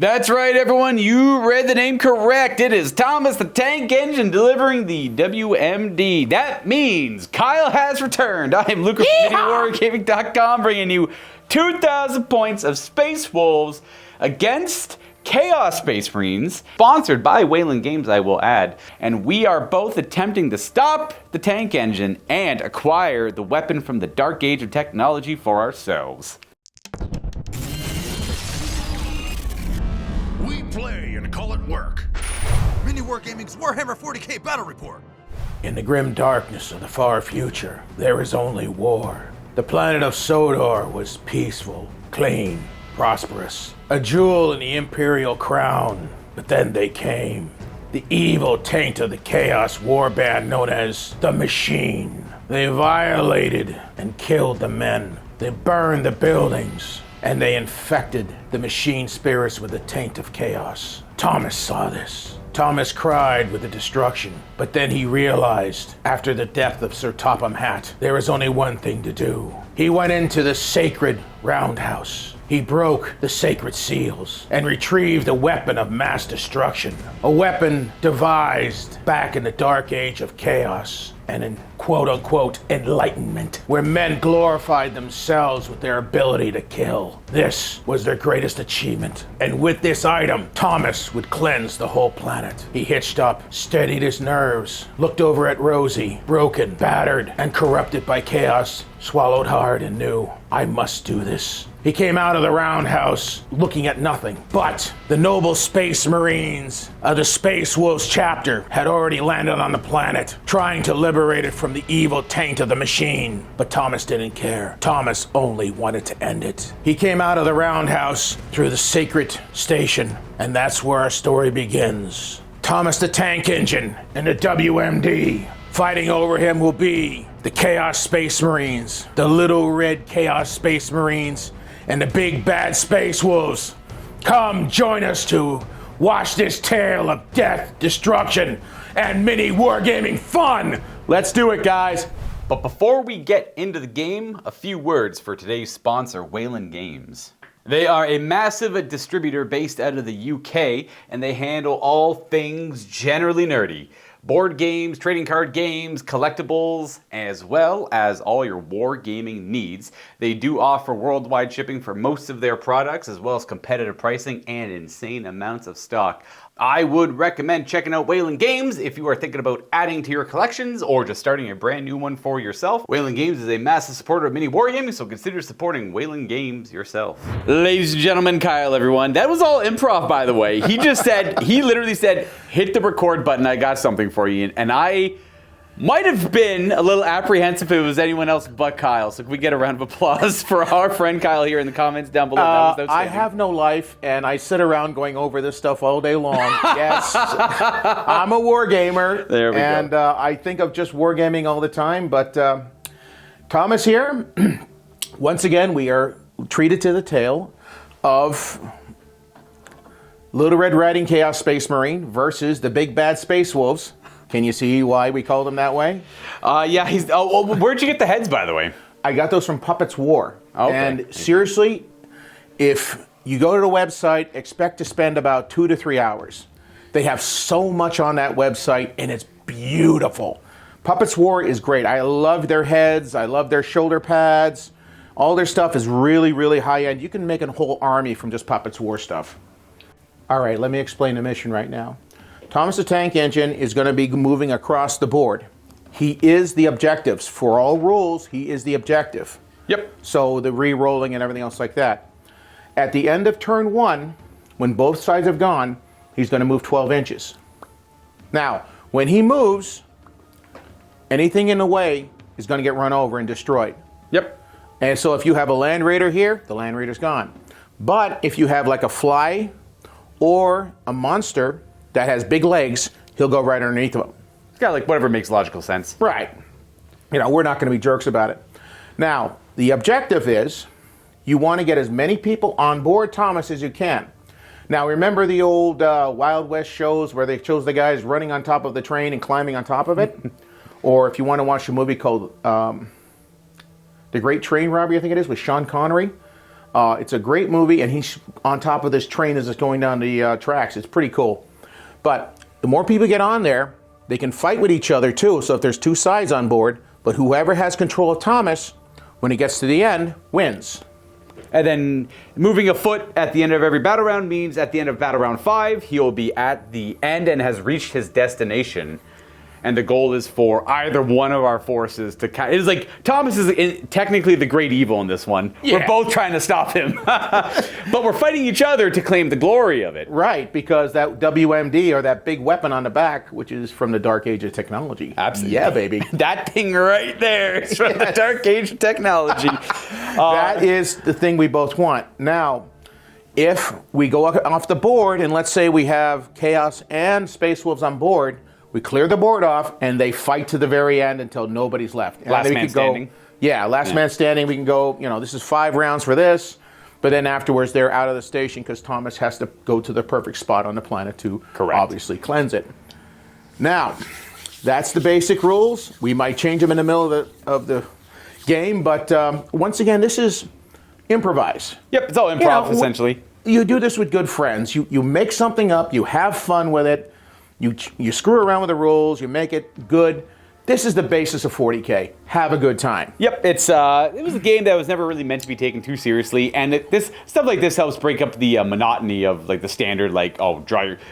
That's right, everyone. You read the name correct. It is Thomas the Tank Engine delivering the WMD. That means Kyle has returned. I am Luca from MiniWarGaming.com bringing you 2,000 points of Space Wolves against Chaos Space Marines, sponsored by Wayland Games, I will add. And we are both attempting to stop the tank engine and acquire the weapon from the dark age of technology for ourselves. We play and call it work. MiniWarGaming's Warhammer 40k Battle Report. In the grim darkness of the far future, there is only war. The planet of Sodor was peaceful, clean, prosperous, a jewel in the imperial crown. But then they came. The evil taint of the Chaos Warband known as the Machine. They violated and killed the men. They burned the buildings. And they infected the machine spirits with the taint of chaos. Thomas saw this. Thomas cried with the destruction, but then he realized, after the death of Sir Topham Hatt, there was only one thing to do. He went into the sacred roundhouse. He broke the sacred seals and retrieved a weapon of mass destruction, a weapon devised back in the dark age of chaos and in quote-unquote enlightenment, where men glorified themselves with their ability to kill. This was their greatest achievement. And with this item, Thomas would cleanse the whole planet. He hitched up, steadied his nerves, looked over at Rosie, broken, battered, and corrupted by chaos, swallowed hard and knew, I must do this. He came out of the roundhouse looking at nothing, but the noble Space Marines of the Space Wolves chapter had already landed on the planet, trying to liberate it from the evil taint of the machine. But Thomas didn't care. Thomas only wanted to end it. He came out of the roundhouse through the sacred station, and that's where our story begins. Thomas the Tank Engine and the WMD. Fighting over him will be the Chaos Space Marines, the little red Chaos Space Marines, and the big bad Space Wolves. Come join us to watch this tale of death, destruction, and mini wargaming fun. Let's do it, guys. But before we get into the game, a few words for today's sponsor, Wayland Games. They are a massive distributor based out of the UK, and they handle all things generally nerdy. Board games, trading card games, collectibles, as well as all your wargaming needs. They do offer worldwide shipping for most of their products, as well as competitive pricing and insane amounts of stock. I would recommend checking out Wayland Games if you are thinking about adding to your collections or just starting a brand new one for yourself. Wayland Games is a massive supporter of Mini Wargaming, so consider supporting Wayland Games yourself. Ladies and gentlemen, Kyle, everyone. That was all improv, by the way. He just said, he literally said, hit the record button, I got something for you. And I might have been a little apprehensive if it was anyone else but Kyle. So can we get a round of applause for our friend Kyle here in the comments down below? I have no life, and I sit around going over this stuff all day long. Yes, I'm a war gamer, there we and go. I think of just wargaming all the time. But Thomas here, once again, we are treated to the tale of Little Red Riding Chaos Space Marine versus the Big Bad Space Wolves. Can you see why we call them that way? Yeah, he's. Oh, where'd you get the heads, by the way? I got those from Puppets War. Okay. And seriously, if you go to the website, expect to spend about 2 to 3 hours. They have so much on that website, and it's beautiful. Puppets War is great. I love their heads. I love their shoulder pads. All their stuff is really, really high-end. You can make a whole army from just Puppets War stuff. All right, let me explain the mission right now. Thomas the Tank Engine is going to be moving across the board. He is the objectives. For all rules, he is the objective. Yep. So the re-rolling and everything else like that. At the end of turn 1, when both sides have gone, he's going to move 12 inches. Now, when he moves, anything in the way is going to get run over and destroyed. Yep. And so if you have a Land Raider here, the Land Raider's gone. But if you have like a fly or a monster that has big legs, he'll go right underneath of them. It's got like whatever makes logical sense. Right. You know, we're not going to be jerks about it. Now, the objective is you want to get as many people on board Thomas as you can. Now, remember the old Wild West shows where they shows the guys running on top of the train and climbing on top of it? Or if you want to watch a movie called The Great Train Robbery, I think it is, with Sean Connery. It's a great movie, and he's on top of this train as it's going down the tracks. It's pretty cool. But the more people get on there, they can fight with each other too. So if there's two sides on board, but whoever has control of Thomas, when he gets to the end, wins. And then moving a foot at the end of every battle round means at the end of battle round 5, he will be at the end and has reached his destination. And the goal is for either one of our forces to... It's like, Thomas is technically the great evil in this one. Yeah. We're both trying to stop him. But we're fighting each other to claim the glory of it. Right, because that WMD, or that big weapon on the back, which is from the Dark Age of technology. Absolutely. Yeah, baby. That thing right there is from the Dark Age of technology. That is the thing we both want. Now, if we go off the board, and let's say we have Chaos and Space Wolves on board... We clear the board off, and they fight to the very end until nobody's left. Last man standing? Last man standing. We can go, this is 5 rounds for this, but then afterwards they're out of the station because Thomas has to go to the perfect spot on the planet to obviously cleanse it. Now, that's the basic rules. We might change them in the middle of the game, but once again, this is improvise. Yep, it's all improv, essentially. You do this with good friends. You make something up, you have fun with it. You screw around with the rules, you make it good. This is the basis of 40K. Have a good time. Yep, it was a game that was never really meant to be taken too seriously, and this stuff like this helps break up the monotony of like the standard, like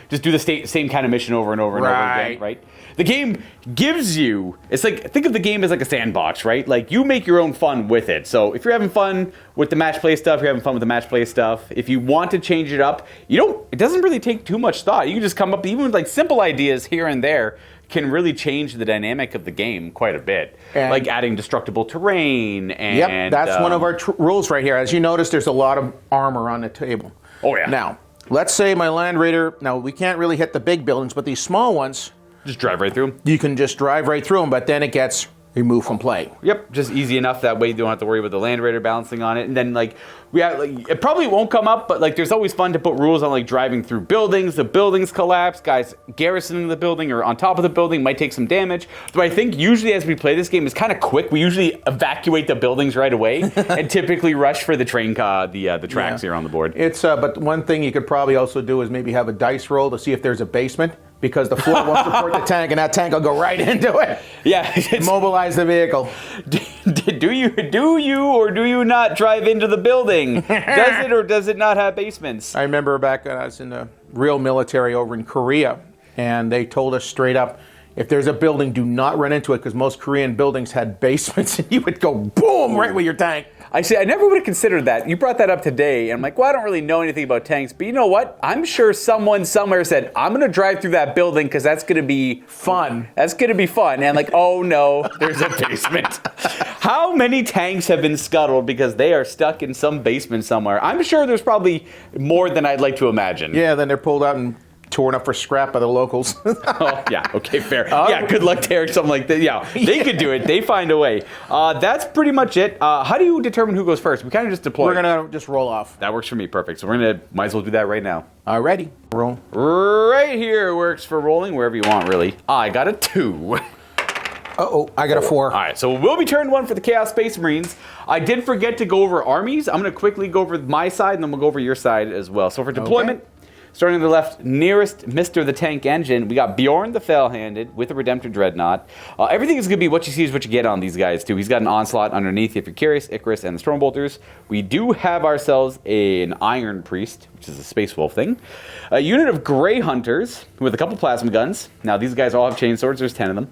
just do the same kind of mission over and over and over again, right? The game gives you, it's like, think of the game as like a sandbox, right? Like, you make your own fun with it. So if you're having fun with the match play stuff, you're having fun with the match play stuff. If you want to change it up, it doesn't really take too much thought. You can just come up, even with like simple ideas here and there, can really change the dynamic of the game quite a bit. And like adding destructible terrain and... Yep, that's one of our rules right here. As you notice, there's a lot of armor on the table. Oh, yeah. Now, let's say my Land Raider... Now, we can't really hit the big buildings, but these small ones... Just drive right through them? You can just drive right through them, but then it gets removed from play. Yep, just easy enough. That way you don't have to worry about the Land Raider balancing on it. And then, it probably won't come up, but, there's always fun to put rules on, driving through buildings. The buildings collapse. Guys garrisoning the building or on top of the building might take some damage. But I think usually as we play this game, it's kind of quick. We usually evacuate the buildings right away and typically rush for the train, the tracks here on the board. But one thing you could probably also do is maybe have a dice roll to see if there's a basement. Because the floor won't support the tank, and that tank will go right into it. Yeah, mobilize the vehicle. Do you or do you not drive into the building? Does it or does it not have basements? I remember back when I was in the real military over in Korea, and they told us straight up, if there's a building, do not run into it, because most Korean buildings had basements, and you would go boom right with your tank. I never would have considered that. You brought that up today, and I'm like, well, I don't really know anything about tanks, but you know what? I'm sure someone somewhere said, I'm going to drive through that building because that's going to be fun. That's going to be fun. And oh no, there's a basement. How many tanks have been scuttled because they are stuck in some basement somewhere? I'm sure there's probably more than I'd like to imagine. Yeah, then they're pulled out and torn up for scrap by the locals. Oh, yeah, okay, fair. Yeah, good luck tearing something like that. Yeah, they could do it. They find a way. That's pretty much it. How do you determine who goes first? We kind of just deploy. We're going to just roll off. That works for me, perfect. So might as well do that right now. Alrighty, roll. Right here works for rolling, wherever you want, really. I got a 2. Uh-oh, I got a 4. All right, so we'll be turn 1 for the Chaos Space Marines. I did forget to go over armies. I'm going to quickly go over my side, and then we'll go over your side as well. So for deployment, starting on the left, nearest Mr. the Tank Engine, we got Bjorn the Fell-Handed with a Redemptor Dreadnought. Everything is going to be what you see is what you get on these guys, too. He's got an Onslaught underneath, if you're curious, Icarus, and the Stormbolters. We do have ourselves an Iron Priest, which is a Space Wolf thing. A unit of Grey Hunters with a couple Plasma Guns. Now, these guys all have chainswords. There's 10 of them.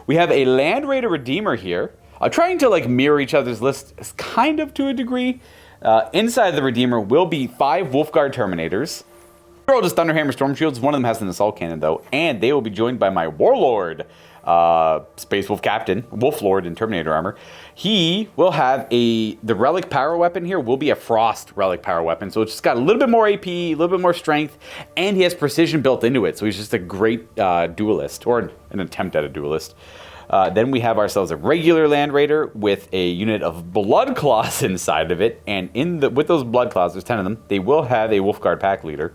We have a Land Raider Redeemer here. Trying to mirror each other's lists kind of to a degree. Inside the Redeemer will be 5 Wolfguard Terminators. They're all just Thunderhammer Storm Shields. One of them has an Assault Cannon, though. And they will be joined by my Warlord, Space Wolf Captain, Wolf Lord in Terminator armor. He will have the Relic Power Weapon here will be a Frost Relic Power Weapon. So it's just got a little bit more AP, a little bit more strength, and he has precision built into it. So he's just a great duelist, or an attempt at a duelist. Then we have ourselves a regular Land Raider with a unit of Blood Claws inside of it. And with those Blood Claws, there's 10 of them, they will have a Wolfguard Pack Leader.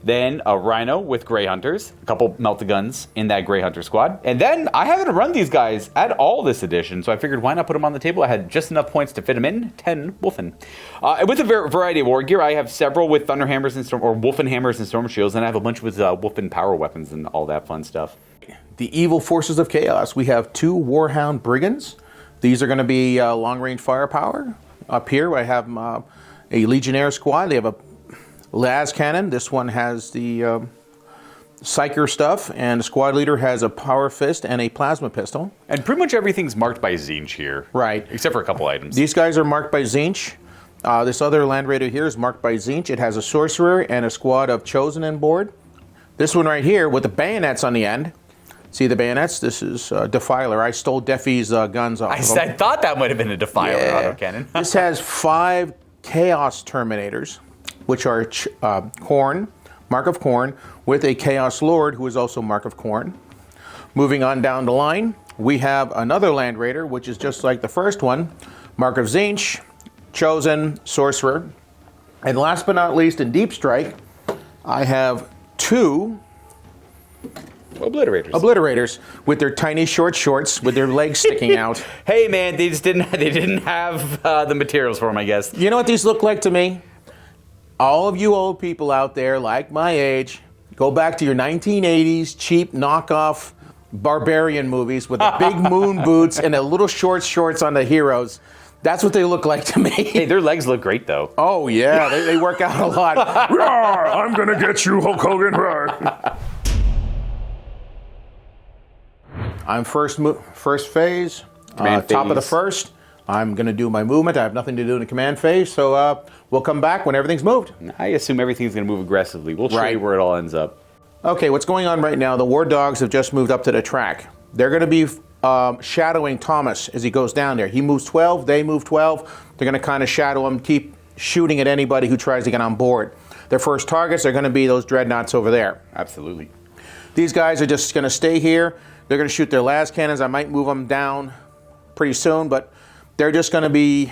Then a Rhino with Grey Hunters, a couple Melt-A-Guns in that Grey Hunter squad. And then I haven't run these guys at all this edition, so I figured why not put them on the table? I had just enough points to fit them in, 10 Wolfen. With a variety of war gear, I have several with Thunder Hammers and Wolfen Hammers and Storm Shields, and I have a bunch with Wolfen Power Weapons and all that fun stuff. The evil forces of chaos. We have 2 Warhound Brigands. These are going to be long-range firepower. Up here, I have a Legionnaire squad. They have a las cannon. This one has the Psyker stuff, and the squad leader has a power fist and a plasma pistol. And pretty much everything's marked by Tzeentch here. Right. Except for a couple items. These guys are marked by Tzeentch. This other Land Raider here is marked by Tzeentch. It has a sorcerer and a squad of Chosen on board. This one right here with the bayonets on the end. See the bayonets? This is Defiler. I stole Defy's guns off of him. I thought that might have been a Defiler autocannon. This has 5 Chaos Terminators, which are Khorne, Mark of Khorne, with a Chaos Lord, who is also Mark of Khorne. Moving on down the line, we have another Land Raider, which is just like the first one, Mark of Tzeentch, Chosen, Sorcerer. And last but not least, in Deep Strike, I have 2 Obliterators with their tiny short shorts with their legs sticking out. Hey man, they didn't have the materials for them, I guess. You know what these look like to me? All of you old people out there, like my age, go back to your 1980s cheap knockoff barbarian movies with the big moon boots and the little short shorts on the heroes. That's what they look like to me. Hey, their legs look great though. Oh yeah, they work out a lot. I'm gonna get you, Hulk Hogan. I'm first phase, top of the first. I'm going to do my movement. I have nothing to do in the command phase, so we'll come back when everything's moved. I assume everything's going to move aggressively. We'll show you where it all ends up. Okay, what's going on right now, the War Dogs have just moved up to the track. They're going to be shadowing Thomas as he goes down there. He moves 12, they move 12. They're going to kind of shadow him, keep shooting at anybody who tries to get on board. Their first targets are going to be those dreadnoughts over there. Absolutely. These guys are just going to stay here. They're going to shoot their las cannons. I might move them down pretty soon, but they're just going to be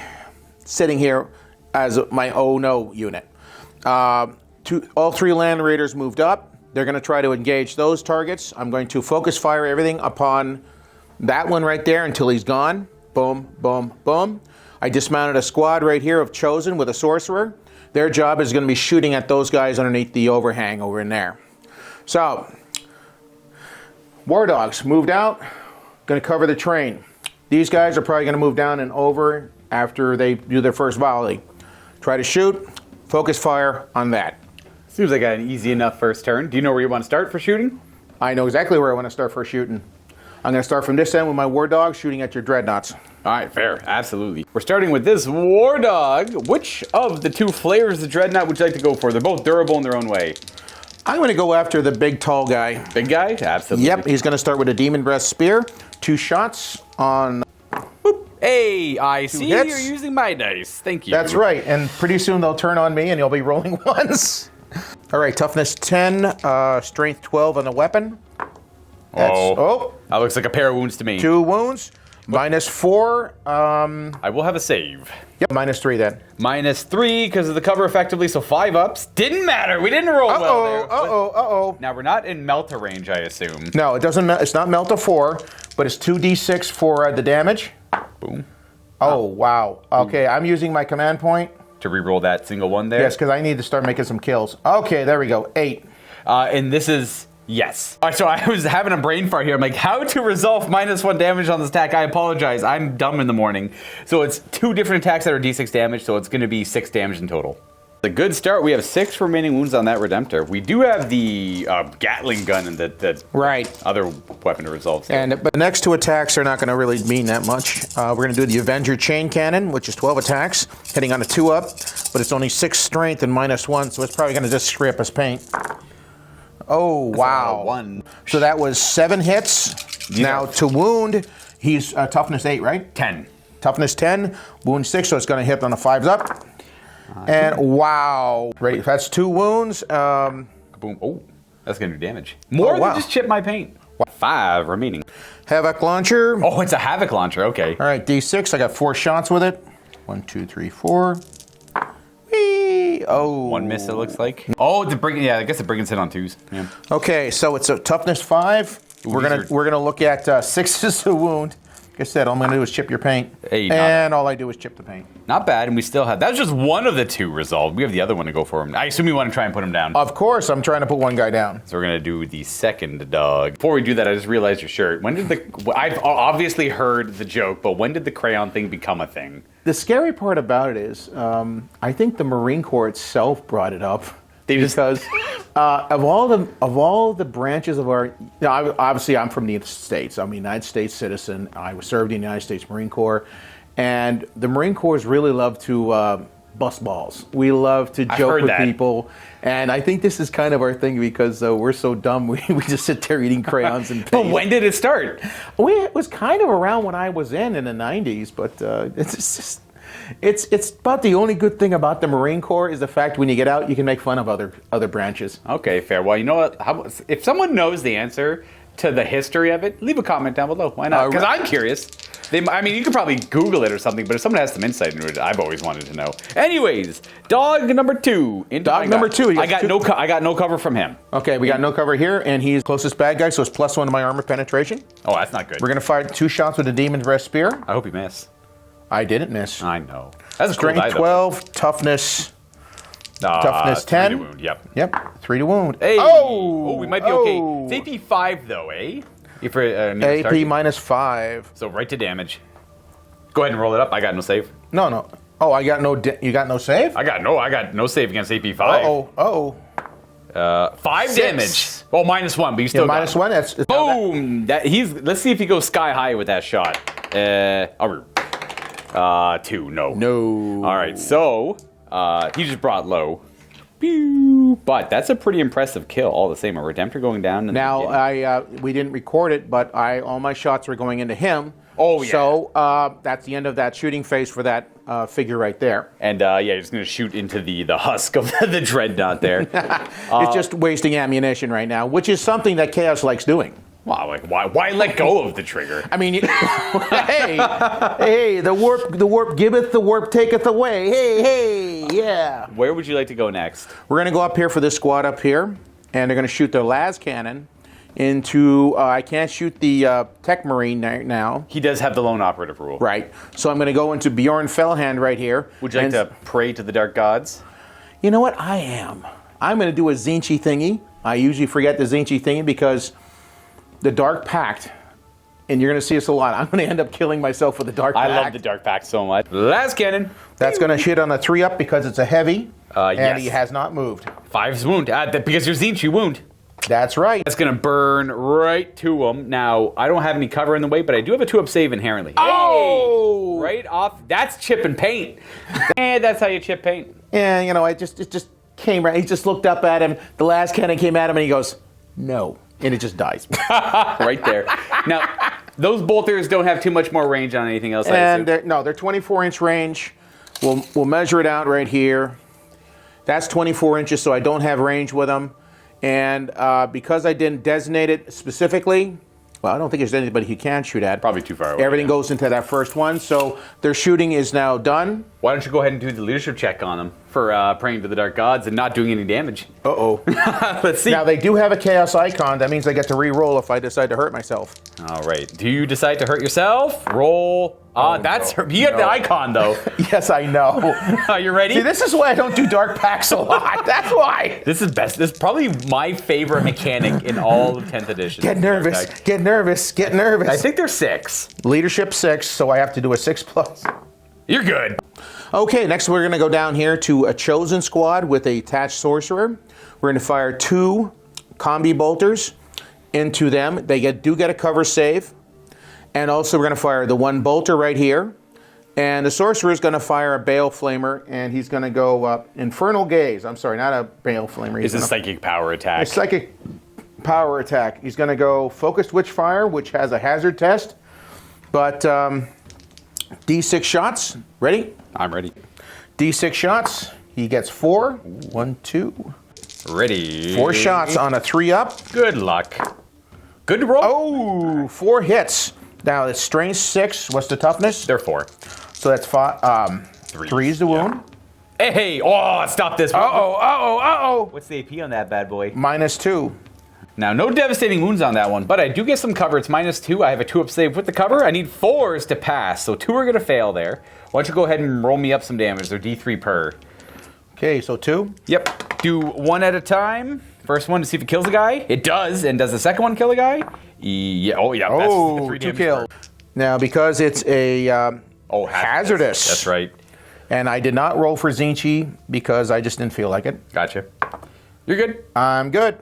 sitting here as my oh no unit. All 3 Land Raiders moved up. They're going to try to engage those targets. I'm going to focus fire everything upon that one right there until he's gone. Boom, boom, boom. I dismounted a squad right here of Chosen with a Sorcerer. Their job is going to be shooting at those guys underneath the overhang over in there. So, War Dogs moved out, going to cover the train. These guys are probably going to move down and over after they do their first volley. Try to shoot, focus fire on that. Seems like an easy enough first turn. Do you know where you want to start for shooting? I know exactly where I want to start for shooting. I'm going to start from this end with my War Dog shooting at your dreadnoughts. All right, fair. Absolutely. We're starting with this War Dog. Which of the 2 flavors of Dreadnought would you like to go for? They're both durable in their own way. I'm going to go after the big, tall guy. Big guy? Absolutely. Yep, he's going to start with a Demon Breast Spear. 2 shots on... Boop. Hey, I see hits. you're using my dice. Thank you. That's right, and pretty soon they'll turn on me and you'll be rolling ones. All right, toughness 10, strength 12 on the weapon. That looks like a pair of wounds to me. 2 wounds. Minus 4. I will have a save. Yep, minus 3 then. Minus 3 because of the cover effectively, so 5 ups. Didn't matter. We didn't roll well there. Uh-oh. Now, we're not in Melta range, I assume. No, it doesn't. It's not Melta 4, but it's 2d6 for the damage. Boom. Oh, wow. Okay, I'm using my command point. To reroll that single one there? Yes, because I need to start making some kills. Okay, there we go. 8. And this is... Yes. All right, so I was having a brain fart here. I'm like, how to resolve -1 damage on this attack? I apologize. I'm dumb in the morning. So it's 2 different attacks that are d6 damage, so it's going to be 6 damage in total. A good start. We have 6 remaining wounds on that Redemptor. We do have the Gatling gun and the other weapon to resolve. So. But the next 2 attacks are not going to really mean that much. We're going to do the Avenger Chain Cannon, which is 12 attacks, hitting on a 2-up, but it's only 6 strength and -1, so it's probably going to just scrape us paint. Oh, wow. 1. So that was 7 hits. Now, to wound, he's toughness 8, right? 10. Toughness 10, wound 6, so it's going to hit on the 5s up. And wow. Right, that's 2 wounds. Boom. Oh, that's going to do damage. More than just chip my paint. 5 remaining. Havoc Launcher. Oh, it's a Havoc Launcher. Okay. All right, D6. I got 4 shots with it. 1, 2, 3, 4. Whee! 3. Oh. 1 miss, it looks like. Oh, yeah, I guess it brings it on 2s. Yeah. Okay, so it's a toughness 5. Ooh, we're gonna look at 6s a wound. Like I said, all I'm gonna do is chip your paint, Hey, and all I do is chip the paint. Not bad, and we still have... That's just one of the 2 resolved. We have the other one to go for him. I assume you want to try and put him down. Of course, I'm trying to put one guy down. So we're going to do the second dog. Before we do that, I just realized your shirt. When did the... I've obviously heard the joke, but when did the crayon thing become a thing? The scary part about it is, I think the Marine Corps itself brought it up. Because of all the branches of our, obviously I'm from the United States. I'm a United States citizen. I served in the United States Marine Corps, and the Marine Corps really love to bust balls. We love to joke with people, and I think this is kind of our thing because we're so dumb. We just sit there eating crayons and paint. But when did it start? It was kind of around when I was in the 90s, but it's just. It's about the only good thing about the Marine Corps is the fact when you get out, you can make fun of other branches. Okay, fair. Well, you know what? If someone knows the answer to the history of it, leave a comment down below. Why not? Because I'm curious. I mean, you could probably Google it or something, but if someone has some insight into it, I've always wanted to know. Anyways, dog number 2. Dog number 2. I got no cover from him. Okay, we got no cover here, and he's closest bad guy, so it's +1 to my armor penetration. Oh, that's not good. We're gonna fire 2 shots with the Demon's Breast Spear. I hope you miss. I didn't miss. I know. That's a Strength cool die, 12, toughness 10. 3 to wound. Yep, 3 to wound. Hey. Oh, we might be okay. It's AP 5 though, eh? If AP -5. So right to damage. Go ahead and roll it up. I got no save. No. Oh, I got no. You got no save? I got no save against AP 5. Oh. 5 6. damage. Well, -1, but you still got -1. That's boom. Let's see if he goes sky high with that shot. 2. No. All right. So he just brought low. Pew. But that's a pretty impressive kill. All the same, a Redemptor going down. Now we didn't record it, but all my shots were going into him. Oh yeah. So that's the end of that shooting phase for that figure right there. And you're just gonna shoot into the husk of the Dreadnought there. It's just wasting ammunition right now, which is something that Chaos likes doing. Wow, like why let go of the trigger? I mean, hey, the warp giveth, the warp taketh away. Hey, yeah. Where would you like to go next? We're gonna go up here for this squad up here, and they're gonna shoot their las cannon into. I can't shoot the Tech Marine now. He does have the lone operative rule. Right. So I'm gonna go into Bjorn Fellhand right here. Would you like to pray to the dark gods? You know what? I am. I'm gonna do a Zinchi thingy. I usually forget the Zinchi thingy because. The Dark Pact, and you're going to see us a lot. I'm going to end up killing myself with the Dark Pact. I love the Dark Pact so much. Las cannon. That's going to hit on the 3-up because it's a heavy, and yes. he has not moved. 5's wound, because you're Zinchi wound. That's right. That's going to burn right to him. Now, I don't have any cover in the way, but I do have a 2-up save inherently. Oh! Hey, right off. That's chip and paint. And that's how you chip paint. And, it just came right. He just looked up at him. The last cannon came at him, and he goes, no. And it just dies. Right there. Now, those bolters don't have too much more range on anything else. And they're 24-inch range. We'll measure it out right here. That's 24 inches, so I don't have range with them. And because I didn't designate it specifically, well, I don't think there's anybody who can shoot at. Probably too far away. Everything goes into that first one. So their shooting is now done. Why don't you go ahead and do the leadership check on them for praying to the dark gods and not doing any damage? Uh-oh. Let's see. Now, they do have a chaos icon. That means I get to re-roll if I decide to hurt myself. All right. Do you decide to hurt yourself? Roll. That's her. You get the icon, though. Yes, I know. Are you ready? See, this is why I don't do dark packs a lot. That's why. This is best. This is probably my favorite mechanic in all of 10th edition. Get nervous. Get nervous. Get nervous. I think there's 6. Leadership 6, so I have to do a 6+. You're good. Okay, next we're going to go down here to a chosen squad with a attached sorcerer. We're going to fire 2 combi bolters into them. They do get a cover save. And also we're going to fire the 1 bolter right here. And the sorcerer is going to fire a Bale Flamer, and he's going to go Infernal Gaze. I'm sorry, not a Bale Flamer. It's a psychic power attack. A psychic power attack. He's going to go Focused Witchfire, which has a hazard test. But D6 shots. Ready? I'm ready. D6 shots. He gets 4. 1, 2. Ready. 4 shots on a 3-up. Good luck. Good roll. Oh, 4 hits. Now it's strength 6. What's the toughness? They're 4. So that's 5. 3 is the wound. Hey, oh, stop this. Uh-oh. What's the AP on that bad boy? -2. Now, no devastating wounds on that one, but I do get some cover. It's -2. I have a 2-up save with the cover. I need 4s to pass, so 2 are going to fail there. Why don't you go ahead and roll me up some damage? They're D3 per. Okay, so 2. Yep. Do 1 at a time. First one to see if it kills a guy. It does. And does the second one kill a guy? Yeah. Oh, yeah. That's the 3 2 damage kills. Now, because it's a hazardous. That's right. And I did not roll for Zinchi because I just didn't feel like it. Gotcha. You're good. I'm good.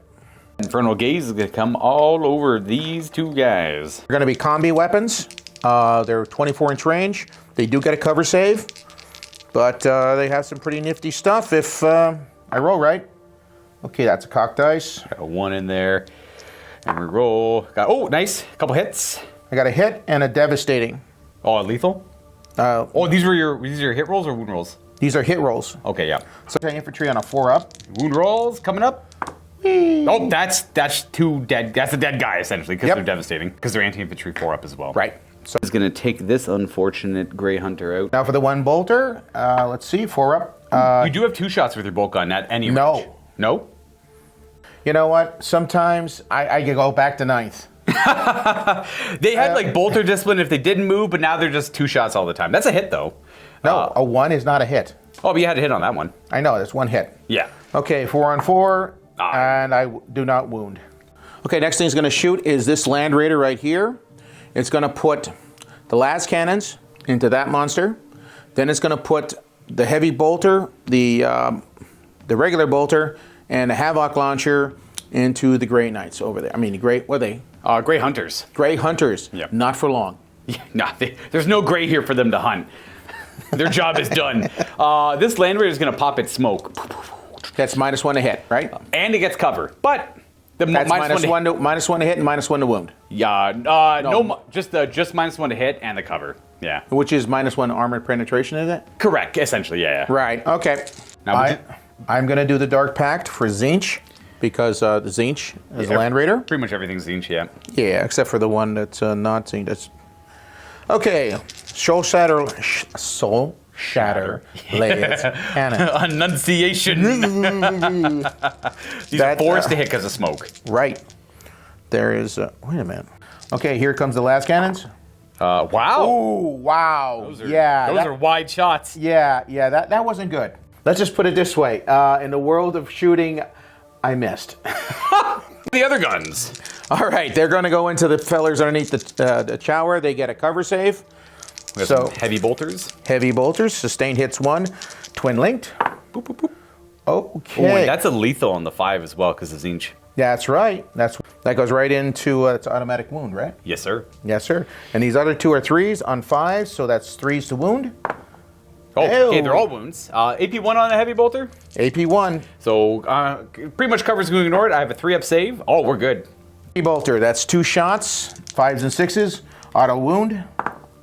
Infernal Gaze is going to come all over these 2 guys. They're going to be combi weapons. They're 24-inch range. They do get a cover save, but they have some pretty nifty stuff if I roll right. Okay, that's a cocked dice. Got a 1 in there. And we roll. Oh, nice. A couple hits. I got a hit and a devastating. Oh, lethal? These are your hit rolls or wound rolls? These are hit rolls. Okay, yeah. So infantry on a 4-up. Wound rolls coming up. Whee. Oh, that's 2 dead. That's a dead guy essentially because they're devastating because they're anti-infantry 4-up as well. Right. So he's gonna take this unfortunate Grey Hunter out. now for the 1 bolter. Let's see, 4-up. You do have 2 shots with your bolt gun at any No. range. No. You know what? Sometimes I can go back to 9th. They had like bolter discipline if they didn't move, but now they're just 2 shots all the time. That's a hit though. No, a 1 is not a hit. Oh, but you had a hit on that one. I know, that's 1 hit. Yeah. Okay, 4 on 4, and I do not wound. Okay, next thing it's going to shoot is this Land Raider right here. It's going to put the las cannons into that monster. Then it's going to put the heavy bolter, the regular bolter, and the Havoc launcher into the Grey Knights over there. I mean, what are they? Grey Hunters. Grey Hunters. Yep. Not for long. Yeah, there's no gray here for them to hunt. Their job is done. This Land Raider is going to pop its smoke. That's -1 to hit, right? And it gets cover. But That's -1 to hit and -1 to wound. Yeah, just -1 to hit and the cover. Yeah. Which is -1 armored penetration, is it? Correct, essentially, yeah. Right, okay. Now, I'm going to do the Dark Pact for Zinch, because the Zinch is a Land Raider. Pretty much everything's Zinch, yeah. Yeah, except for the one that's not Zinch. That's... Okay, Soul Shatter Blades Cannon. Enunciation. These are forced to hit because of smoke. Right. There is... wait a minute. Okay, here comes the last cannons. Wow. Ooh, wow. Those are wide shots. Yeah, that wasn't good. Let's just put it this way. In the world of shooting, I missed. The other guns. All right, they're going to go into the fellers underneath the chower. They get a cover save. We have some heavy bolters. Heavy bolters. Sustained hits 1. Twin linked. Boop, boop, boop. Okay. Oh, and that's a lethal on the 5 as well because of Zinch. That's right. That goes right into it's automatic wound, right? Yes, sir. Yes, sir. And these other 2 are 3s on 5s, so that's 3s to wound. Oh, okay, they're all wounds. AP1 on a heavy bolter. AP1. So pretty much covers going ignored. I have a 3-up save. Oh, we're good. Heavy bolter. That's 2 shots, 5s and 6s. Auto wound.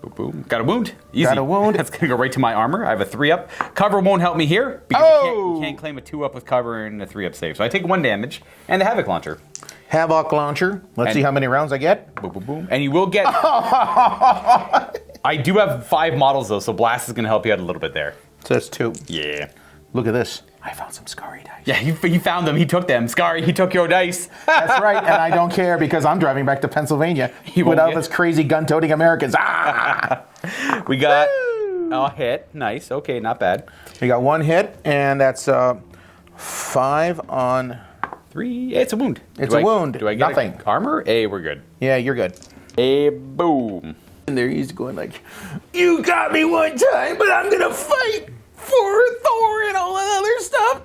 Boom, boom. Got a wound. Easy. Got a wound. That's going to go right to my armor. I have a 3-up. Cover won't help me here because you can't claim a 2-up with cover and a 3-up save. So I take 1 damage and the Havoc launcher. Havoc launcher. Let's see how many rounds I get. Boom, boom, boom. And you will get... I do have 5 models though, so Blast is going to help you out a little bit there. So that's 2. Yeah. Look at this. I found some Scary dice. Yeah, he found them. He took them. Scary, he took your dice. That's right, and I don't care because I'm driving back to Pennsylvania with all those crazy gun-toting Americans. Ah! We got a hit. Nice. Okay, not bad. We got 1 hit, and that's 5 on... 3. It's a wound. It's a wound. Do I get nothing? Armor? Hey, we're good. Yeah, you're good. Hey, boom. And there he's going like, you got me one time, but I'm going to fight for Thor and all that other stuff.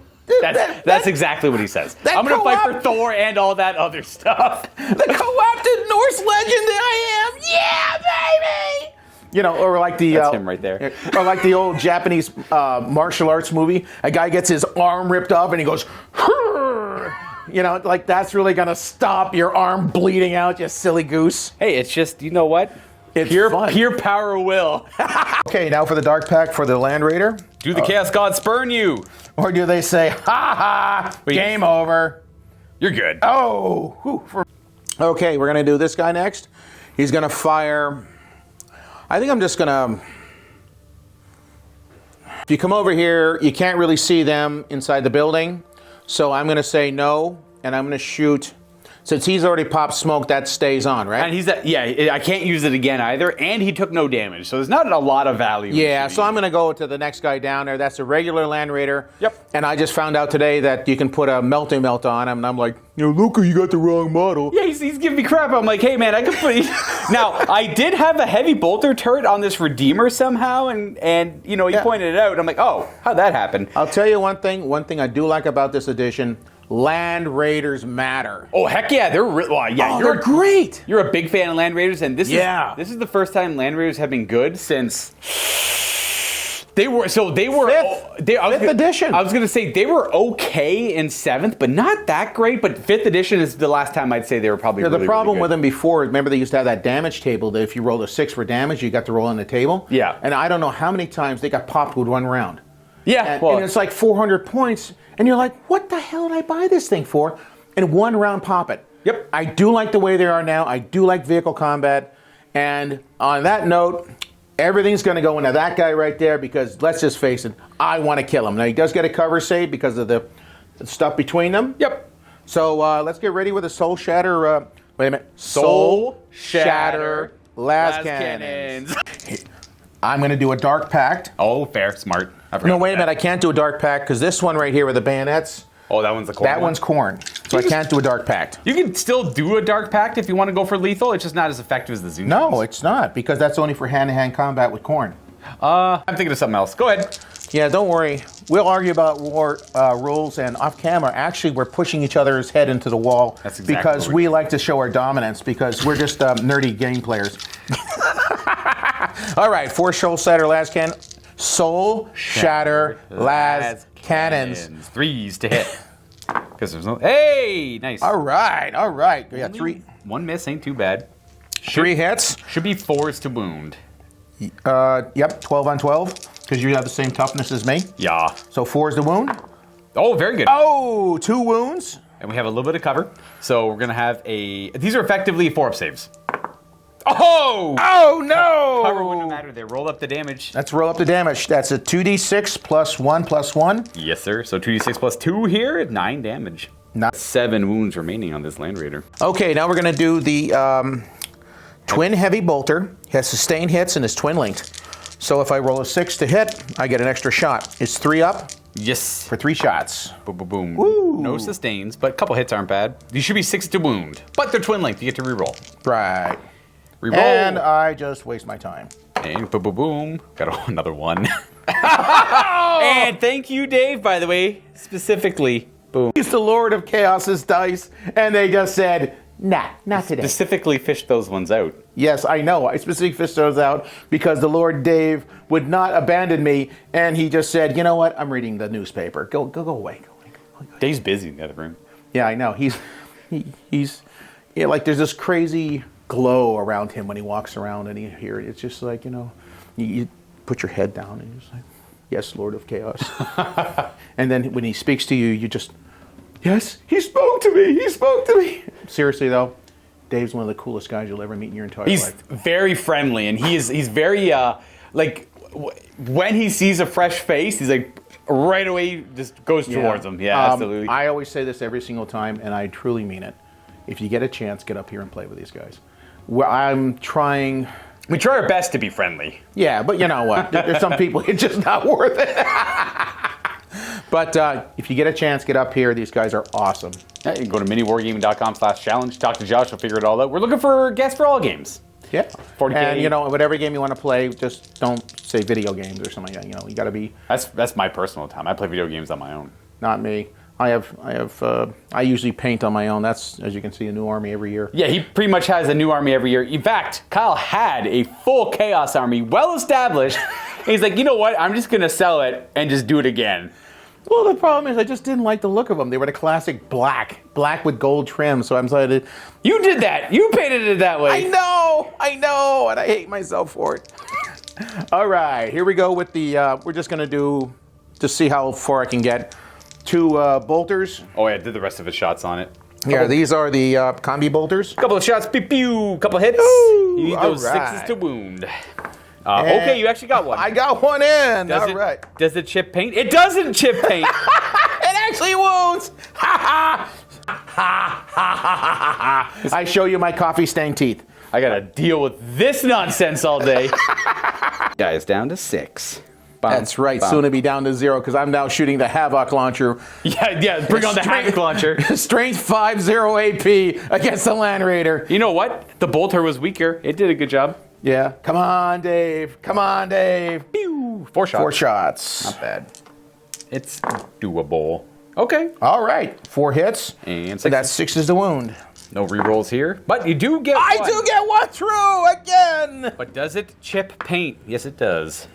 That's exactly what he says. I'm going to fight for Thor and all that other stuff. The co-opted Norse legend that I am. Yeah, baby! You know, or like the... That's him right there. Or like the old Japanese martial arts movie. A guy gets his arm ripped off and he goes... Hurr! You know, like that's really going to stop your arm bleeding out, you silly goose. Hey, it's just, you know what? It's pure power of will. Okay, now for the Dark Pact for the Land Raider. Do the Chaos God spurn you? Or do they say, ha ha, game over? You're good. Oh. Okay, we're going to do this guy next. He's going to fire... I think I'm just going to... If you come over here, you can't really see them inside the building. So I'm going to say no, and I'm going to shoot. Since he's already popped smoke, that stays on, right? And I can't use it again either, and he took no damage, so there's not a lot of value. Yeah, so I'm going to go to the next guy down there. That's a regular Land Raider. Yep. And I just found out today that you can put a melting melt on him, and I'm like, Luca, you got the wrong model. Yeah, he's giving me crap. I'm like, hey, man, I can put... Now, I did have a heavy bolter turret on this Redeemer somehow, and he pointed it out. I'm like, oh, how'd that happen? I'll tell you one thing. One thing I do like about this edition, Land Raiders matter. Oh, heck yeah, they're they're great. You're a big fan of Land Raiders, and this is the first time Land Raiders have been good since they were fifth edition. I was gonna say they were okay in 7th, but not that great. But 5th edition is the last time I'd say they were probably. The problem with them before, remember they used to have that damage table that if you rolled a 6 for damage, you got to roll on the table. Yeah. And I don't know how many times they got popped with one round. Yeah, and it's like 400 points, and you're like, what the hell did I buy this thing for? And one round pop it. Yep. I do like the way they are now. I do like vehicle combat. And on that note, everything's going to go into that guy right there because, let's just face it, I want to kill him. Now, he does get a cover save because of the stuff between them. Yep. So let's get ready with a Soul Shatter. Wait a minute. Soul Shatter Las Cannons. I'm going to do a Dark Pact. Oh, fair, smart. No, wait a minute. I can't do a Dark Pact because this one right here with the bayonets. Oh, that one's the corn. That one's corn. So I can't do a Dark Pact. You can still do a Dark Pact if you want to go for lethal. It's just not as effective as the Zoom. No, it's not because that's only for hand-to-hand combat with corn. I'm thinking of something else. Go ahead. Yeah, don't worry. We'll argue about war rules, and off camera, actually, we're pushing each other's head into the wall. That's exactly because we like to show our dominance because we're just nerdy game players. All right, 4 Soul Shatter Las Cannons. Soul Shatter Las Cannons. 3s to hit. Because there's no. Hey, nice. All right. Yeah, 3. One miss ain't too bad. 3 hits. Should be 4s to wound. Yep, 12 on 12 because you have the same toughness as me. Yeah. So 4 is the wound. Oh, very good. Oh, 2 wounds. And we have a little bit of cover. So we're going to have these are effectively 4-up saves. Oh! Oh, no! Cover wouldn't matter. They roll up the damage. Let's roll up the damage. That's a 2d6 plus 1 plus 1. Yes, sir. So 2d6 plus 2 here, 9 damage. 7 wounds remaining on this Land Raider. Okay, now we're going to do the twin heavy bolter. He has sustained hits and is twin linked. So if I roll a 6 to hit, I get an extra shot. It's 3 up. Yes. For 3 shots. Boom, boom, boom. Woo. No sustains, but a couple hits aren't bad. You should be 6 to wound, but they're twin linked. You get to reroll. Right. Reroll. And I just waste my time. And boom, boom, boom. Got another 1. And thank you, Dave, by the way, specifically. Boom. He's the Lord of Chaos's dice, and they just said, nah, not today. Specifically fished those ones out. Yes, I know. I specifically fished those out because the Lord Dave would not abandon me, and he just said, you know what? I'm reading the newspaper. Go away. Dave's busy in the other room. Yeah, I know. He's like there's this crazy glow around him when he walks around, and it's just like, you put your head down, and you're just like, yes, Lord of Chaos. And then when he speaks to you, you just, yes, he spoke to me. Seriously, though, Dave's one of the coolest guys you'll ever meet in your entire life. He's very friendly, and he's very, when he sees a fresh face, he's like, right away just goes towards him. Yeah, absolutely. I always say this every single time, and I truly mean it. If you get a chance, get up here and play with these guys. I'm trying... We try our best to be friendly. Yeah, but you know what? There's some people, it's just not worth it. But if you get a chance, get up here. These guys are awesome. Yeah, you can go to miniwargaming.com/challenge. Talk to Josh. We'll figure it all out. We're looking for guests for all games. Yeah. 40K. And, whatever game you want to play, just don't say video games or something like that. You got to be... That's my personal time. I play video games on my own. Not me. I usually paint on my own. That's, as you can see, a new army every year. Yeah, he pretty much has a new army every year. In fact, Kyle had a full Chaos army, well established. And he's like, you know what? I'm just going to sell it and just do it again. Well, the problem is I just didn't like the look of them. They were the classic black with gold trim. So I'm sorry. You did that. You painted it that way. I know, and I hate myself for it. All right, here we go with the. We're just gonna do to see how far I can get. 2 bolters. Oh yeah, did the rest of his shots on it. Yeah, these are the combi bolters. Couple of shots, pew pew. Couple hits. Ooh, You need those right. 6s to wound. Okay, you actually got one. I got one in. Does All it, right. Does it chip paint? It doesn't chip paint. It actually wounds. Ha ha. I show you my coffee stained teeth. I gotta deal with this nonsense all day. Guys, down to 6. Bum, That's right. bum. Soon to be down to 0 because I'm now shooting the Havoc launcher. Yeah, bring on the Havoc launcher. Strength 5-0 AP against the Land Raider. You know what? The bolter was weaker. It did a good job. Yeah. Come on, Dave. Come on, Dave. Pew! 4 shots. 4 shots. Not bad. It's doable. Okay. All right. 4 hits. And 6. So that's 6 is the wound. No rerolls here. But you do get one. I do get one through again. But does it chip paint? Yes, it does.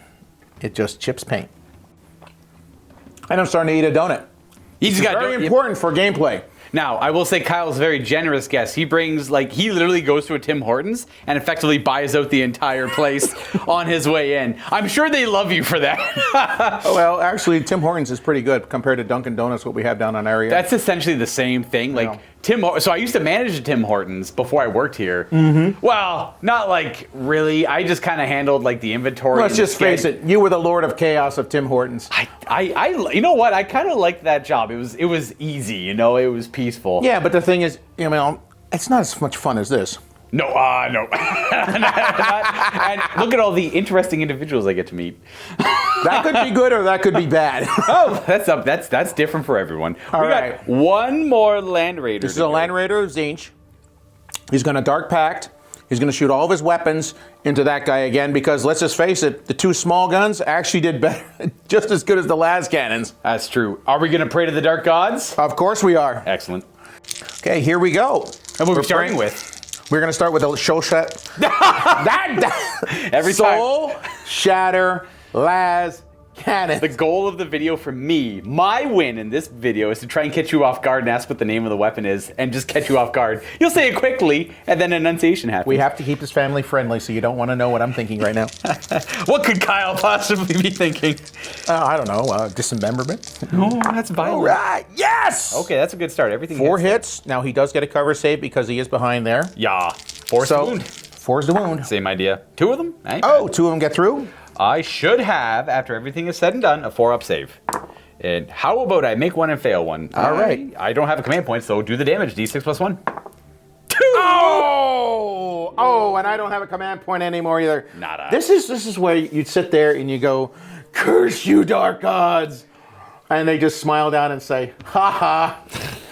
It just chips paint. And I'm starting to eat a donut. You just got Very important for gameplay. Now, I will say Kyle's a very generous guest. He brings, he literally goes to a Tim Hortons and effectively buys out the entire place on his way in. I'm sure they love you for that. Well, actually, Tim Hortons is pretty good compared to Dunkin' Donuts, what we have down on area. That's essentially the same thing. So I used to manage a Tim Hortons before I worked here. Mm-hmm. Well, not really. I just kind of handled the inventory. Let's just face it. You were the Lord of Chaos of Tim Hortons. You know what? I kind of liked that job. It was easy. It was peaceful. Yeah, but the thing is, it's not as much fun as this. No. And look at all the interesting individuals I get to meet. That could be good or that could be bad. Oh, that's different for everyone. All we right. got one more Land Raider. This is a Land Raider of Tzeentch. He's going to Dark Pact. He's going to shoot all of his weapons into that guy again because, let's just face it, the 2 small guns actually did better, just as good as the las cannons. That's true. Are we going to pray to the dark gods? Of course we are. Excellent. Okay, here we go. And what are we starting with? We're going to start with a show shot. Every Soul Shatter Las Cannon. The goal of the video for me, my win in this video, is to try and catch you off guard and ask what the name of the weapon is and just catch you off guard. You'll say it quickly and then enunciation happens. We have to keep this family friendly, so you don't want to know what I'm thinking right now. What could Kyle possibly be thinking? I don't know. Dismemberment? Oh, that's violent. All right. Yes! Okay, that's a good start. Everything 4 hits. Now he does get a cover save because he is behind there. Yeah. 4's the wound. 4's the wound. Same idea. 2 of them? Oh, 2 of them get through? I should have, after everything is said and done, a 4-up save. And how about I make one and fail one? All right. I don't have a command point, so do the damage. D6 plus 1. 2! Oh, and I don't have a command point anymore either. Nada. This is where you'd sit there and you go, curse you, dark gods. And they just smile down and say, ha ha,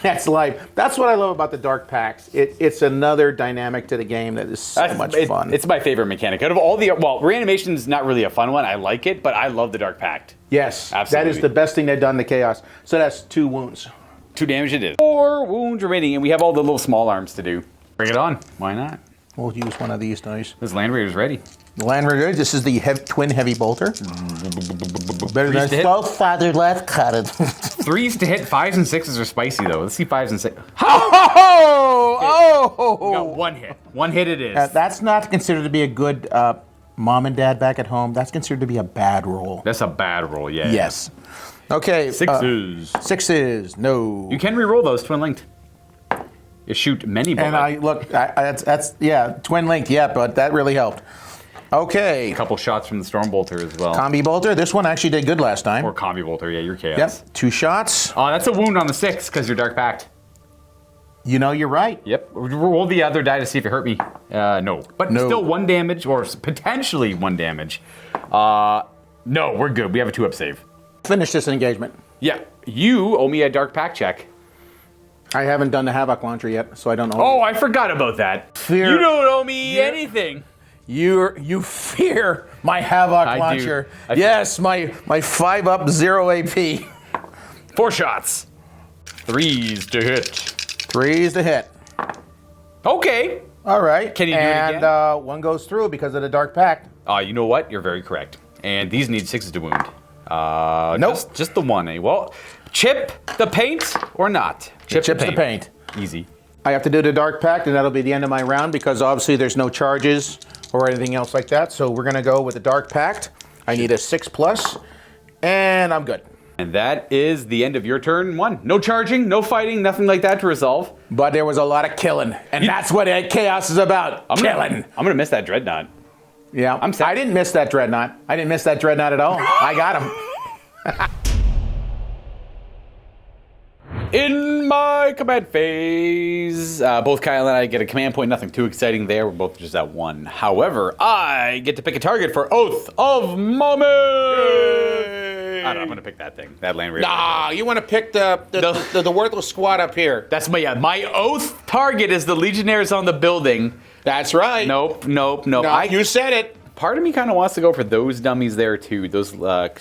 that's life. That's what I love about the Dark Pacts. It's another dynamic to the game that is so much fun. It's my favorite mechanic. Out of all reanimation's not really a fun one. I like it, but I love the Dark Pact. Yes, absolutely. That is the best thing they've done to Chaos. So that's 2 wounds. 2 damage it is. 4 wounds remaining, and we have all the little small arms to do. Bring it on. Why not? We'll use one of these dice. This Land Raider's ready. The Land Raider, this is the twin heavy bolter. Better than both father left cut it. 3s to hit, 5s and 6s are spicy though. Let's see 5s and 6. Oh! We got 1 hit. 1 hit it is. That's not considered to be a good mom and dad back at home. That's considered to be a bad roll. That's a bad roll, yeah. Yes. Okay. 6s. 6s. No. You can re-roll those twin linked. You shoot many bullets. And that's twin linked, yeah, but that really helped. Okay. A couple shots from the Storm Bolter as well. Combi Bolter. This one actually did good last time. Or Combi Bolter, yeah, you're Chaos. Yep. 2 shots. Oh, that's a wound on the 6 because you're Dark Pact. You're right. Yep. Roll the other die to see if it hurt me. No. But still 1 damage, or potentially 1 damage. No, we're good. We have a 2-up save. Finish this engagement. Yeah. You owe me a Dark Pact check. I haven't done the Havoc launcher yet, so I don't know. Oh, I forgot about that. You don't owe me anything. You fear my Havoc launcher. Yes, my 5-up 0 AP. 4 shots. 3s to hit. 3s to hit. Okay. All right. Can you do it again? And 1 goes through because of the Dark Pact. You know what? You're very correct. And these need 6s to wound. Nope. Just the 1. Well, chip the paint or not? Chips the paint. Easy. I have to do the Dark Pact, and that'll be the end of my round because obviously there's no charges or anything else like that. So we're going to go with the Dark Pact. I need a 6+, and I'm good. And that is the end of your turn 1. No charging, no fighting, nothing like that to resolve. But there was a lot of killing, and that's what Chaos is about. Killing. I'm going to miss that Dreadnought. Yeah, I'm sad. I didn't miss that dreadnought. I didn't miss that dreadnought at all. I got him. In my command phase, both Kyle and I get a command point. Nothing too exciting there. We're both just at 1. However, I get to pick a target for Oath of Moment. I don't know, I'm going to pick that thing. That land raider. Nah, you want to pick the worthless squad up here. That's my Oath target is the Legionnaires on the building. That's right. Nope. No, you said it. Part of me kind of wants to go for those dummies there too, those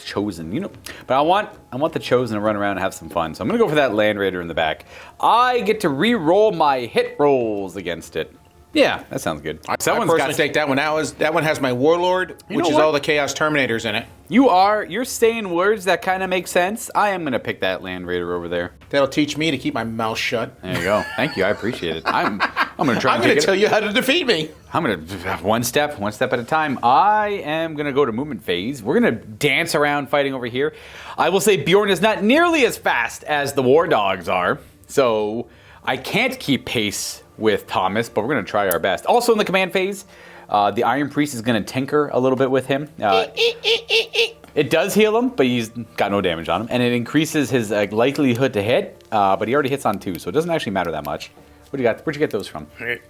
Chosen, But I want the Chosen to run around and have some fun, so I'm gonna go for that Land Raider in the back. I get to re-roll my hit rolls against it. Yeah, that sounds good. I personally take that one. That one has my Warlord, which is all the Chaos Terminators in it. You're saying words that kind of make sense. I am gonna pick that Land Raider over there. That'll teach me to keep my mouth shut. There you go. Thank you. I appreciate it. I'm gonna try. I'm gonna tell you how to defeat me. I'm gonna one step at a time. I am gonna go to movement phase. We're gonna dance around fighting over here. I will say Bjorn is not nearly as fast as the War Dogs are, so I can't keep pace with Thomas, but we're gonna try our best. Also in the command phase, the Iron Priest is gonna tinker a little bit with him. It does heal him, but he's got no damage on him, and it increases his likelihood to hit. But he already hits on 2, so it doesn't actually matter that much. What do you got? Where'd you get those from?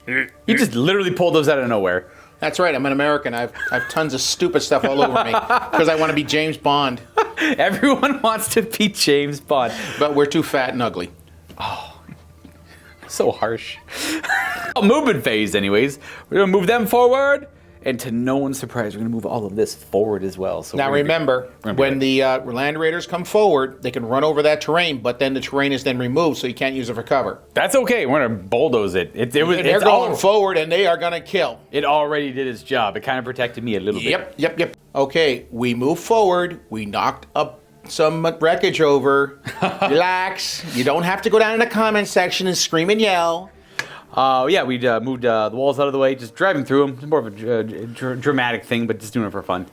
You just literally pulled those out of nowhere. That's right. I'm an American. I've tons of stupid stuff all over me because I want to be James Bond. Everyone wants to be James Bond, but we're too fat and ugly. Oh, so harsh. Movement phase, anyways. We're gonna move them forward, and to no one's surprise, we're gonna move all of this forward as well. So now remember, when the Land Raiders come forward, they can run over that terrain, but then the terrain is then removed, so you can't use it for cover. That's okay. We're gonna bulldoze it. They're going forward, and they are gonna kill. It already did its job. It kind of protected me a little bit. Yep. Okay, we move forward. We knocked up some wreckage over. Relax. You don't have to go down in the comment section and scream and yell. Yeah, we moved the walls out of the way, just driving through them. It's more of a dramatic thing, but just doing it for fun.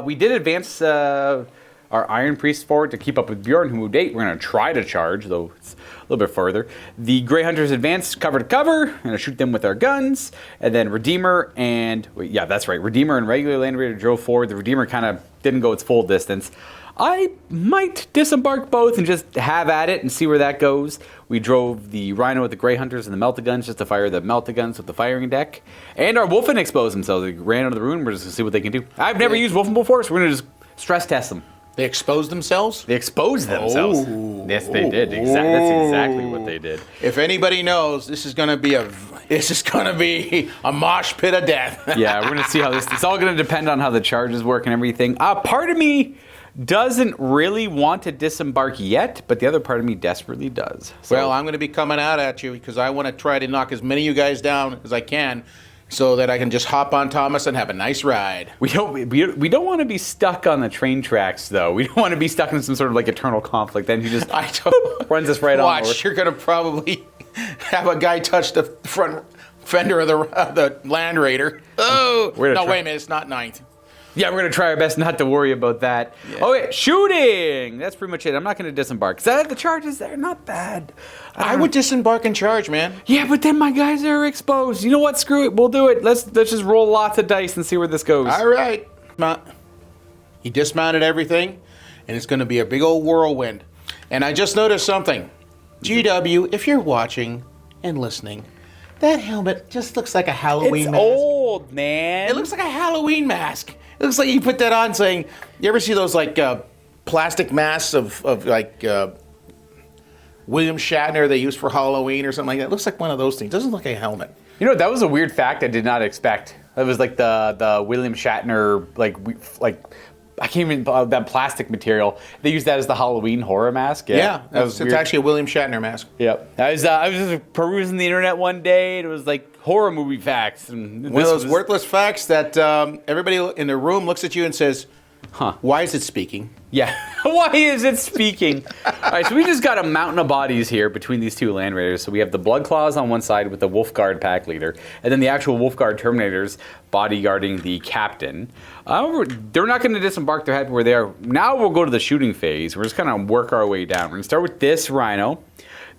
We did advance our Iron Priest forward to keep up with Bjorn, who moved 8. We're going to try to charge, though it's a little bit further. The Grey Hunters advanced cover to cover. We're going to shoot them with our guns. And then Redeemer and... yeah, that's right. Redeemer and regular Land Raider drove forward. The Redeemer kind of didn't go its full distance. I might disembark both and just have at it and see where that goes. We drove the Rhino with the Grey Hunters and the Melta-Guns just to fire the Melta-Guns with the firing deck. And our Wolfen exposed themselves. They ran out of the room. We're just going to see what they can do. I've never used Wolfen before, so we're going to just stress test them. They exposed themselves? They exposed themselves. Oh. Yes, they did. That's exactly what they did. If anybody knows, this is going to be a mosh pit of death. Yeah, we're going to see how this... It's all going to depend on how the charges work and everything. Part of me doesn't really want to disembark yet, but the other part of me desperately does. So. Well, I'm going to be coming out at you because I want to try to knock as many of you guys down as I can so that I can just hop on Thomas and have a nice ride. We don't want to be stuck on the train tracks, though. We don't want to be stuck in some sort of like eternal conflict. Then he just runs us right on. Watch, you're going to probably have a guy touch the front fender of the Land Raider. Oh, no, wait a minute, it's not 9th. Yeah, we're going to try our best not to worry about that. Yeah. Okay, shooting! That's pretty much it. I'm not going to disembark. The charges there, not bad. I would disembark and charge, man. Yeah, but then my guys are exposed. You know what? Screw it. We'll do it. Let's just roll lots of dice and see where this goes. All right. He dismounted everything, and it's going to be a big old whirlwind. And I just noticed something. GW, if you're watching and listening, that helmet just looks like a Halloween mask. It's old, man. It looks like a Halloween mask. It looks like you put that on saying, you ever see those like plastic masks of like William Shatner they use for Halloween or something like that? It looks like one of those things. It doesn't look like a helmet. You know, that was a weird fact I did not expect. It was like the William Shatner, like I can't even, that plastic material. They used that as the Halloween horror mask. Yeah, it's actually a William Shatner mask. Yep. I was just perusing the internet one day, and it was like horror movie facts. And one of those worthless facts that everybody in the room looks at you and says, why is it speaking? Yeah. Why is it speaking? All right, so we just got a mountain of bodies here between these two Land Raiders. So we have the Blood Claws on one side with the Wolf Guard pack leader, and then the actual Wolf Guard Terminators bodyguarding the captain. They're not going to disembark. They're happy where they are. Now we'll go to the shooting phase. We're just going to work our way down. We're going to start with this Rhino.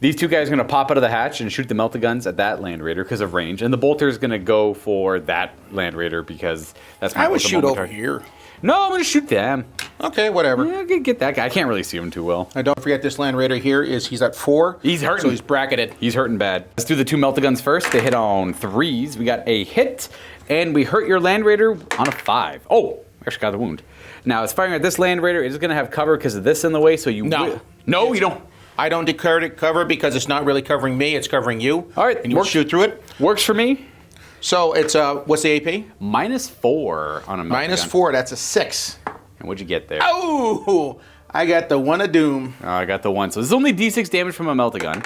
These two guys are going to pop out of the hatch and shoot the melta guns at that Land Raider because of range. And the bolter is going to go for that Land Raider because that's my I would shoot over target. here. No, I'm going to shoot them. Okay, whatever. Yeah, I can get that guy. I can't really see him too well. Now don't forget this Land Raider here he's at 4. He's hurting. So he's bracketed. He's hurting bad. Let's do the 2 melta guns first. They hit on 3s. We got a hit, and we hurt your Land Raider on a 5. Oh, I actually got the wound. Now it's firing at this Land Raider. It is going to have cover because of this in the way, so you No. No, you don't. I don't declare it cover because it's not really covering me, it's covering you. All right, and you shoot through it. Works for me. So it's, what's the AP? -4 on a melta gun. -4, that's a 6. And what'd you get there? Oh, I got the 1 of doom. Oh, I got the 1. So this is only D6 damage from a melta gun.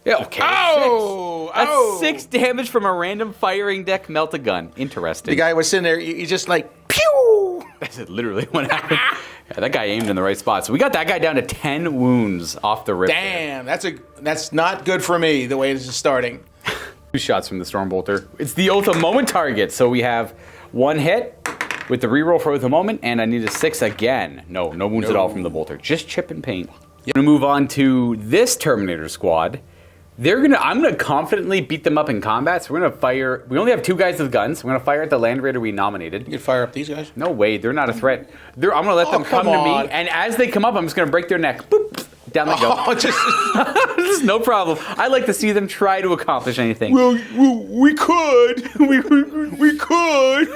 Yeah, okay. Oh! 6. That's 6 damage from a random firing deck melta gun. Interesting. The guy was sitting there, he's just like, pew! That's literally what happened. Yeah, that guy aimed in the right spot. So we got that guy down to 10 wounds off the rip. Damn, that's not good for me, the way this is starting. 2 shots from the Stormbolter. It's the Oath of Moment target. So we have 1 hit with the reroll for Oath of Moment, and I need a 6 again. No wounds at all from the bolter. Just chip and paint. I'm gonna move on to this Terminator squad. I'm gonna confidently beat them up in combat. So we're gonna fire. We only have 2 guys with guns. We're gonna fire at the Land Raider we nominated. You could fire up these guys? No way, they're not a threat. I'm gonna let them come to me, and as they come up, I'm just gonna break their neck. Boop, down they go. Oh, just no problem. I like to see them try to accomplish anything. Well, we could. We could.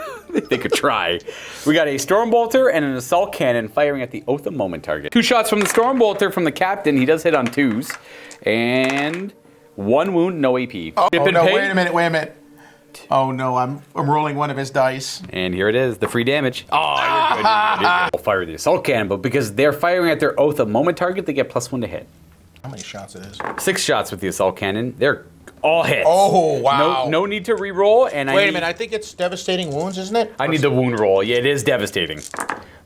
They could try. We got a Stormbolter and an Assault Cannon firing at the Oath of Moment target. 2 shots from the Stormbolter from the captain. He does hit on 2s. And 1 wound, no AP. Oh, no, wait a minute. Oh no, I'm rolling one of his dice. And here it is, the free damage. Oh, you're good. I'll fire the Assault Cannon, but because they're firing at their Oath of Moment target, they get +1 to hit. How many shots it is? 6 shots with the Assault Cannon. They're all hits. Oh, wow. No need to re-roll. And Wait a minute, I think it's devastating wounds, isn't it? I need the wound roll. Yeah, it is devastating.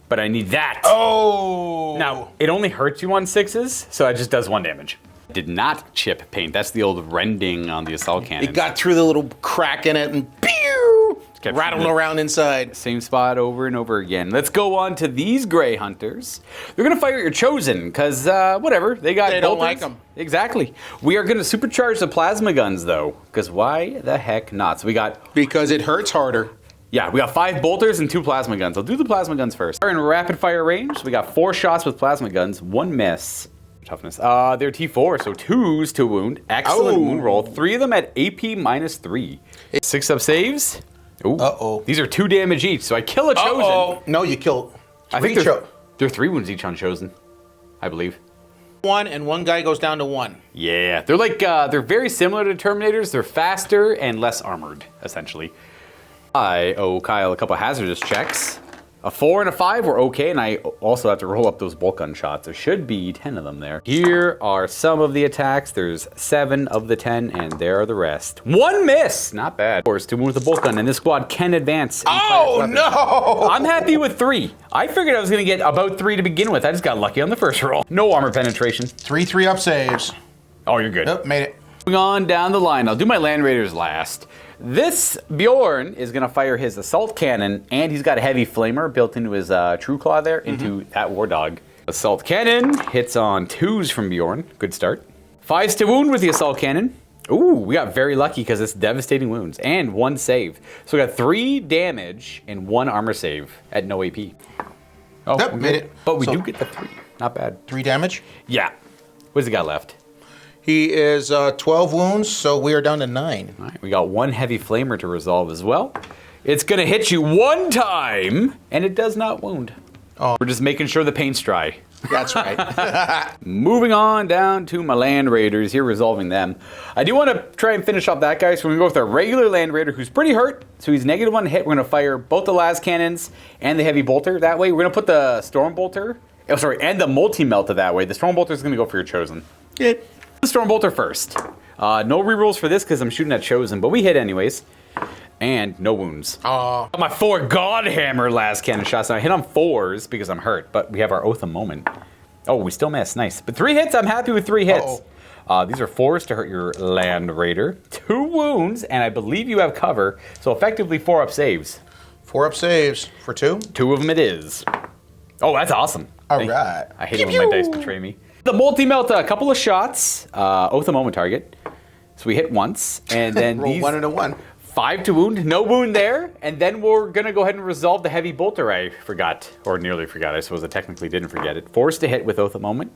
But I need that. Oh! Now, it only hurts you on 6s, so it just does 1 damage. Did not chip paint. That's the old rending on the Assault Cannon. It got through the little crack in it and pew! Rattling around inside. Same spot over and over again. Let's go on to these Grey Hunters. They're going to fire at your Chosen, because, whatever. They don't bolters. Like them. Exactly. We are going to supercharge the plasma guns, though, because why the heck not? So we got... Because it hurts harder. Yeah, we got 5 bolters and 2 plasma guns. I'll do the plasma guns first. We're in rapid fire range. We got 4 shots with plasma guns, 1 miss. Toughness. They're T4, so 2s to wound. Excellent wound roll. 3 of them at AP -3. 6 up saves. Ooh. Uh-oh. These are 2 damage each, so I kill a Chosen. Uh-oh. No, you kill 3. I think they're 3 wounds each on Chosen, I believe. 1 and 1 guy goes down to 1. Yeah, they're like, they're very similar to Terminators. They're faster and less armored, essentially. I owe Kyle a couple hazardous checks. A 4 and a 5 were okay, and I also have to roll up those bolt gun shots. There should be 10 of them there. Here are some of the attacks. There's 7 of the 10, and there are the rest. 1 miss! Not bad. Of course, 2 with the bolt gun, and this squad can advance. Oh, no! I'm happy with 3. I figured I was going to get about 3 to begin with. I just got lucky on the first roll. No armor penetration. 3 up saves. Oh, you're good. Nope, made it. Moving on down the line. I'll do my Land Raiders last. This Bjorn is going to fire his Assault Cannon, and he's got a heavy flamer built into his True Claw there, into that War Dog. Assault Cannon hits on 2s from Bjorn. Good start. 5s to wound with the Assault Cannon. Ooh, we got very lucky because it's devastating wounds, and 1 save. So we got 3 damage and 1 armor save at no AP. Oh, Yep, made it. But we do get the 3. Not bad. 3 damage? Yeah. What's he got left? He is 12 wounds, so we are down to 9. All right, we got 1 heavy flamer to resolve as well. It's going to hit you 1 time, and it does not wound. Oh. We're just making sure the paint's dry. That's right. Moving on down to my Land Raiders here, resolving them. I do want to try and finish off that guy, so we're going to go with our regular Land Raider, who's pretty hurt. So he's -1 hit. We're going to fire both the las cannons and the heavy bolter. That way, we're going to put the Storm Bolter, and the multi-melta that way. The Storm Bolter is going to go for your Chosen. Good. The Stormbolter first. No rerolls for this because I'm shooting at Chosen, but we hit anyways. And no wounds. Got my 4 Godhammer last cannon shots. Now I hit on 4s because I'm hurt, but we have our Oath of Moment. Oh, we still miss. Nice. But 3 hits, I'm happy with 3 hits. These are 4s to hurt your Land Raider. 2 wounds, and I believe you have cover. So effectively 4 up saves. 4 up saves for 2? 2 of them it is. Oh, that's awesome. All right. I hate it when my dice betray me. The multi-melt, a couple of shots. Oath a moment target. So we hit once, and then Roll these 1 and a 1. 5 to wound, no wound there, and then we're gonna go ahead and resolve the heavy bolter. I forgot, or nearly forgot. I suppose I technically didn't forget it. 4s to hit with Oath a moment.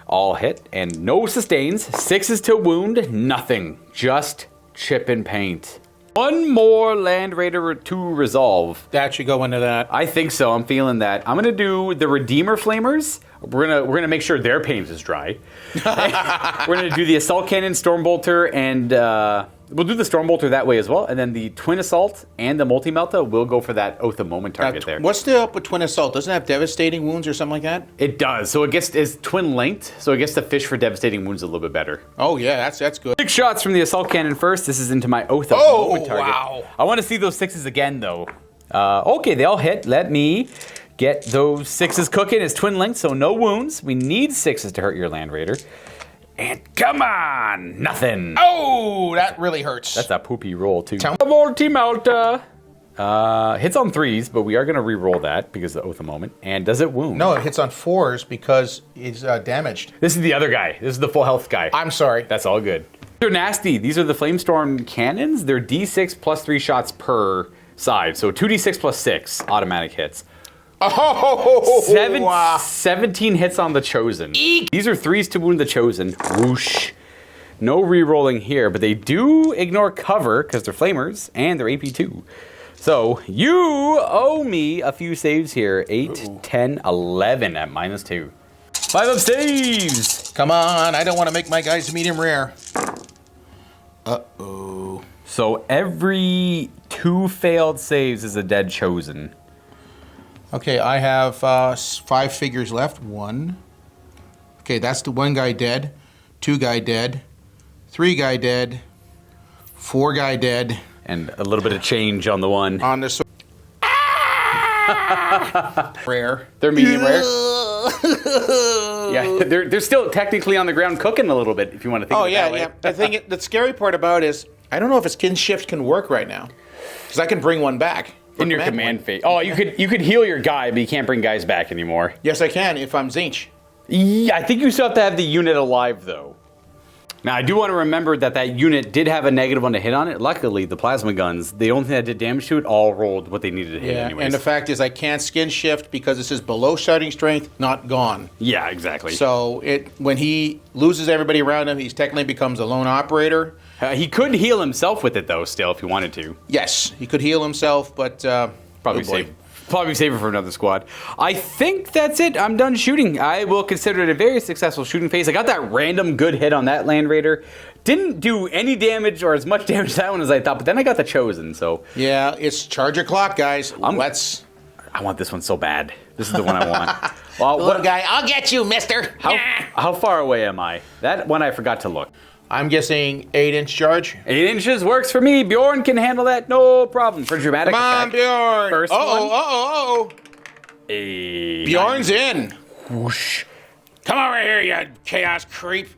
All hit, and no sustains. 6s to wound, nothing. Just chip and paint. One more Land Raider to resolve. That should go into that. I think so. I'm feeling that. I'm gonna do the Redeemer Flamers. We're gonna make sure their paint is dry. We're gonna do the Assault Cannon, Stormbolter, and we'll do the Stormbolter that way as well. And then the Twin Assault and the Multi-Melta will go for that Oath of Moment target there. What's the up with Twin Assault? Doesn't it have devastating wounds or something like that? It does. So it's twin linked. So it gets to fish for devastating wounds a little bit better. Oh yeah, that's good. 6 shots from the Assault Cannon first. This is into my Oath of Moment target. Wow. I want to see those 6s again though. Okay, they all hit. Let me get those 6s cooking. It's twin linked, so no wounds. We need 6s to hurt your Land Raider. And come on, nothing. Oh, that really hurts. That's a poopy roll too. Multi-Melta. Hits on 3s, but we are going to re-roll that because of the Oath of Moment. And does it wound? No, it hits on 4s because it's damaged. This is the other guy. This is the full health guy. I'm sorry. That's all good. They're nasty. These are the Flamestorm cannons. They're D6 plus 3 shots per side. So 2D6 plus 6 automatic hits. Oh, 17 hits on the Chosen. Eek. These are 3s to wound the Chosen. Whoosh. No re-rolling here, but they do ignore cover because they're Flamers and they're AP2. So you owe me a few saves here. 8, 10, 11 at -2. 5 up saves. Come on, I don't want to make my guys medium rare. Uh-oh. So every 2 failed saves is a dead Chosen. Okay, I have 5 figures left. 1. Okay, that's the 1 guy dead. 2 guy dead. 3 guy dead. 4 guy dead. And a little bit of change on the one. On this rare. They're medium rare. Yeah, they're still technically on the ground cooking a little bit if you want to think of it that way. The thing, the scary part about it is I don't know if a skin shift can work right now because I can bring one back. In your command phase. Oh, you could heal your guy, but you can't bring guys back anymore. Yes, I can if I'm Zinch. Yeah, I think you still have to have the unit alive, though. Now, I do want to remember that unit did have a negative one to hit on it. Luckily, the plasma guns, the only thing that did damage to it, all rolled what they needed to hit anyways. And the fact is I can't skin shift because this is below starting strength, not gone. Yeah, exactly. So when he loses everybody around him, he technically becomes a lone operator. He could heal himself with it, though, still, if he wanted to. Yes, he could heal himself, but... Probably save it for another squad. I think that's it. I'm done shooting. I will consider it a very successful shooting phase. I got that random good hit on that Land Raider. Didn't do any damage or as much damage to that one as I thought, but then I got the Chosen, so... Yeah, it's charge your clock, guys. I want this one so bad. This is the one I want. Well, little guy, I'll get you, mister. How far away am I? That one I forgot to look. I'm guessing 8-inch charge. 8 inches works for me. Bjorn can handle that, no problem. For dramatic Come on, attack. Bjorn. First one. Bjorn's in. Whoosh. Come over here, you chaos creep.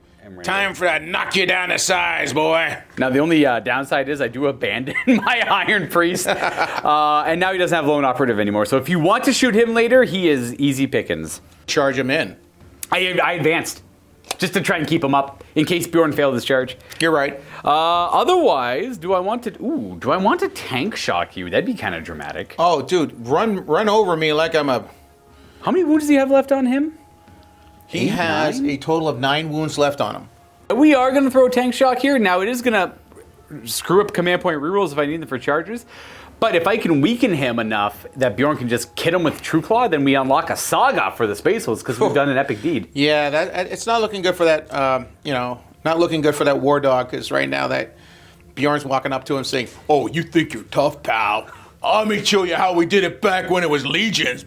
Time for that knock you down to size, boy. Now, the only downside is I do abandon my Iron Priest. And now he doesn't have Lone Operative anymore. So if you want to shoot him later, he is easy pickings. Charge him in. I advanced. Just to try and keep him up in case Bjorn failed his charge. You're right. Otherwise, do I want to tank shock you? That'd be kind of dramatic. Oh, dude, run over me like I'm a... How many wounds does he have left on him? He has a total of 9 wounds left on him. We are going to throw tank shock here. Now, it is going to screw up command point rerolls if I need them for charges. But if I can weaken him enough that Bjorn can just kid him with True Claw, then we unlock a saga for the Space Wolves because we've done an epic deed. Yeah, it's not looking good for that, not looking good for that War Dog because right now that Bjorn's walking up to him saying, "Oh, you think you're tough, pal? Let me show you how we did it back when it was Legions."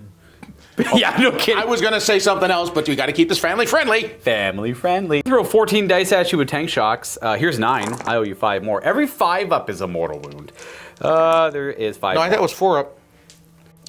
Yeah, no kidding. I was going to say something else, but we got to keep this family friendly. Family friendly. Throw 14 dice at you with tank shocks. Here's 9. I owe you 5 more. Every 5 up is a mortal wound. There is 5 No, more. I thought it was 4 up.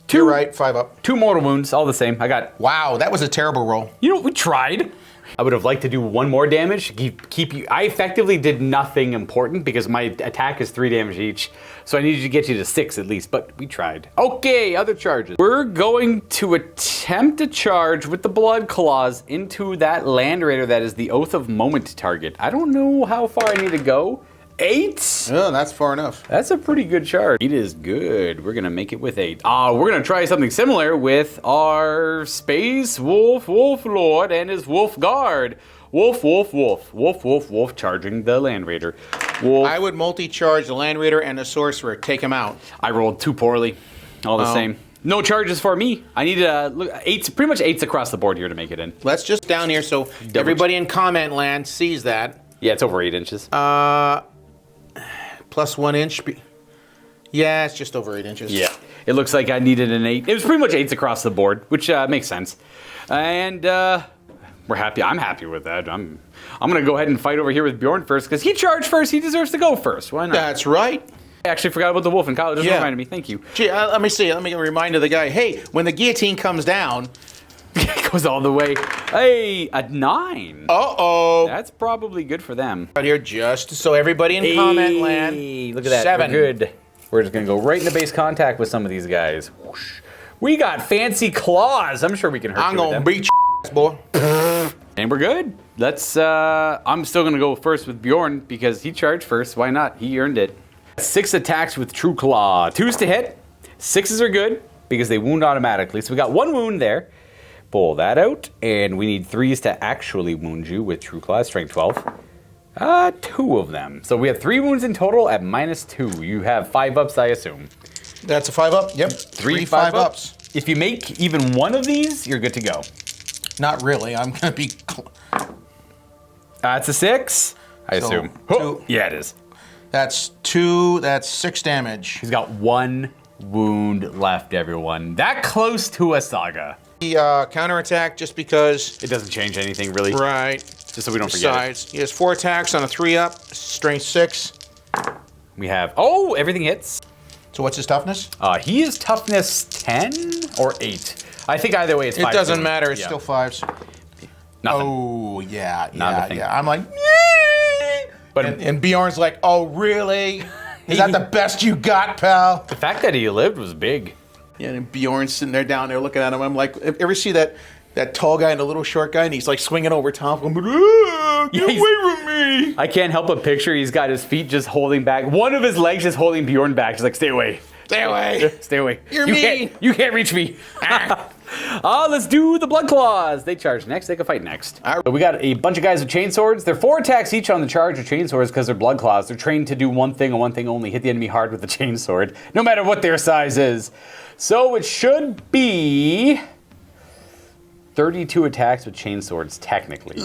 2. You're right, 5 up. 2 mortal wounds, all the same. I got... Wow, that was a terrible roll. You know, we tried. I would have liked to do 1 more damage. Keep you. I effectively did nothing important because my attack is 3 damage each. So I needed to get you to 6 at least, but we tried. Okay, other charges. We're going to attempt a charge with the Blood Claws into that Land Raider that is the Oath of Moment target. I don't know how far I need to go. 8? Oh, that's far enough. That's a pretty good charge. 8 is good. We're gonna make it with 8. We're gonna try something similar with our Space Wolf Lord and his Wolf Guard. Wolf, charging the Land Raider. Wolf. I would multi-charge the Land Raider and the Sorcerer. Take him out. I rolled too poorly. All the same. No charges for me. I need look, 8s, pretty much 8s across the board here to make it in. Let's just down here so everybody in comment land sees that. Yeah, it's over 8 inches. Plus 1 inch. Yeah, it's just over 8 inches. Yeah. It looks like I needed an 8. It was pretty much 8s across the board, which makes sense. And we're happy. I'm happy with that. I'm gonna go ahead and fight over here with Bjorn first because he charged first. He deserves to go first. Why not? That's right. I actually forgot about the wolf, and Kyle just reminded me. Thank you. Gee, let me see. Let me remind the guy. Hey, when the guillotine comes down, it goes all the way. Hey, a 9. Uh-oh. That's probably good for them. Right here, just so everybody in comment land. Look at that. 7. We're good. We're just gonna go right into base contact with some of these guys. Whoosh. We got fancy claws. I'm sure we can hurt I'm you with gonna them. beat your ass, boy. And we're good. Let's, I'm still gonna go first with Bjorn because he charged first. Why not? He earned it. 6 attacks with True Claw. 2s to hit. 6s are good because they wound automatically. So we got 1 wound there. Pull that out. And we need 3s to actually wound you with True Claw. Strength 12. 2 of them. So we have 3 wounds in total at -2. You have 5 ups, I assume. That's a 5 up? Yep. 3 5 ups. If you make even 1 of these, you're good to go. Not really. I'm gonna be... It's a 6, I assume. Two. Yeah, it is. That's 2. That's 6 damage. He's got 1 wound left, everyone. That close to a saga. He counterattack just because... It doesn't change anything, really. Right. Just so we don't forget it. He has 4 attacks on a 3-up, strength 6. We have... Oh, everything hits. So what's his toughness? He is toughness 10 or 8. I think either way it's 5. It doesn't matter. It's still 5s. Nothing. Oh, yeah. Nothing. I'm like... But and Bjorn's like, oh, really? Is that the best you got, pal? the fact that he lived was big. Yeah, and Bjorn's sitting there down there looking at him. I'm like, ever see that tall guy and the little short guy? And he's like swinging over top of him. Get away from me. I can't help but picture he's got his feet just holding back. One of his legs just holding Bjorn back. He's like, stay away. Stay away. Stay away. You're you mean. You can't reach me. Let's do the Blood Claws. They charge next. They can fight next. So we got a bunch of guys with chainswords. They're 4 attacks each on the charge with chainswords because they're Blood Claws. They're trained to do one thing and one thing only. Hit the enemy hard with the chainsword, no matter what their size is. So it should be 32 attacks with chainswords, technically.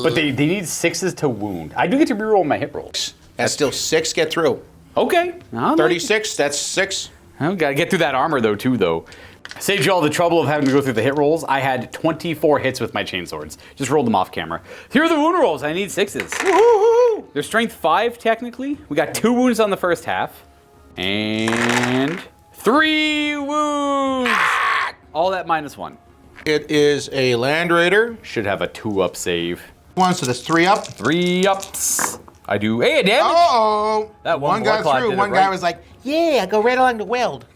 But they need 6s to wound. I do get to reroll my hit rolls. That's still 6 get through. Okay. 36, that's 6. I gotta get through that armor though, too. Saved you all the trouble of having to go through the hit rolls. I had 24 hits with my chainswords. Just rolled them off camera. Here are the wound rolls. I need 6s. Woo-hoo-hoo. They're strength 5, technically. We got 2 wounds on the first half. And 3 wounds. All that -1. It is a Land Raider. Should have a 2-up save. 1, so that's 3 up. 3 ups. I do. Hey, damage. Uh-oh. That one got Blood Claw through. did it One right. guy was like, yeah, go right along the weld.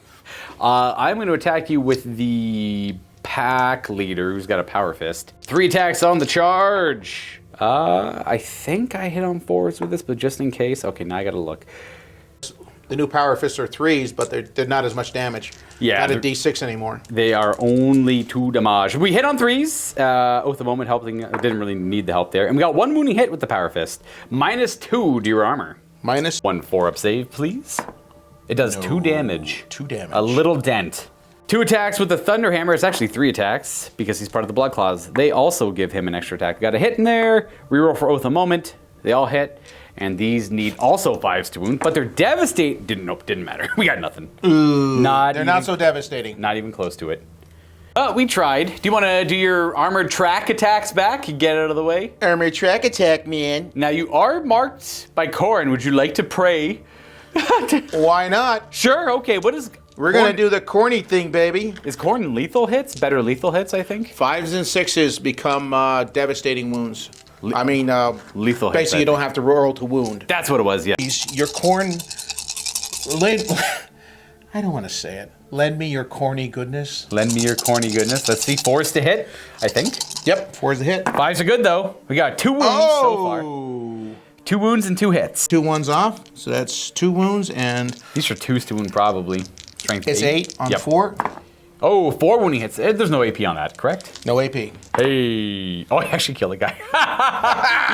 I'm going to attack you with the pack leader who's got a power fist. 3 attacks on the charge. I think I hit on 4s with this, but just in case. Okay, now I got to look. The new power fists are 3s, but they're not as much damage. Yeah, Not a D6 anymore. They are only 2 damage. We hit on 3s. Oath of Moment helping. Didn't really need the help there. And we got 1 wounding hit with the power fist. -2 to your armor. Minus 1 4-up save, please. It does 2 damage. 2 damage. A little dent. 2 attacks with the Thunder Hammer. It's actually 3 attacks because he's part of the Blood Claws. They also give him an extra attack. We got a hit in there. Reroll for Oath of Moment. They all hit. And these need also 5s to wound, but they're devastating. Didn't matter. We got nothing. Ooh, not they're even, not so devastating. Not even close to it. We tried. Do you want to do your armored track attacks back? Get it out of the way. Armored track attack, man. Now you are marked by Corin. Would you like to pray? Why not? Sure. Okay. What is We're going to do the corny thing, baby. Is corn lethal hits? Better lethal hits, I think. 5s and 6s become devastating wounds. Lethal hits. Basically, you don't have to roll to wound. That's what it was, yeah. Your corn... I don't want to say it. Lend me your corny goodness. Lend me your corny goodness. Let's see. 4s to hit, I think. Yep, 4's the hit. 5s are good, though. We got 2 wounds so far. 2 wounds and 2 hits. 2 1s off, so that's 2 wounds, and... These are 2s to wound, probably. Strength It's 8 on Yep. 4. Oh, 4 wounding hits. There's no AP on that, correct? No AP. Hey. Oh, I actually killed a guy.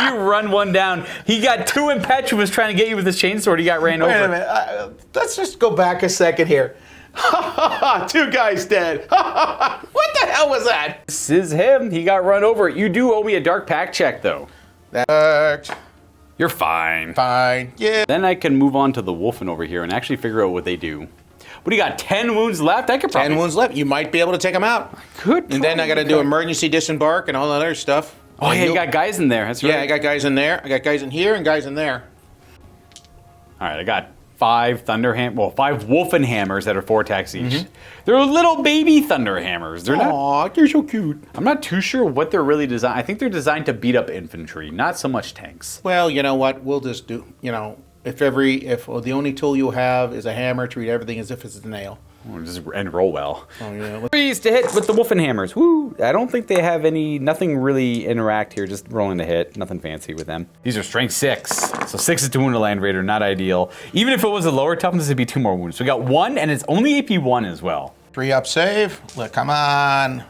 You run one down. He got too impetuous trying to get you with his chainsword. He got ran over. Wait a minute. Let's just go back a second here. 2 guys dead. What the hell was that? This is him. He got run over. You do owe me a dark pack check, though. You're fine. Fine. Yeah. Then I can move on to the Wolfen over here and actually figure out what they do. What do you got? 10 wounds left? I could probably... 10 wounds left. You might be able to take them out. Could. And then I got to do emergency disembark and all that other stuff. Oh, yeah, you got guys in there. That's right. Yeah, I got guys in there. I got guys in here and guys in there. All right, I got 5 Wolfen hammers that are 4 attacks each. They're little baby thunder hammers. They're Aw, they're so cute. I'm not too sure what they're really designed. I think they're designed to beat up infantry, not so much tanks. Well, you know what? We'll just do, if the only tool you have is a hammer, treat everything as if it's a nail. And roll well. Oh, yeah. 3s to hit with the Wolfen hammers. Woo! I don't think they have nothing really interact here, just rolling to hit. Nothing fancy with them. These are strength 6. So 6 is to wound a land raider, not ideal. Even if it was a lower toughness, it'd be 2 more wounds. So we got 1, and it's only AP 1 as well. 3 up save. Look, come on.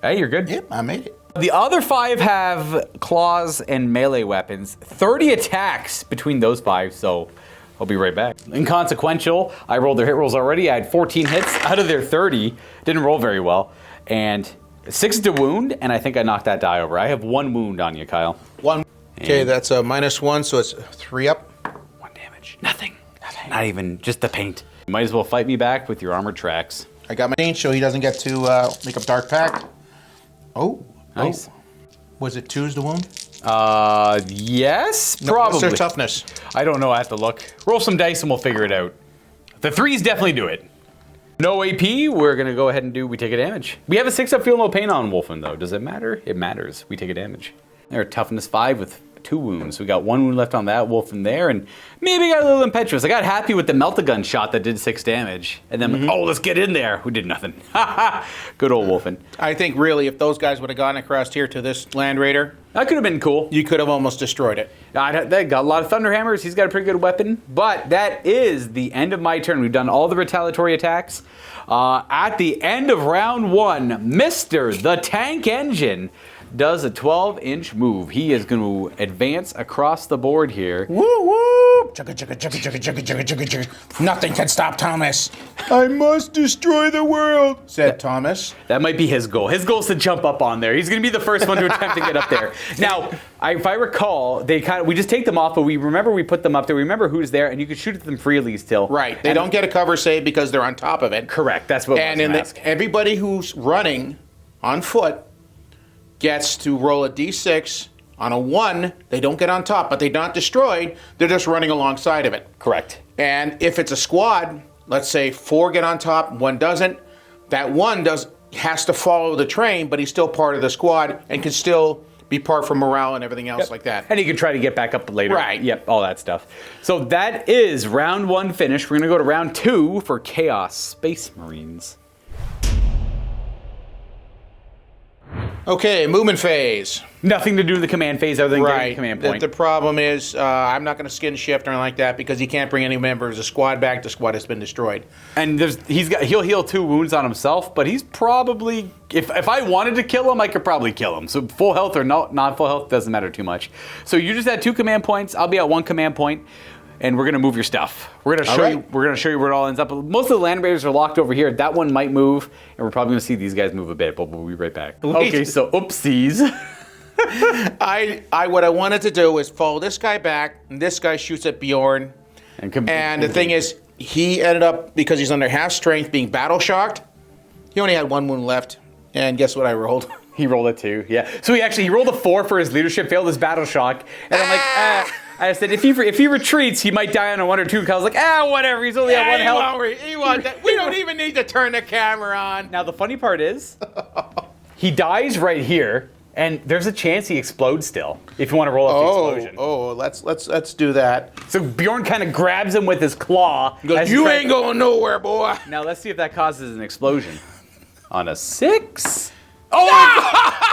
Hey, you're good. Yep, I made it. The other 5 have claws and melee weapons. 30 attacks between those 5, so I'll be right back. Inconsequential, I rolled their hit rolls already. I had 14 hits out of their 30. Didn't roll very well. And 6 to wound, and I think I knocked that die over. I have 1 wound on you, Kyle. 1. Okay, that's a -1, so it's 3 up. 1 damage. Nothing. Not even, just the paint. You might as well fight me back with your armored tracks. I got my change so he doesn't get to make up dark pact. Oh. Nice. Oh. Was it 2s to wound? Yes, No, probably. what's their toughness? I don't know, I have to look. Roll some dice and we'll figure it out. The 3s definitely do it. No AP, we're gonna go ahead and we take a damage. We have a 6 up feel no pain on Wolfen though. Does it matter? It matters, we take a damage. They're toughness 5 with 2 wounds. We got 1 wound left on that Wolfen there, and maybe got a little impetuous. I got happy with the melt-a-gun shot that did 6 damage. And then, oh, let's get in there. Who did nothing. Good old Wolfen. I think really if those guys would have gone across here to this Land Raider, That could have been cool. you could have almost destroyed it. They got a lot of Thunderhammers. He's got a pretty good weapon. But that is the end of my turn. We've done all the retaliatory attacks. At the end of round 1, Mr. the Tank Engine does a 12-inch move. He is going to advance across the board here. Woo woo! Chugga chugga chugga chugga chugga chugga chugga chugga. Nothing can stop Thomas. I must destroy the world, said Thomas. That might be his goal. His goal is to jump up on there. He's going to be the first one to attempt to get up there. Now, if I recall, we just take them off, but we put them up there. We remember who's there, and you can shoot at them freely still. Right. They don't get a cover save because they're on top of it. Correct. That's what And everybody who's running on foot gets to roll a d6. On a 1, they don't get on top, but they're not destroyed. They're just running alongside of it. Correct. And if it's a squad, let's say 4 get on top, 1 doesn't. That 1 has to follow the train, but he's still part of the squad and can still be part for morale and everything else like that. And he can try to get back up later. Right. Yep, all that stuff. So that is round 1 finished. We're going to go to round 2 for Chaos Space Marines. Okay, movement phase. Nothing to do with the command phase other than getting the command point. The problem is I'm not going to skin shift or anything like that because he can't bring any members of the squad back. The squad has been destroyed. And he'll heal 2 wounds on himself, but he's probably, if I wanted to kill him, I could probably kill him. So full health or not full health doesn't matter too much. So you just had 2 command points. I'll be at 1 command point. And we're gonna move your stuff. We're gonna show you. We're gonna show you where it all ends up. Most of the land raiders are locked over here. That one might move, and we're probably gonna see these guys move a bit. But we'll be right back. Okay, so oopsies. What I wanted to do is follow this guy back, and this guy shoots at Bjorn. And the thing is, he ended up, because he's under half strength, being battle shocked. He only had 1 wound left, and guess what I rolled? He rolled a 2, yeah. So he rolled a 4 for his leadership, failed his battle shock, and I'm like, I said, if he retreats, he might die on a 1 or 2. I was like, whatever. He's only at 1 health. He won't, we don't even need to turn the camera on. Now, the funny part is, he dies right here, and there's a chance he explodes still, if you want to roll up the explosion. Oh, let's do that. So Bjorn kind of grabs him with his claw. He goes, you ain't going nowhere, boy. Now, let's see if that causes an explosion. On a 6. Oh!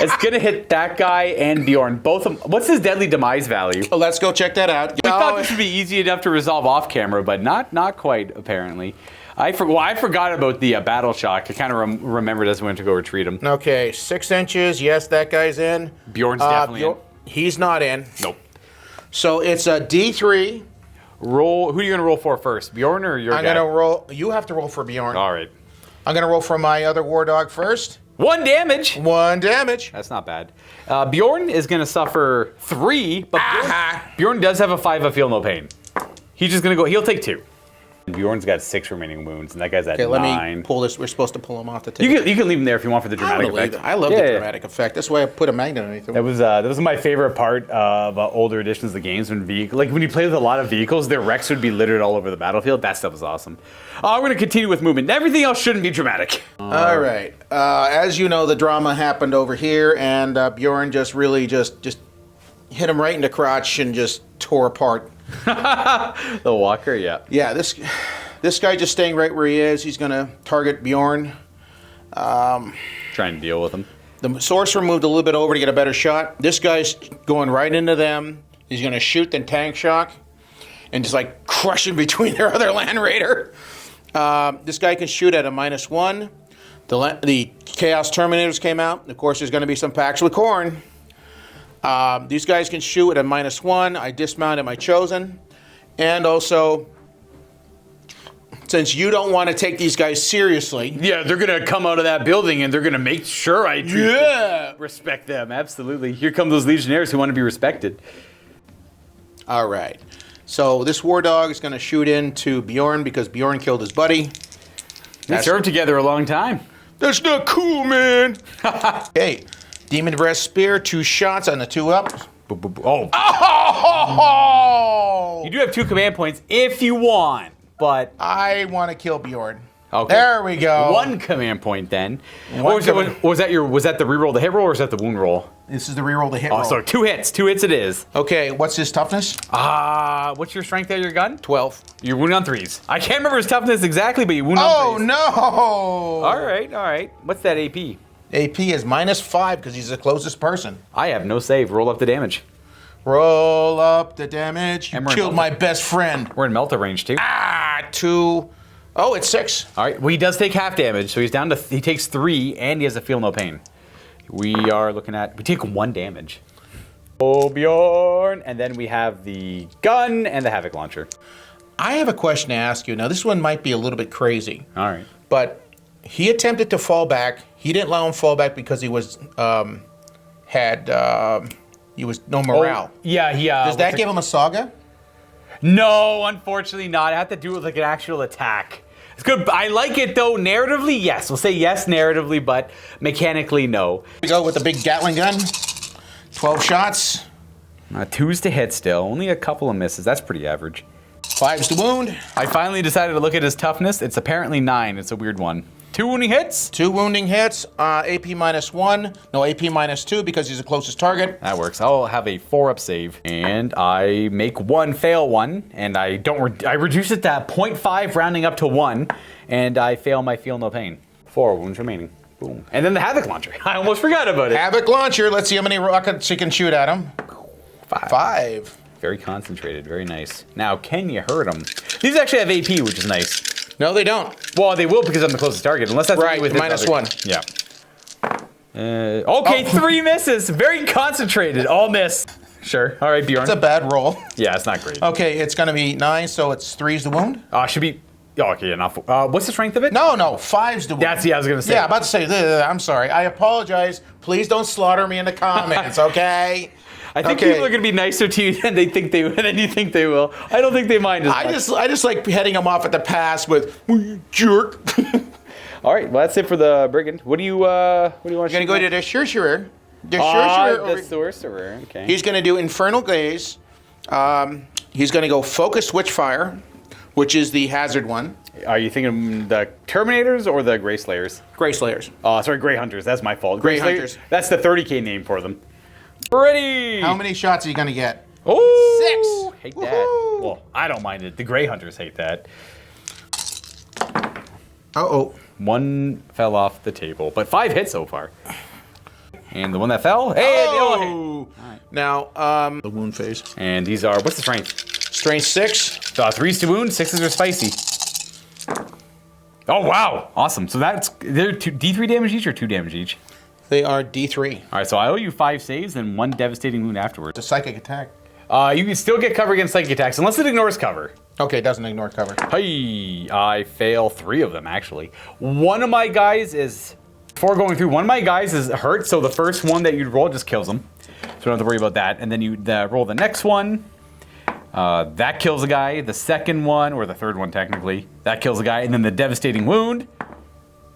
It's going to hit that guy and Bjorn. Both of them. What's his deadly demise value? Well, let's go check that out. We thought this would be easy enough to resolve off camera, but not quite, apparently. I forgot about the battle shock. I kind of remembered as we went to go retreat him. Okay, 6 inches. Yes, that guy's in. Bjorn's definitely in. He's not in. Nope. So it's a D3. Roll. Who are you going to roll for first? Bjorn or your guy? I'm going to roll. You have to roll for Bjorn. All right. I'm going to roll for my other war dog first. 1 damage. 1 damage. That's not bad. Bjorn is going to suffer 3, but Bjorn does have a 5 of feel no pain. He's just going to go. He'll take 2. Bjorn's got 6 remaining wounds, and that guy's at 9. Let me pull this. We're supposed to pull him off the table. You can leave him there if you want for the dramatic effect. I love the dramatic effect. That's why I put a magnet underneath him. That was my favorite part of older editions of the games when when you play with a lot of vehicles, their wrecks would be littered all over the battlefield. That stuff was awesome. We're going to continue with movement. Everything else shouldn't be dramatic. All right. As you know, the drama happened over here, and Bjorn just really just hit him right in the crotch and just tore apart. The walker, yeah. Yeah, this guy just staying right where he is. He's going to target Bjorn. Trying to deal with him. The sorcerer moved a little bit over to get a better shot. This guy's going right into them. He's going to shoot the tank shock and just like crush him between their other land raider. This guy can shoot at a -1. The Chaos Terminators came out. Of course, there's going to be some packs with corn. These guys can shoot at a -1. I dismounted my chosen. And also, since you don't want to take these guys seriously. Yeah, they're going to come out of that building and they're going to make sure I respect them. Absolutely. Here come those legionnaires who want to be respected. All right. So this war dog is going to shoot into Bjorn because Bjorn killed his buddy. They served together a long time. That's not cool, man. Okay. Demon Breast Spear, 2 shots on the 2 up. Oh. You do have 2 command points if you want, but I want to kill Bjorn. Okay. There we go. 1 command point then. Was that the reroll the hit roll or was that the wound roll? This is the reroll the hit roll. So 2 hits. 2 hits it is. Okay, what's his toughness? What's your strength at your gun? 12. You're wounded on 3s. I can't remember his toughness exactly, but you wounded on 3s. Oh, no! All right. What's that AP? AP is -5 because he's the closest person. I have no save. Roll up the damage. Roll up the damage. You killed my best friend. We're in Melta range too. 2. Oh, it's 6. All right. Well, he does take half damage, so he's down to. He takes 3, and he has a feel no pain. We take 1 damage. Oh, Bjorn, and then we have the gun and the Havoc launcher. I have a question to ask you. Now, this one might be a little bit crazy. All right. But he attempted to fall back. He didn't allow him fall back because he was he was no morale. Oh, yeah. Does that give him a saga? No, unfortunately not. I have to do it with like an actual attack. It's good. I like it though. Narratively, yes. We'll say yes narratively, but mechanically, no. We go with the big Gatling gun. 12 shots. 2s to hit still. Only a couple of misses. That's pretty average. 5s to wound. I finally decided to look at his toughness. It's apparently 9. It's a weird one. 2 wounding hits. 2 wounding hits. AP -1. No, AP -2 because he's the closest target. That works. I'll have a 4-up save. And I make 1 fail 1. And I reduce it to 0.5 rounding up to 1. And I fail my feel no pain. 4 wounds remaining. Boom. And then the Havoc launcher. I almost forgot about it. Havoc launcher. Let's see how many rockets he can shoot at him. 5. Very concentrated. Very nice. Now, can you hurt him? These actually have AP, which is nice. No, they don't. Well, they will because I'm the closest target, unless that's right with -1. Yeah. Okay, 3 misses. Very concentrated. All miss. Sure. All right, Bjorn. It's a bad roll. Yeah, it's not great. Okay, it's going to be 9, so it's 3's the wound. Should be. Oh, okay, yeah, not 4. What's the strength of it? No, 5's the wound. I was going to say. Yeah, I'm about to say. I'm sorry. I apologize. Please don't slaughter me in the comments, okay? I think people are going to be nicer to you than you think they will. I don't think they mind as much. I just like heading them off at the pass with you jerk. All right, well that's it for the brigand. What do you want? You're gonna go to the sorcerer. The sorcerer. The sorcerer. Okay. He's going to do Infernal Gaze. He's going to go Focused Witchfire, which is the hazard one. Are you thinking the Terminators or the Grey Slayers? Grey Slayers. Oh, sorry, Grey Hunters. That's my fault. Grey Slayers, Hunters. That's the 30K name for them. Ready. How many shots are you going to get? Oh, 6. Hate Woohoo. that. Well, I don't mind it. The Grey Hunters hate that. Uh-oh. One fell off the table, but 5 hits so far. And the one that fell, hey, they all hit. All right. Now, the wound phase. And these are, what's the strength? Strength 6. 3's to wound, 6s are spicy. Oh, wow. Awesome. So that's, they're D3 damage each or 2 damage each? They are D3. All right, so I owe you 5 saves and 1 devastating wound afterwards. It's a psychic attack. You can still get cover against psychic attacks unless it ignores cover. Okay, it doesn't ignore cover. Hey, I fail 3 of them actually. One of my guys is, before going through, one of my guys is hurt, so the first one that you roll just kills him. So you don't have to worry about that. And then you roll the next one. That kills a guy. The second one, or the third one technically, that kills a guy. And then the devastating wound.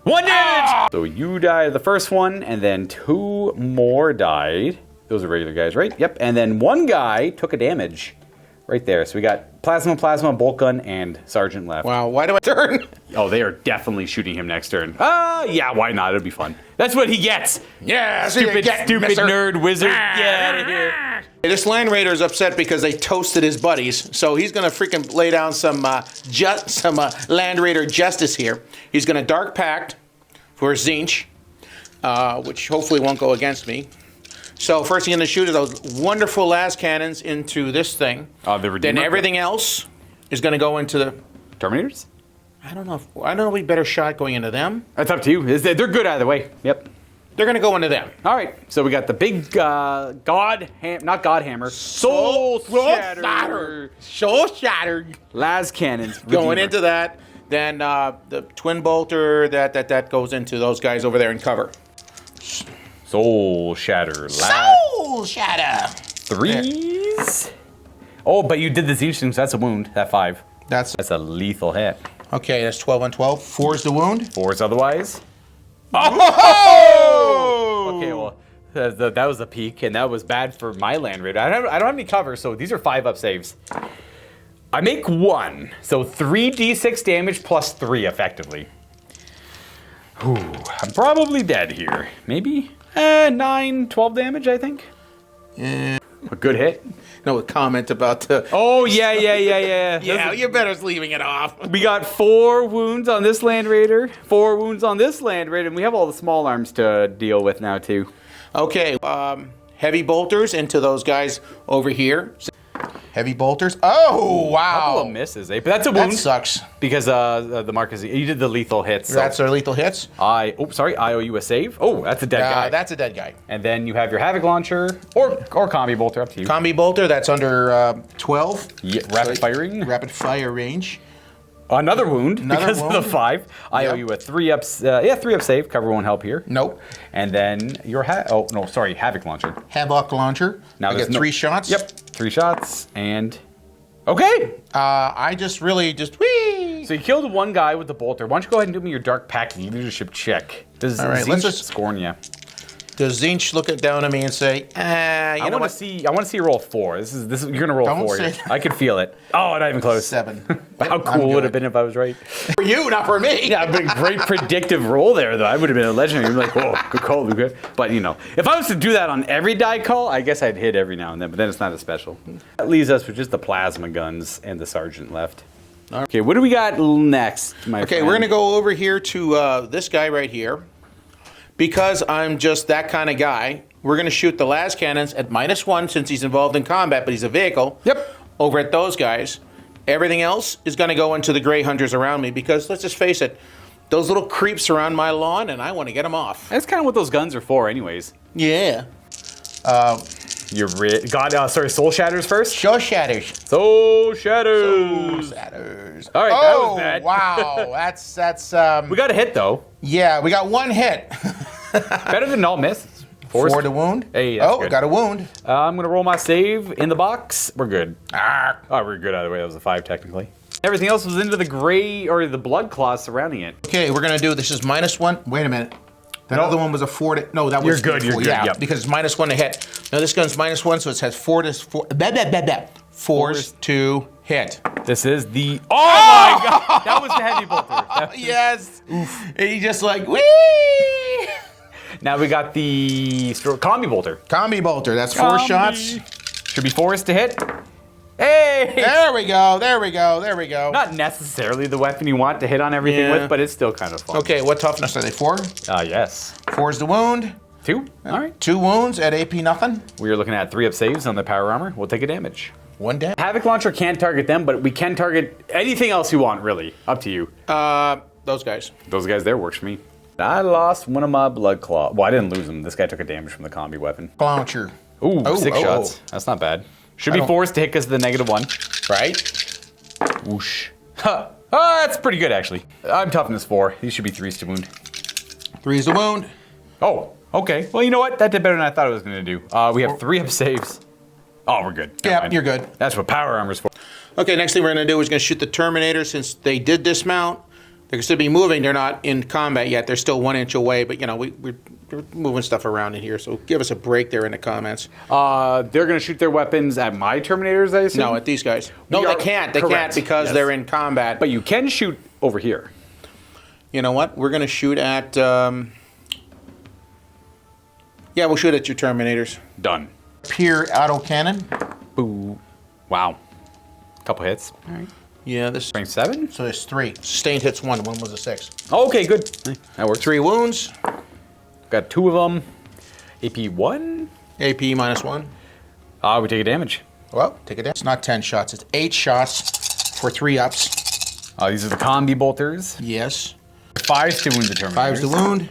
1 damage! So you died the first one, and then 2 more died. Those are regular guys, right? Yep. And then 1 guy took a damage right there. So we got Plasma, Bolt Gun, and Sergeant left. Wow, why do I turn? Oh, they are definitely shooting him next turn. Yeah, why not? It'll be fun. That's what he gets. Yeah, Stupid nerd wizard. Get out of here. This Land Raider is upset because they toasted his buddies, so he's going to freaking lay down some Land Raider justice here. He's going to Dark Pact for Tzeentch, which hopefully won't go against me. So first he's going to shoot those wonderful las cannons into this thing. The Redeemer. Then everything else is going to go into the Terminators? I don't know if we better shot going into them. That's up to you. They're good either way. Yep. They're going to go into them. All right. So we got the big not God Hammer. Soul Shatter. Soul Shattered. Las Cannons. Going Redeemer. into that. Then the Twin Bolter, that goes into those guys over there in cover. Soul Shatter. Soul Shatter. 3s. Oh, but you did the Tzeentch thing, so that's a wound. That 5. That's a lethal hit. okay. That's 12 on 12. 4's the wound. 4s otherwise. Oh! Okay, well, that was a peak, and that was bad for my Land Raider. I don't have any cover, so these are 5-up saves. I make 1, so 3d6 damage plus 3 effectively. Whew, I'm probably dead here. Maybe 9, 12 damage, I think. Yeah. A good hit. No comment about the. Oh, yeah. Yeah, you better leaving it off. We got 4 wounds on this Land Raider, 4 wounds on this Land Raider, and we have all the small arms to deal with now, too. Okay, heavy bolters into those guys over here. Heavy bolters. Oh, wow. Couple of misses, eh? But that's a wound. That sucks. Because the mark is, you did the lethal hits. So That's our lethal hits. I owe you a save. Oh, that's a dead guy. That's a dead guy. And then you have your Havoc Launcher or Combi Bolter, up to you. Combi bolter, that's under 12. Yeah, rapid firing. Rapid fire range. Another wound Another because wound. of the 5. I owe you a 3-up. 3-up save. Cover won't help here. Nope. And then your Havoc Launcher. Havoc launcher. Now I there's get 3 shots. Yep, 3 shots and okay. I just whee. So you killed 1 guy with the bolter. Why don't you go ahead and do me your Dark Pact leadership check? Does All right, let's Tzeentch just scorn you? Does Tzeentch look down at me and say, I want to see you roll 4. This is you're gonna roll Don't 4 say here. I can feel it. Oh, not even close. 7? How cool would it have been if I was right? For you, not for me. Yeah, a great predictive roll there, though. I would have been a legendary. You'd be like, oh, good call, Luca. But, if I was to do that on every die call, I guess I'd hit every now and then, but then it's not as special. That leaves us with just the plasma guns and the sergeant left. Okay, what do we got next, my friend? Okay, we're going to go over here to this guy right here. Because I'm just that kind of guy, we're going to shoot the las cannons at -1 since he's involved in combat, but he's a vehicle. Yep. Over at those guys. Everything else is going to go into the Grey Hunters around me because, let's just face it, those little creeps around my lawn, and I want to get them off. That's kind of what those guns are for anyways. Yeah. Soul Shatters first? Soul Shatters. Soul Shatters. Soul Shatters. All right, that was bad. Wow. That's We got a hit, though. Yeah, we got 1 hit. Better than all misses. 4 to wound. Hey, that's good. Got a wound. I'm going to roll my save in the box. We're good. Ah. Oh, we're good either way. That was a 5, technically. Everything else was into the gray or the blood claws surrounding it. Okay, we're going to do, this is -1. Wait a minute. That other one was a 4 to... No, that was... You're good, you're good, Yeah, yep. because it's -1 to hit. Now this gun's -1, so it has 4 to... 4s to hit. This is the... Oh my god! That was the heavy bolter. Yes! Oof. And he just like, whee! Now we got the combi bolter. Combi bolter, that's 4 shots. Should be 4s to hit. Hey! There we go, there we go, there we go. Not necessarily the weapon you want to hit on everything with, but it's still kind of fun. Okay, what toughness are they? 4? Yes. 4's the wound. 2? All right. 2 wounds at AP nothing. We are looking at 3 up saves on the power armor. We'll take a damage. 1 damage. Havoc launcher can't target them, but we can target anything else you want, really. Up to you. Those guys. Those guys there works for me. I lost one of my blood claw. Well, I didn't lose them. This guy took a damage from the combi weapon. Launcher. Ooh, 6 shots. That's not bad. Should be 4s to hit because of the -1. Right? Whoosh. Huh. Oh, that's pretty good, actually. I'm toughness 4. These should be 3s to wound. 3's the wound. Oh, okay. Well, you know what? That did better than I thought it was going to do. We have 3 up saves. Oh, we're good. Never Yeah, mind. you're good. That's what power armor's for. Okay, next thing we're going to do is going to shoot the Terminator. Since they did dismount, they're still be moving. They're not in combat yet. They're still 1 inch away, but you know, we're moving stuff around in here, so give us a break there in the comments. They're going to shoot their weapons at my Terminators, I assume? No, at these guys. No, We they are can't. They correct. can't because Yes. they're in combat. But you can shoot over here. You know what? We're going to shoot at... yeah, we'll shoot at your Terminators. Done. Pier autocannon. Boo. Wow. Couple hits. All right. Yeah, this... Strength 7? So there's 3. Sustained hits 1. 1 was a 6. Okay, good. That works. 3 wounds. Got 2 of them. AP 1? AP -1. We take a damage. Well, take it down. It's not 10 shots. It's 8 shots for 3 ups. These are the combi bolters. Yes. 5s to wound the Terminators. 5's the wound.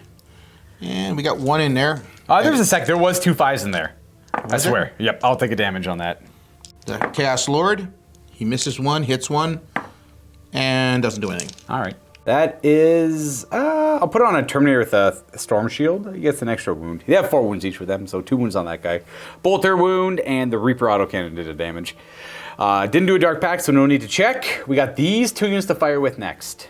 And we got 1 in there. There was a sec. There was 2 5s in there. I Was swear. Yep, I'll take a damage on that. The Chaos Lord. He misses 1, hits 1, and doesn't do anything. All right. That is... I'll put it on a Terminator with a Storm Shield. He gets an extra wound. They have 4 wounds each with them, so 2 wounds on that guy. Bolter wound, and the Reaper autocannon did a damage. Didn't do a Dark Pact, so no need to check. We got these 2 units to fire with next.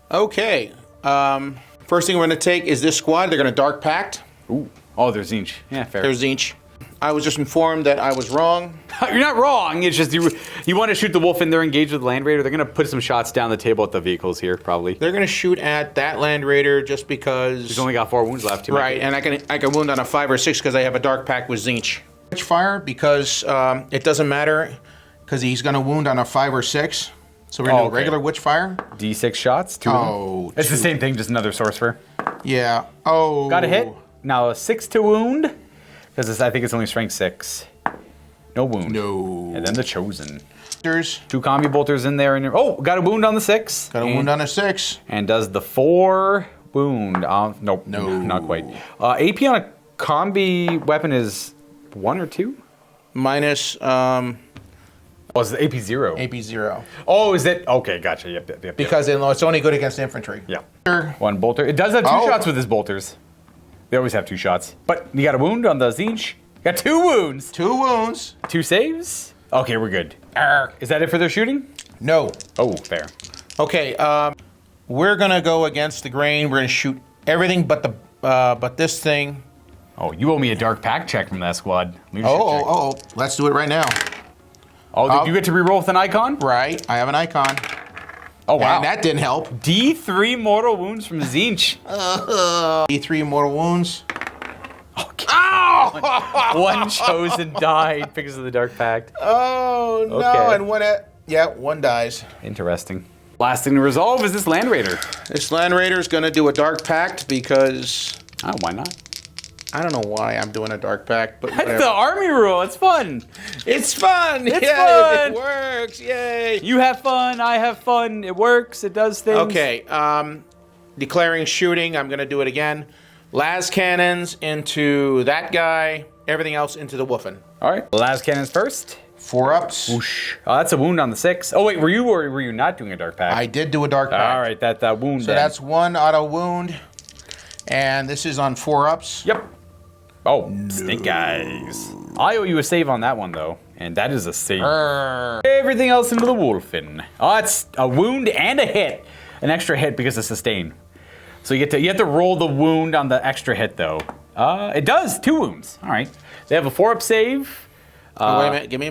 Okay. First thing we're going to take is this squad. They're going to Dark Pact. Ooh. Oh, there's Zinch. Yeah, fair. There's Zinch. I was just informed that I was wrong. You're not wrong. It's just you want to shoot the wolf and they're engaged with the Land Raider. They're going to put some shots down the table at the vehicles here, probably. They're going to shoot at that Land Raider just because... He's only got 4 wounds left. Right, and I can wound on a 5 or 6 because I have a Dark Pact with Zinch. Witch fire, because it doesn't matter, because he's going to wound on a 5 or 6. So we're going to do regular Witch fire. D6 shots. 2 Oh, It's the same thing, just another sorcerer. Yeah. Oh. Got a hit. Now a 6 to wound. Because I think it's only strength 6. No wound. No. And then the Chosen. There's 2 combi bolters in there. Oh, got a wound on the 6. got a wound on a 6. And does the 4 wound. Nope. No. Not quite. AP on a combi weapon is 1 or 2? Minus Oh, it's the AP 0. AP 0. Oh, is it? Okay, gotcha. Yep. Because it's only good against infantry. Yeah. Sure. 1 bolter. It does have 2 Oh. shots with his bolters. They always have 2 shots. But you got a wound on the Zinch. Got 2 wounds. 2 wounds. 2 saves. Okay, we're good. Is that it for their shooting? No. Oh, fair. Okay. We're gonna go against the grain. We're gonna shoot everything but this thing. Oh, you owe me a Dark Pact check from that squad. Leadership check. Oh. Let's do it right now. Oh, did you get to reroll with an icon? Right. I have an icon. Oh, wow. And that didn't help. D3 mortal wounds from Zinch. D3 mortal wounds. Okay. Oh! One chosen died because of the Dark Pact. Oh no! Okay. And one dies. Interesting. Last thing to resolve is this Land Raider. This Land Raider is gonna do a Dark Pact because Oh, why not? I don't know why I'm doing a Dark Pact, but That's whatever. the army rule. It's fun. It's fun. It's Yay, fun. It works. Yay. You have fun. I have fun. It works. It does things. Okay. Declaring shooting. I'm gonna do it again. Las cannons into that guy. Everything else into the woofin. All right. Las cannons first. 4 ups. Whoosh. Oh, that's a wound on the 6. Oh, wait. Were you or were you not doing a Dark Pact? I did do a Dark Pact. All right. That wound. So that's 1 auto wound. And this is on 4 ups. Yep. Oh, Snake Eyes. I owe you a save on that one, though. And that is a save. Everything else into the Wolfen. Oh, it's a wound and a hit. An extra hit because of sustain. So you have to roll the wound on the extra hit though. It does 2 wounds. All right. They have a 4-up save. Wait a minute. Give me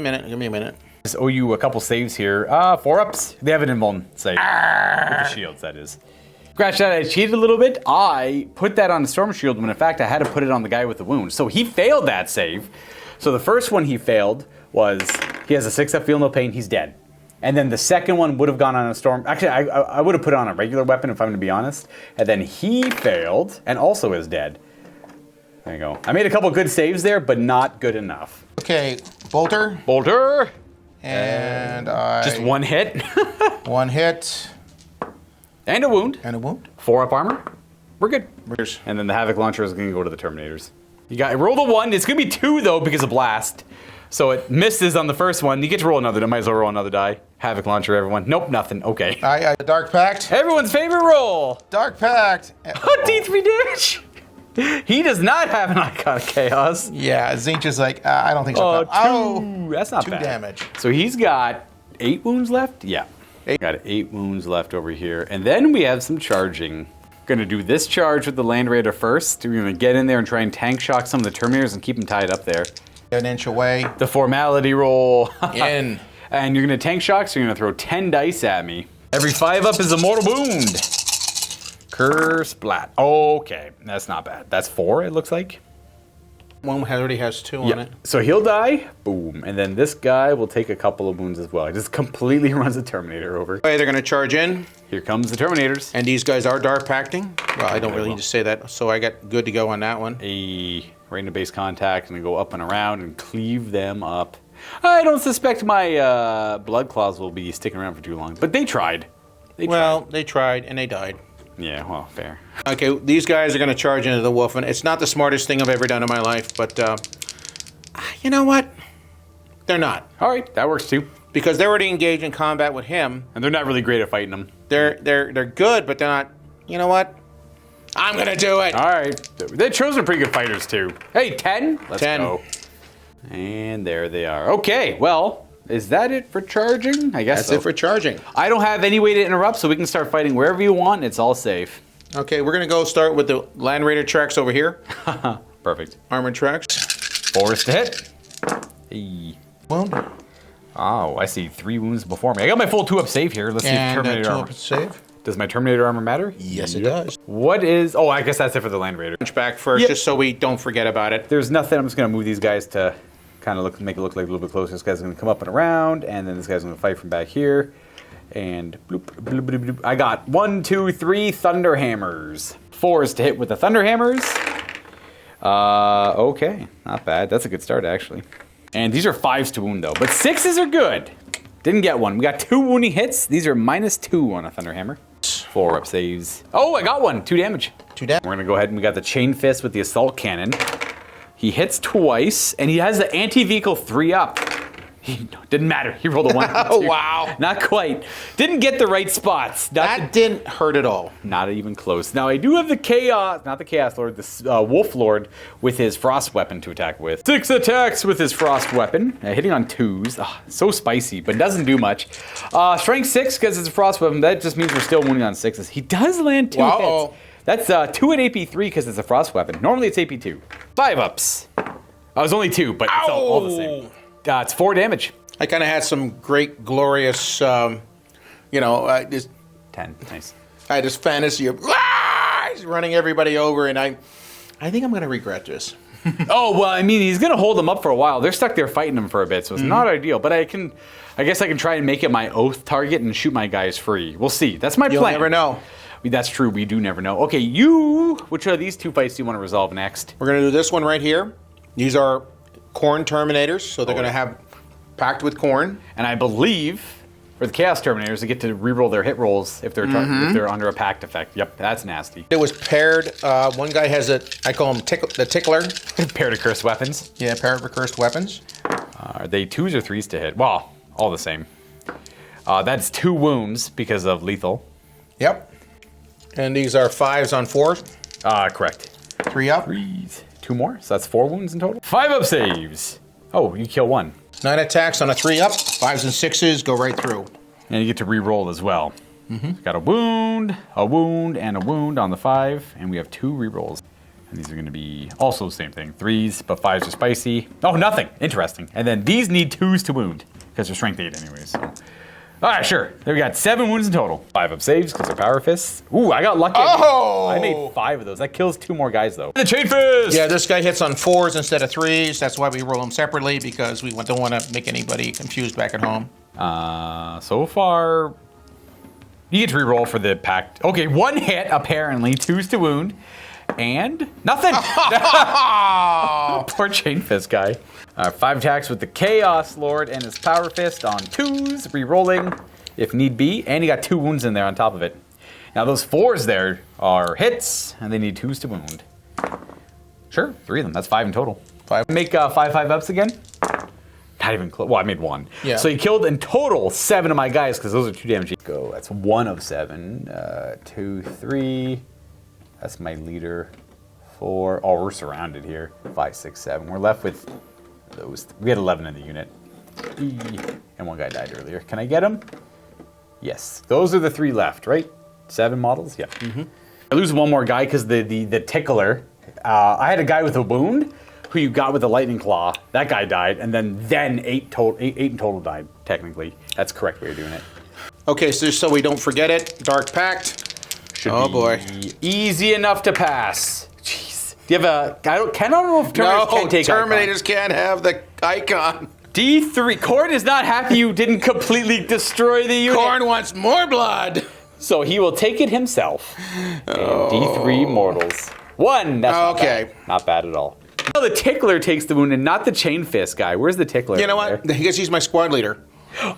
a minute. Just owe you a couple saves here. 4-ups. They have an invuln save. With the shields, that is. Scratch that, I cheated a little bit. I put that on the storm shield when in fact I had to put it on the guy with the wound. So he failed that save. So the first one he failed was, he has a 6-up, feel no pain, he's dead. And then the second one would have gone on a storm. Actually, I would have put it on a regular weapon if I'm gonna be honest. And then he failed and also is dead. There you go. I made a couple good saves there, but not good enough. Okay, bolter. Bolter. And just 1 hit. 1 hit. And a wound. 4-up armor. We're good. And then the Havoc launcher is gonna go to the Terminators. You got roll the 1. It's gonna be 2 though because of blast. So it misses on the first one. You get to roll another. Might as well roll another die. Havoc launcher, everyone. Nope, nothing. Okay. Dark Pact. Everyone's favorite roll. Dark Pact. D3 damage. He does not have an Icon of Chaos. Yeah, Zinch is like, I don't think so. That's not 2 bad. damage. So he's got 8 wounds left? Yeah. 8. Got 8 wounds left over here. And then we have some charging. Gonna do this charge with the Land Raider first. We're gonna get in there and try and tank shock some of the Terminators and keep them tied up there. An inch away. The formality roll. In. And you're gonna tank shock, so you're gonna throw 10 dice at me. Every 5-up is a mortal wound. Curse splat. Okay, that's not bad. That's 4, it looks like. One already has 2 on it. So he'll die, boom. And then this guy will take a couple of wounds as well. He just completely runs the Terminator over. Okay, they're gonna charge in. Here comes the Terminators. And these guys are Dark Pacting. Well, I don't really need to say that, so I got good to go on that one. Right into base contact, and go up and around and cleave them up. I don't suspect my blood claws will be sticking around for too long, but they tried. They tried and they died. Yeah, well, fair. Okay, these guys are going to charge into the Wolfen. It's not the smartest thing I've ever done in my life, but you know what? They're not. All right, that works too. Because they're already engaged in combat with him. And they're not really great at fighting them. They're good, but they're not. You know what? I'm going to do it. All right. They've chosen pretty good fighters too. Hey, 10? Let's 10. go. And there they are. Okay, well, is that it for charging? I guess That's so. it for charging. I don't have any way to interrupt, so we can start fighting wherever you want. It's all safe. Okay, we're going to go start with the Land Raider tracks over here. Perfect. Armored tracks. 4 is to hit. Hey. Wound. Oh, I see 3 wounds before me. I got my full 2-up save here. Let's see if Terminator armor. Save. Does my Terminator armor matter? Yes, it does. What is... Oh, I guess that's it for the Land Raider. Punch back first, just so we don't forget about it. There's nothing. I'm just going to move these guys to kind of make it look like a little bit closer. This guy's going to come up and around, and then this guy's going to fight from back here. And bloop, bloop, bloop, bloop. I got 1, 2, 3 Thunder Hammers. 4 is to hit with the Thunder Hammers. Okay, not bad. That's a good start, actually. And these are 5s to wound, though. But 6s are good. Didn't get one. We got 2 wounding hits. These are -2 on a Thunder Hammer. 4-up saves. Oh, I got one. 2 damage. 2 damage. We're going to go ahead and we got the Chain Fist with the Assault Cannon. He hits twice, and he has the Anti-Vehicle 3-up. Didn't matter. He rolled a 1. Oh, wow. Not quite. Didn't get the right spots. That didn't hurt at all. Not even close. Now, I do have the Chaos, not the Chaos Lord, the Wolf Lord with his Frost Weapon to attack with. 6 attacks with his Frost Weapon. Hitting on 2s. So spicy, but doesn't do much. Strength 6 because it's a Frost Weapon. That just means we're still wounding on 6s. He does land 2 hits. That's 2 at AP 3 because it's a Frost Weapon. Normally it's AP 2. 5-ups. I was only 2, but it's all the same. It's 4 damage. I kind of had some great, glorious, just 10. Nice. I had this fantasy of he's running everybody over, and I think I'm going to regret this. Oh, well, I mean, he's going to hold them up for a while. They're stuck there fighting him for a bit, so it's not ideal. But I guess I can try and make it my oath target and shoot my guys free. We'll see. That's my plan. You'll never know. That's true. We do never know. Okay, which of these 2 fights do you want to resolve next? We're going to do this one right here. These are Khorne Terminators, so they're going to have packed with Khorne. And I believe for the Chaos Terminators, they get to reroll their hit rolls if they're if they're under a pact effect. Yep, that's nasty. It was paired. One guy has I call him the Tickler. Paired to cursed weapons. Yeah, paired with cursed weapons. Are they 2s or 3s to hit? Well, all the same. That's 2 wounds because of lethal. Yep. And these are 5s on 4s. Correct. 3 up. 3s. 2 more, so that's 4 wounds in total. 5-up saves. Oh, you kill 1. 9 attacks on a 3 up. 5s and 6s go right through. And you get to re-roll as well. Got a wound, and a wound on the 5, and we have 2 rerolls. And these are going to be also the same thing. 3s, but 5s are spicy. Oh, nothing. Interesting. And then these need 2s to wound, because they're strength 8 anyways. So. All right, sure. There we got 7 wounds in total. 5 up saves because they're power fists. Ooh, I got lucky. Oh! I made 5 of those. That kills 2 more guys, though. The chain fist! Yeah, this guy hits on 4s instead of 3s. That's why we roll them separately, because we don't want to make anybody confused back at home. So far, you get to reroll for the pact. Okay, 1 hit, apparently. 2s to wound. And nothing. Poor chain fist guy. 5 attacks with the Chaos Lord and his power fist on 2s, re-rolling if need be, and he got 2 wounds in there on top of it. Now those 4s there are hits, and they need 2s to wound. Sure, 3 of them. That's 5 in total. 5. Make 5 ups again. Not even close. Well, I made 1. Yeah. So he killed in total 7 of my guys because those are 2 damage. Go. That's 1 of 7. 2, 3. That's my leader. 4. Oh, we're surrounded here. 5, 6, 7. We're left with those. We had 11 in the unit. And 1 guy died earlier. Can I get him? Yes. Those are the 3 left, right? 7 models? Yeah. I lose 1 more guy because the tickler. I had a guy with a wound who you got with a lightning claw. That guy died, and then 8 in total died, technically. That's the correct way of doing it. Okay, so we don't forget it. Dark Pact. Should be easy enough to pass. Jeez. Do you have a... I don't know if Terminators can take Terminators can't have the icon. D3. Korn is not happy you didn't completely destroy the unit. Korn wants more blood. So he will take it himself. And D3 mortals. 1. That's not bad. Not bad at all. No, the tickler takes the wound and not the chain fist guy. Where's the tickler? You know what? Because he's my squad leader.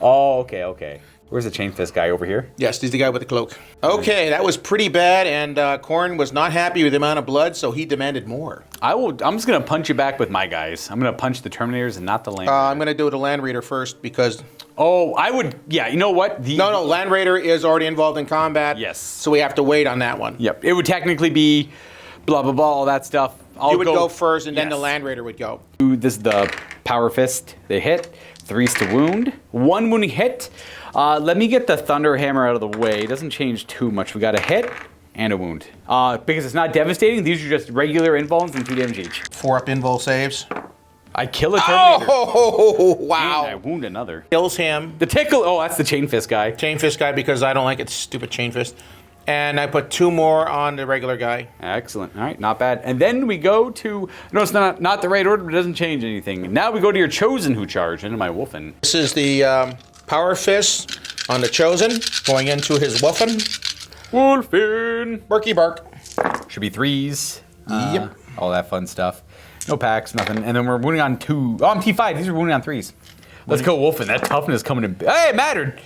Oh, okay. Where's the chain fist guy over here? Yes, he's the guy with the cloak. Okay, that was pretty bad, and Korn was not happy with the amount of blood, so he demanded more. I'm just gonna punch you back with my guys. I'm gonna punch the Terminators and not the Land Raider. I'm gonna do the Land Raider first because. Oh, I would. Yeah, you know what? No, Land Raider is already involved in combat. Yes. So we have to wait on that one. Yep. It would technically be blah blah blah, all that stuff. You would go first, and then the Land Raider would go. This is the power fist. They hit. 3s to wound. 1 wounding hit. Let me get the Thunder Hammer out of the way. It doesn't change too much. We got a hit and a wound. Because it's not devastating, these are just regular invulns and 2 damage each. 4 up invul saves. I kill a Terminator. Oh, wow. And I wound another. Kills him. The tickle. Oh, that's the chain fist guy. Chain fist guy because I don't like it. Stupid chain fist. And I put 2 more on the regular guy. Excellent. All right, not bad. And then we go to... No, it's not the right order, but it doesn't change anything. Now we go to your Chosen who charge into my Wolfen. This is the power fist on the Chosen going into his Wolfen. Wolfen. Barky bark. Should be 3s. Yep. All that fun stuff. No packs, nothing. And then we're wounding on 2. Oh, I'm T5. These are wounding on 3s. Let's go Wolfen. That toughness coming in. Hey, it mattered.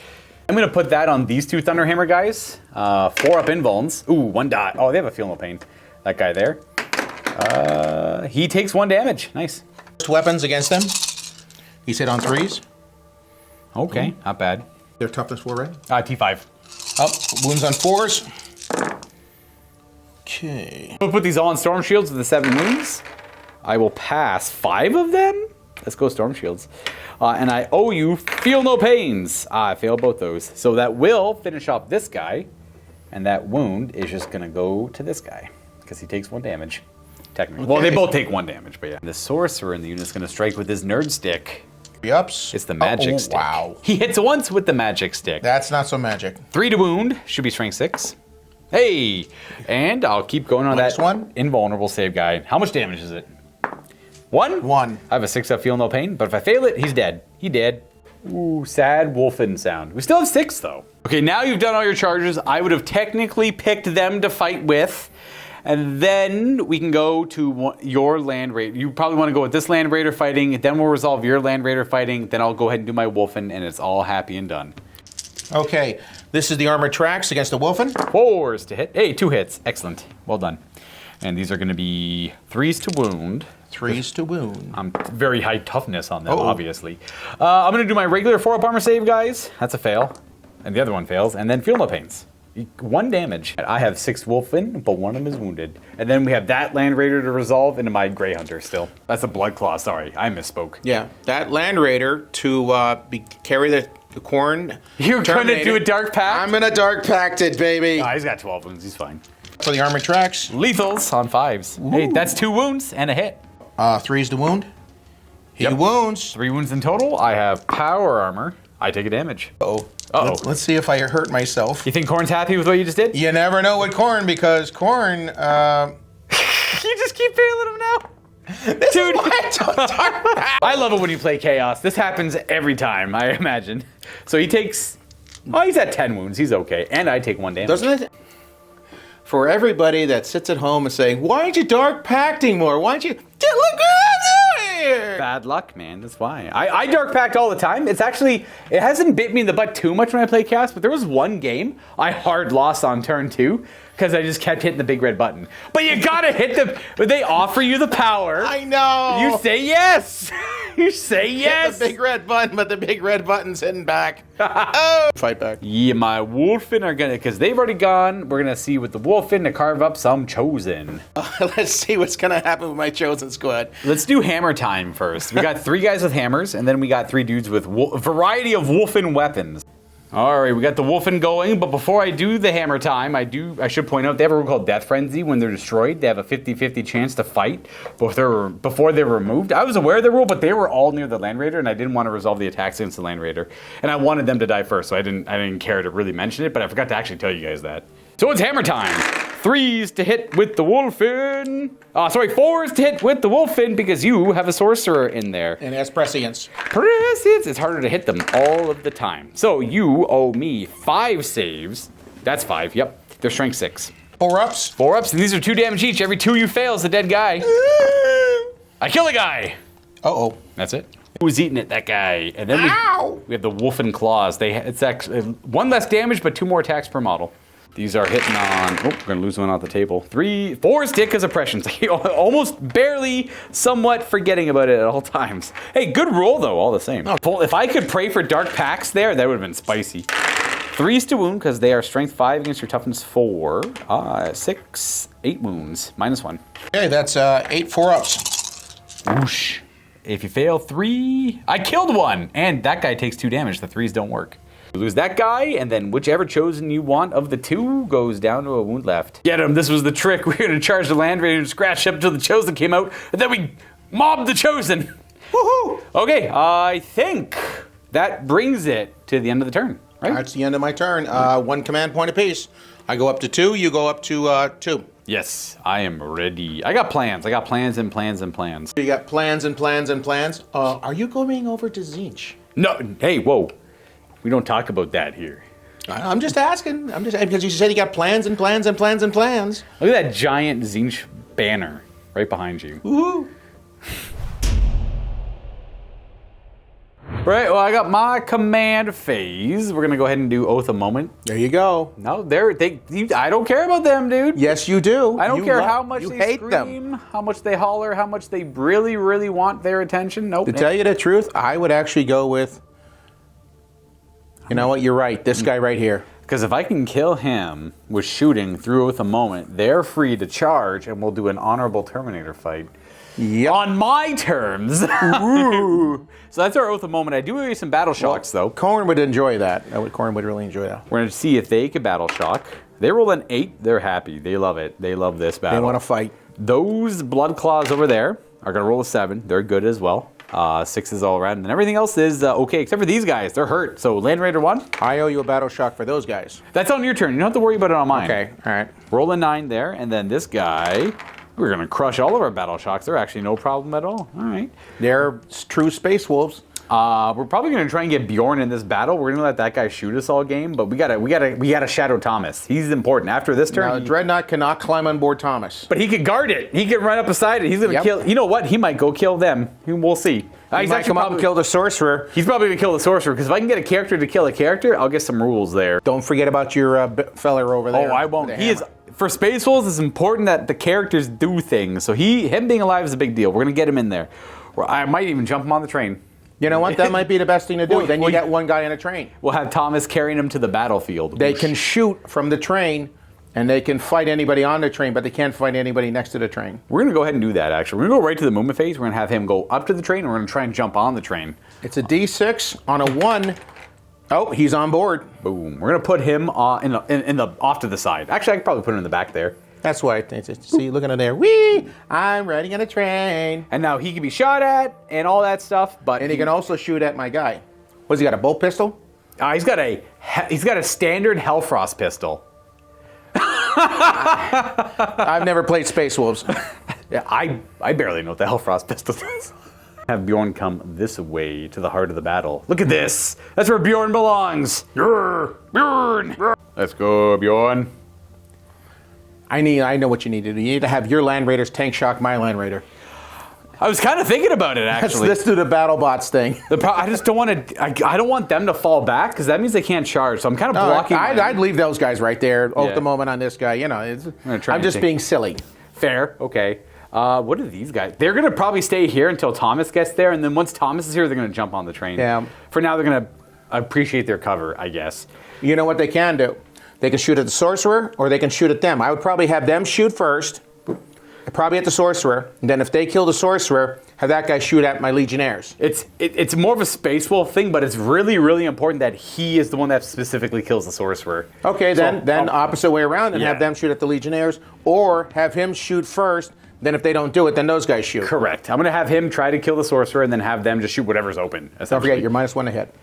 I'm going to put that on these 2 Thunderhammer guys. 4 up invulns. Ooh, 1 dot. Oh, they have a feel no pain. That guy there. He takes 1 damage. Nice. Weapons against them. He's hit on 3s. Okay, not bad. Their toughness 4, right? T5. Up. Wounds on 4s. Okay. We'll put these all on Storm Shields with the 7 wounds. I will pass 5 of them. Let's go Storm Shields. And I owe you Feel No Pains. I failed both those. So that will finish off this guy. And that wound is just going to go to this guy. Because he takes 1 damage. Technically. Okay. Well, they both take 1 damage, but yeah. The Sorcerer in the unit is going to strike with his Nerd Stick. 3 ups. It's the magic stick. Wow. He hits once with the magic stick. That's not so magic. 3 to wound. Should be strength 6. Hey! And I'll keep going on that invulnerable save guy. How much damage is it? 1? 1. I have a 6 up Feel No Pain, but if I fail it, he's dead. He dead. Ooh, sad Wolfen sound. We still have 6 though. Okay, now you've done all your charges. I would have technically picked them to fight with. And then we can go to your Land Raider. You probably want to go with this Land Raider fighting. Then we'll resolve your Land Raider fighting. Then I'll go ahead and do my Wolfen, and it's all happy and done. Okay, this is the Armored Tracks against the Wolfen. 4s to hit. Hey, 2 hits. Excellent. Well done. And these are going to be 3s to wound. 3s to wound. I'm very high toughness on them, obviously. I'm going to do my regular 4-up armor save, guys. That's a fail. And the other one fails. And then Feel No Pains. 1 damage. I have 6 Wolfen, but 1 of them is wounded. And then we have that Land Raider to resolve into my Grey Hunter still. That's a Blood Claw, sorry. I misspoke. Yeah, that Land Raider to carry the The Corn. You're going to do a dark pact? I'm going to dark pact it, baby. Oh, he's got 12 wounds. He's fine. For the armor tracks. Lethals on 5s. Ooh. Hey, that's 2 wounds and a hit. 3's the wound. He wounds. 3 wounds in total. I have power armor. I take a damage. Uh-oh. Let's see if I hurt myself. You think Corn's happy with what you just did? You never know with Corn, because Corn, You just keep failing him now. This Dude, is why I don't talk about. I love it when you play Chaos. This happens every time, I imagine. So he takes, he's at 10 wounds. He's okay. And I take 1 damage. Doesn't it? For everybody that sits at home and saying, why aren't you dark pacting more? Why aren't you, look what I'm doing here. Bad luck, man. That's why. I dark pact all the time. It's actually, it hasn't bit me in the butt too much when I play Chaos, but there was one game I hard lost on turn 2 because I just kept hitting the big red button. But you gotta hit them. But they offer you the power. I know. You say yes. You say yes. Hit the big red button, but the big red button's hitting back. Oh. Fight back. Yeah, my Wolfen are gonna, because they've already gone. We're gonna see with the Wolfen to carve up some Chosen. Let's see what's gonna happen with my Chosen squad. Let's do hammer time first. We got 3 guys with hammers, and then we got 3 dudes with a variety of Wolfen weapons. All right, we got the Wolfen going, but before I do the hammer time, I should point out they have a rule called Death Frenzy. When they're destroyed, they have a 50-50 chance to fight before they're removed. I was aware of the rule, but they were all near the Land Raider, and I didn't want to resolve the attacks against the Land Raider. And I wanted them to die first, so I didn't care to really mention it, but I forgot to actually tell you guys that. So it's hammer time. 3s to hit with the Wolfen. 4s to hit with the Wolfen because you have a sorcerer in there. And that's prescience. Prescience. It's harder to hit them all of the time. So you owe me 5 saves. That's 5. Yep. They're strength 6. 4 ups. 4 ups, and these are 2 damage each. Every 2 you fail is a dead guy. I kill a guy. Uh-oh. That's it. Who's eating it? That guy. And then we have the Wolfen Claws. It's actually 1 less damage, but 2 more attacks per model. These are hitting on, we're going to lose one off the table. 4 stick as oppressions. Almost barely, somewhat forgetting about it at all times. Hey, good roll though, all the same. If I could pray for dark packs there, that would have been spicy. 3s to wound because they are strength 5 against your toughness 4. 6, 8 wounds, -1. Okay, that's 8 4-ups. Whoosh. If you fail 3, I killed 1, and that guy takes 2 damage. The 3s don't work. You lose that guy, and then whichever Chosen you want of the 2 goes down to a wound left. Get him, this was the trick. We were gonna charge the Land Raider and scratch up until the Chosen came out, and then we mobbed the Chosen. Woohoo! Okay, I think that brings it to the end of the turn, right? That's the end of my turn. 1 command point apiece. I go up to 2, you go up to 2. Yes, I am ready. I got plans. I got plans and plans and plans. You got plans and plans and plans. Are you going over to Zinch? No, hey, whoa. We don't talk about that here. I'm just asking. Because you said you got plans and plans and plans and plans. Look at that giant Zinch banner right behind you. Woohoo! Right, well, I got my command phase. We're gonna go ahead and do Oath a Moment. There you go. No, I don't care about them, dude. Yes, you do. I don't care how much they hate scream, them. how much they holler, how much they really, really want their attention. Nope. To tell you the truth, I would actually go with, you know what, you're right, this guy right here. Because if I can kill him with shooting through Oath a Moment, they're free to charge, and we'll do an honorable Terminator fight. Yep. On my terms. Ooh. So that's our Oath a Moment. I do owe you some battle shocks, though. Corn would enjoy that. Corn would really enjoy that. We're going to see if they can battle shock. They roll an 8. They're happy. They love it. They love this battle. They want to fight. Those blood claws over there are going to roll a 7. They're good as well. 6s all around. And everything else is okay, except for these guys. They're hurt. So Land Raider 1. I owe you a battle shock for those guys. That's on your turn. You don't have to worry about it on mine. Okay, all right. Roll a 9 there. And then this guy... We're going to crush all of our battle shocks. They're actually no problem at all. All right. They're true space wolves. We're probably going to try and get Bjorn in this battle. We're going to let that guy shoot us all game, but we gotta shadow Thomas. He's important. After this turn, now, Dreadnought cannot climb on board Thomas. But he could guard it. He could run up beside it. He's going to kill. You know what? He might go kill them. We'll see. He might come up and kill the sorcerer. He's probably going to kill the sorcerer, because if I can get a character to kill a character, I'll get some rules there. Don't forget about your fella over there. Oh, I won't. He is... For Space Wolves, it's important that the characters do things. So him being alive is a big deal. We're going to get him in there. Or I might even jump him on the train. You know what? That might be the best thing to do. Then you get one guy in a train. We'll have Thomas carrying him to the battlefield. They can shoot from the train, and they can fight anybody on the train, but they can't fight anybody next to the train. We're going to go ahead and do that, actually. We're going to go right to the movement phase. We're going to have him go up to the train, and we're going to try and jump on the train. It's a D6 on a 1. Oh, he's on board. Boom. We're gonna put him in the off to the side. Actually, I could probably put him in the back there. That's why. See, looking at there. Whee! I'm riding on a train. And now he can be shot at and all that stuff, but And he can also shoot at my guy. What's he got? A bolt pistol? he's got a standard Hellfrost pistol. I've never played Space Wolves. Yeah, I barely know what the Hellfrost pistol is. Have Bjorn come this way to the heart of the battle. Look at this. That's where Bjorn belongs. Bjorn. Let's go, Bjorn. I know what you need to do. You need to have your Land Raiders tank shock my Land Raider. I was kind of thinking about it, actually. Let's do the battle bots thing. I just don't want to. I don't want them to fall back because that means they can't charge. So I'm kind of blocking. I'd leave those guys right there. At the moment on this guy, you know, I'm just being silly. Fair. Okay. What are these guys? They're gonna probably stay here until Thomas gets there, and then once Thomas is here, they're gonna jump on the train. Yeah. For now, they're gonna appreciate their cover, I guess. You know what they can do? They can shoot at the sorcerer, or they can shoot at them. I would probably have them shoot first, probably at the sorcerer, and then if they kill the sorcerer, have that guy shoot at my legionnaires. It's more of a Space Wolf thing, but it's really, really important that he is the one that specifically kills the sorcerer. Okay, then opposite way around, and have them shoot at the legionnaires, or have him shoot first. Then if they don't do it, then those guys shoot. Correct. I'm gonna have him try to kill the sorcerer, and then have them just shoot whatever's open. Don't forget, you're -1 to hit.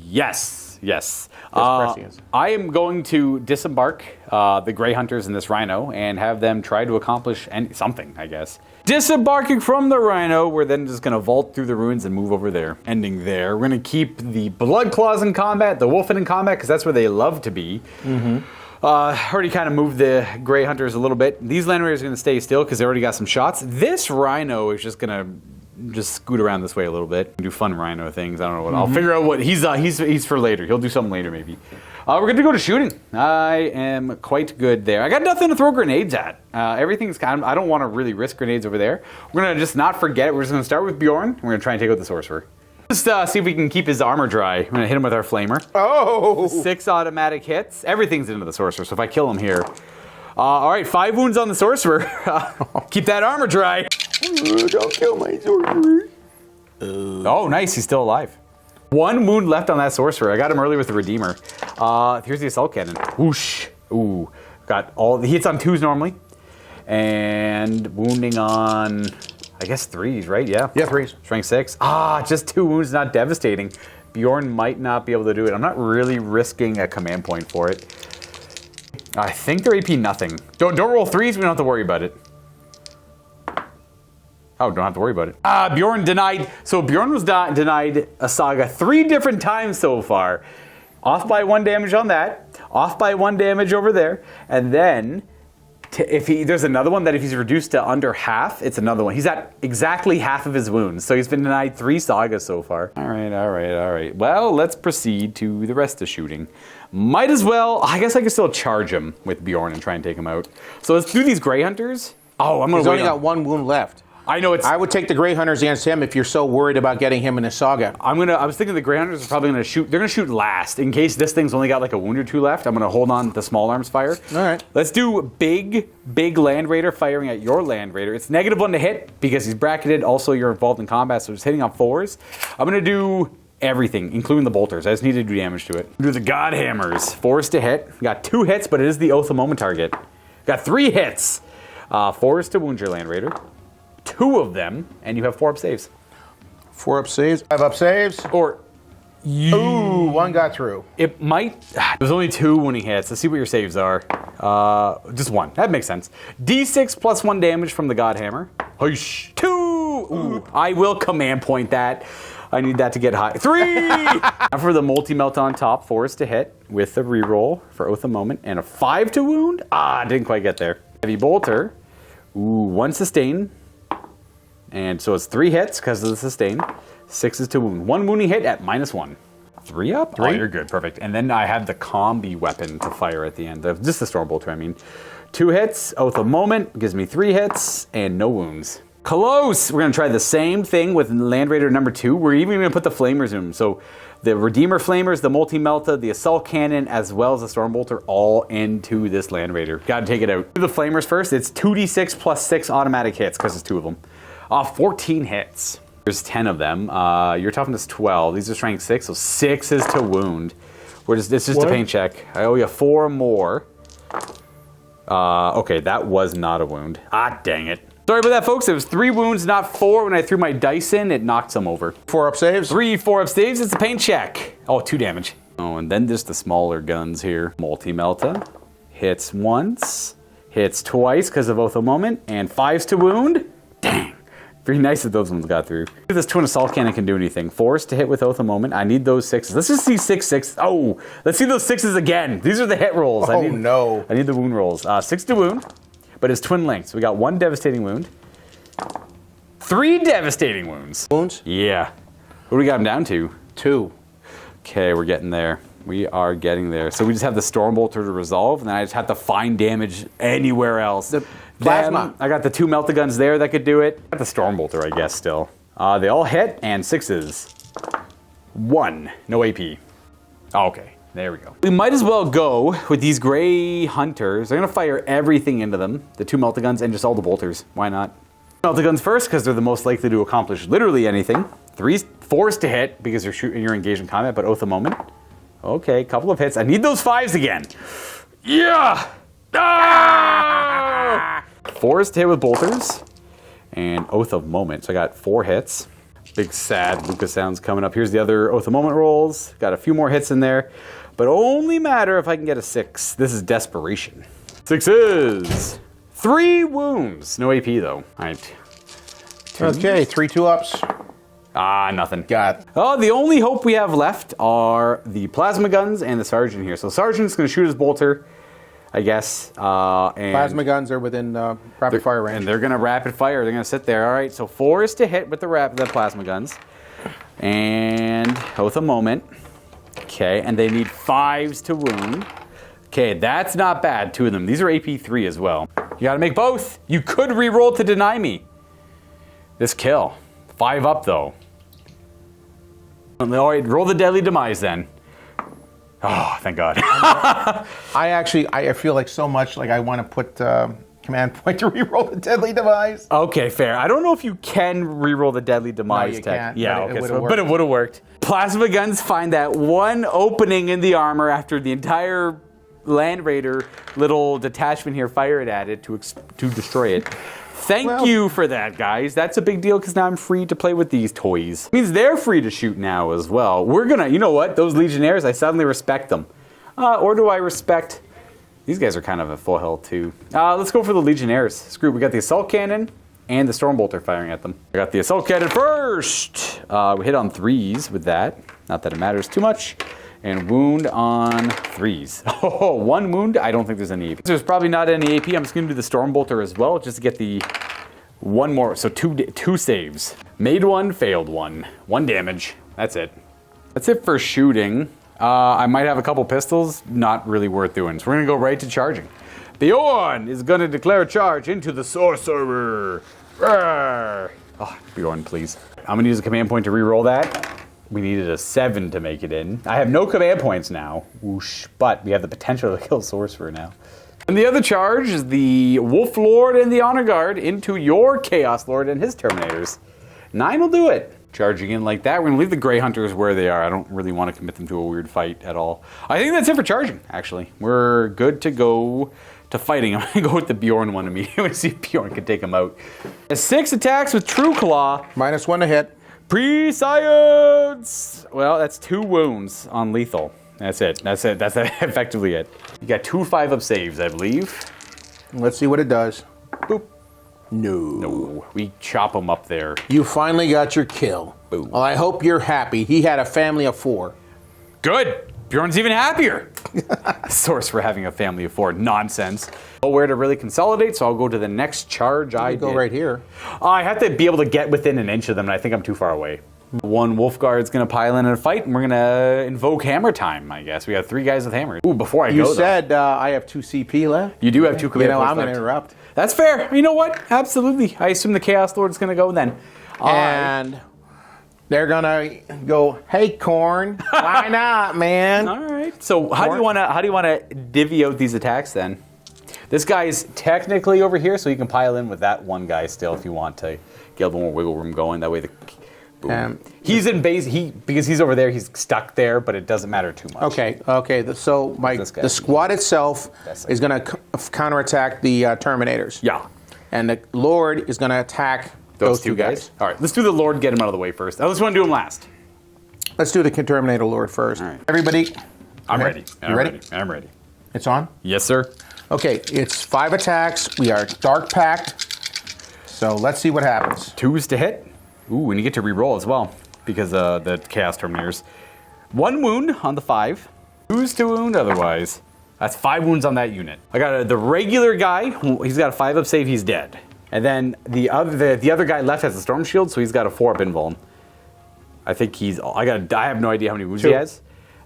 Yes. Yes. Prescience. I am going to disembark the Grey Hunters in this Rhino and have them try to accomplish something, I guess. Disembarking from the Rhino, we're then just going to vault through the ruins and move over there. Ending there. We're going to keep the Blood Claws in combat, the Wolfen in combat, because that's where they love to be. Already kind of moved the Grey Hunters a little bit. These Land Raiders are going to stay still because they already got some shots. This Rhino is just going to just scoot around this way a little bit. Do fun Rhino things. I don't know what. I'll figure out what he's for later. He'll do something later maybe. We're going to go to shooting. I am quite good there. I got nothing to throw grenades at. Everything's kind of, I don't want to really risk grenades over there. We're going to just not forget it. We're just going to start with Bjorn. We're going to try and take out the sorcerer. Just see if we can keep his armor dry. We're going to hit him with our flamer. Oh! 6 automatic hits. Everything's into the sorcerer, so if I kill him here. All right, 5 wounds on the sorcerer. Keep that armor dry. Don't kill my sorcerer. Oh, nice. He's still alive. 1 wound left on that sorcerer. I got him early with the Redeemer. Here's the assault cannon. Whoosh. Ooh. Got all the hits on 2s normally. And wounding on, I guess, 3s, right? Yeah. Yeah, 3s. Strength 6. Just 2 wounds, not devastating. Bjorn might not be able to do it. I'm not really risking a command point for it. I think they're AP nothing. Don't roll 3s, we don't have to worry about it. Oh, don't have to worry about it. Bjorn denied. So Bjorn was denied a saga 3 different times so far. Off by 1 damage on that. Off by 1 damage over there. And then, there's another one that if he's reduced to under half, it's another one. He's at exactly half of his wounds. So he's been denied 3 sagas so far. All right. Well, let's proceed to the rest of shooting. Might as well, I guess I can still charge him with Bjorn and try and take him out. So let's do these Grey Hunters. Oh, I'm going to wait. He's only got 1 wound left. I know it's. I would take the Grey Hunters against him if you're so worried about getting him in a saga. I was thinking the Grey Hunters are probably gonna shoot. They're gonna shoot last in case this thing's only got like a wound or 2 left. I'm gonna hold on to the small arms fire. All right. Let's do big Land Raider firing at your Land Raider. It's -1 to hit because he's bracketed. Also, you're involved in combat, so it's hitting on 4s. I'm gonna do everything, including the bolters. I just need to do damage to it. Do the God Hammers. 4s to hit. Got 2 hits, but it is the Oath of Moment target. Got 3 hits. 4s to wound your Land Raider. 2 of them, and you have 4 up saves. 4 up saves. 5 up saves. Or Ooh, 1 got through. it might. There's only 2 wounding hits. Let's see what your saves are. Just 1. That makes sense. D6 plus 1 damage from the God Hammer. 2. Ooh, I will command point that. I need that to get high. 3. Now for the multi-melt on top, 4s to hit with a reroll for Oath of Moment, and a 5 to wound. Didn't quite get there. Heavy bolter. Ooh, 1 sustain. And so it's 3 hits because of the sustain. 6 is to wound. 1 wounding hit at -1. 3 up? 3. Oh, you're good. Perfect. And then I have the combi weapon to fire at the end. Just the storm bolter, I mean. 2 hits. Oath of Moment gives me 3 hits and no wounds. Close! We're going to try the same thing with Land Raider number 2. We're even going to put the flamers in them. So the Redeemer flamers, the multi-melta, the assault cannon, as well as the storm bolter all into this Land Raider. Got to take it out. Do the flamers first. It's 2d6 plus 6 automatic hits because it's 2 of them. 14 hits. There's 10 of them. Your toughness 12. These are strength 6, so 6 is to wound. It's just a pain check. I owe you 4 more. Okay, that was not a wound. Ah, dang it. Sorry about that, folks. It was 3 wounds, not 4. When I threw my dice in, it knocked some over. 4 up saves? 3 4-up saves. It's a pain check. Oh, 2 damage. Oh, and then just the smaller guns here. Multi-Melta. Hits once. Hits twice because of Oath of Moment. And 5s to wound. Dang. Very nice that those ones got through. This twin assault cannon can do anything. 4s to hit with Oath of Moment. I need those 6s. Let's just see 6. Oh, let's see those 6s again. These are the hit rolls. Oh, no. I need the wound rolls. 6 to wound, but it's twin length. So we got 1 devastating wound. 3 devastating wounds. Wounds? Yeah. What do we got him down to? 2. Okay, we're getting there. We are getting there. So we just have the Stormbolter to resolve, and then I just have to find damage anywhere else. The plasma. I got the 2 Melta-Guns there that could do it. I got the Stormbolter, I guess, still. They all hit, and 6s. 1. No AP. Oh, okay, there we go. We might as well go with these Grey Hunters. I'm going to fire everything into them. The 2 Melta-Guns and just all the bolters. Why not? Melta-Guns first, because they're the most likely to accomplish literally anything. 4s to hit, because you're engaged in combat, but Oath of Moment. Okay, couple of hits. I need those 5s again. Yeah! Ah! 4s to hit with bolters. And Oath of Moment. So I got 4 hits. Big sad Lucas sounds coming up. Here's the other Oath of Moment rolls. Got a few more hits in there. But only matter if I can get a 6. This is desperation. 6s. 3 wounds. No AP though. All right. 2. Okay, 3 2-ups. Ah, nothing. Got. Oh, the only hope we have left are the plasma guns and the sergeant here. So sergeant's going to shoot his bolter, I guess. And Plasma guns are within rapid fire range. And they're going to rapid fire. They're going to sit there. All right, so 4 is to hit with the plasma guns. And Oath of Moment. Okay, and they need 5s to wound. Okay, that's not bad, 2 of them. These are AP 3 as well. You got to make both. You could re-roll to deny me this kill. 5 up, though. All right, roll the Deadly Demise, then. Oh, thank God. I feel like so much like I want to put command point to reroll the Deadly Demise. Okay, fair. I don't know if you can reroll the Deadly Demise. No, you can't, Yeah, but it would have worked. Plasma guns find that one opening in the armor after the entire Land Raider little detachment here fired at it to destroy it. Thank you for that, guys. That's a big deal because now I'm free to play with these toys. It means they're free to shoot now as well. We're gonna, you know what? Those Legionnaires, I suddenly respect them. Or do I respect... These guys are kind of at full health too. Let's go for the Legionnaires. Screw it. We got the Assault Cannon and the Stormbolter firing at them. I got the Assault Cannon first. We hit on 3s with that. Not that it matters too much. And wound on 3s. Oh, 1 wound? I don't think there's any AP. There's probably not any AP. I'm just going to do the Stormbolter as well, just to get the 1 more. So 2 saves. Made 1, failed 1. 1 damage. That's it. That's it for shooting. I might have a couple pistols. Not really worth doing. So we're going to go right to charging. Bjorn is going to declare a charge into the Sorcerer. Rawr. Oh, Bjorn, please. I'm going to use a command point to re-roll that. We needed a 7 to make it in. I have no command points now, whoosh, but we have the potential to kill Sorcerer now. And the other charge is the Wolf Lord and the Honor Guard into your Chaos Lord and his Terminators. 9 will do it. Charging in like that. We're going to leave the Grey Hunters where they are. I don't really want to commit them to a weird fight at all. I think that's it for charging, actually. We're good to go to fighting. I'm going to go with the Bjorn one immediately. See if Bjorn can take him out. 6 attacks with True Claw. -1 to hit. Pre-science! Well, that's 2 wounds on lethal. That's it. That's effectively it. You got 2 5-up saves, I believe. Let's see what it does. Boop. No. No. We chop him up there. You finally got your kill. Boom. Well, I hope you're happy. He had a family of 4. Good. Bjorn's even happier. Source for having a family of 4. Nonsense. Nowhere to really consolidate, so I'll go to the next charge I go right here. I have to be able to get within an inch of them, and I think I'm too far away. 1 Wolf Guard's going to pile in a fight, and we're going to invoke Hammer Time, I guess. We have 3 guys with hammers. Ooh, before I go, You said I have 2 CP left. You do have 2 command points I'm going to left. interrupt. That's fair. You know what? Absolutely. I assume the Chaos Lord is going to go then. And they're going to go, hey, Corn, why not, man? All right. So how do you want to divvy out these attacks then? This guy is technically over here, so you can pile in with that one guy still if you want to get a little more wiggle room going. That way He's in base. Because he's over there. He's stuck there, but it doesn't matter too much. Okay. So the squad itself is going to counterattack the Terminators. Yeah. And the Lord is going to attack those two guys. All right, let's do the Lord. Get him out of the way first. I just want to do him last. Let's do the Terminator Lord first. All right. Everybody. I'm ready. You ready? I'm ready. It's on? Yes, sir. Okay, it's 5 attacks. We are dark packed. So let's see what happens. 2s to hit. Ooh, and you get to re-roll as well because the Chaos Terminators. 1 wound on the 5. 2s to wound otherwise. That's 5 wounds on that unit. I got the regular guy. He's got a 5-up save. He's dead. And then the other guy left has a storm shield, so he's got a 4-up invuln. I think I have no idea how many wounds he has.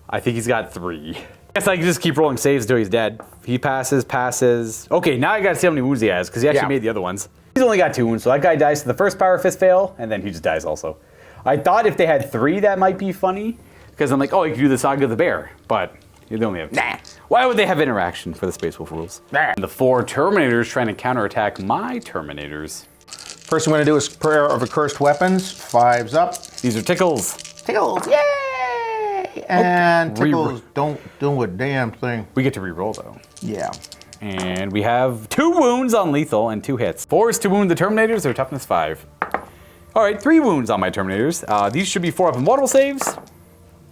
I think he's got 3. I guess I can just keep rolling saves until he's dead. He passes. Okay, now I gotta see how many wounds he has, because he actually made the other ones. He's only got 2 wounds, so that guy dies to the first power fist fail, and then he just dies also. I thought if they had 3, that might be funny, because I'm like, oh, you can do the Saga of the Bear, but they only have 2. Nah. Why would they have interaction for the Space Wolf rules? Nah. And the 4 Terminators trying to counterattack my Terminators. First I'm going to do is Prayer of Accursed Weapons. 5's up. These are Tickles. Tickles, yay! And Tickles don't do a damn thing. We get to re-roll though. Yeah. And we have 2 wounds on lethal and 2 hits. 4s to wound the Terminators, they're toughness 5. All right, 3 wounds on my Terminators. These should be 4-up and mortal saves.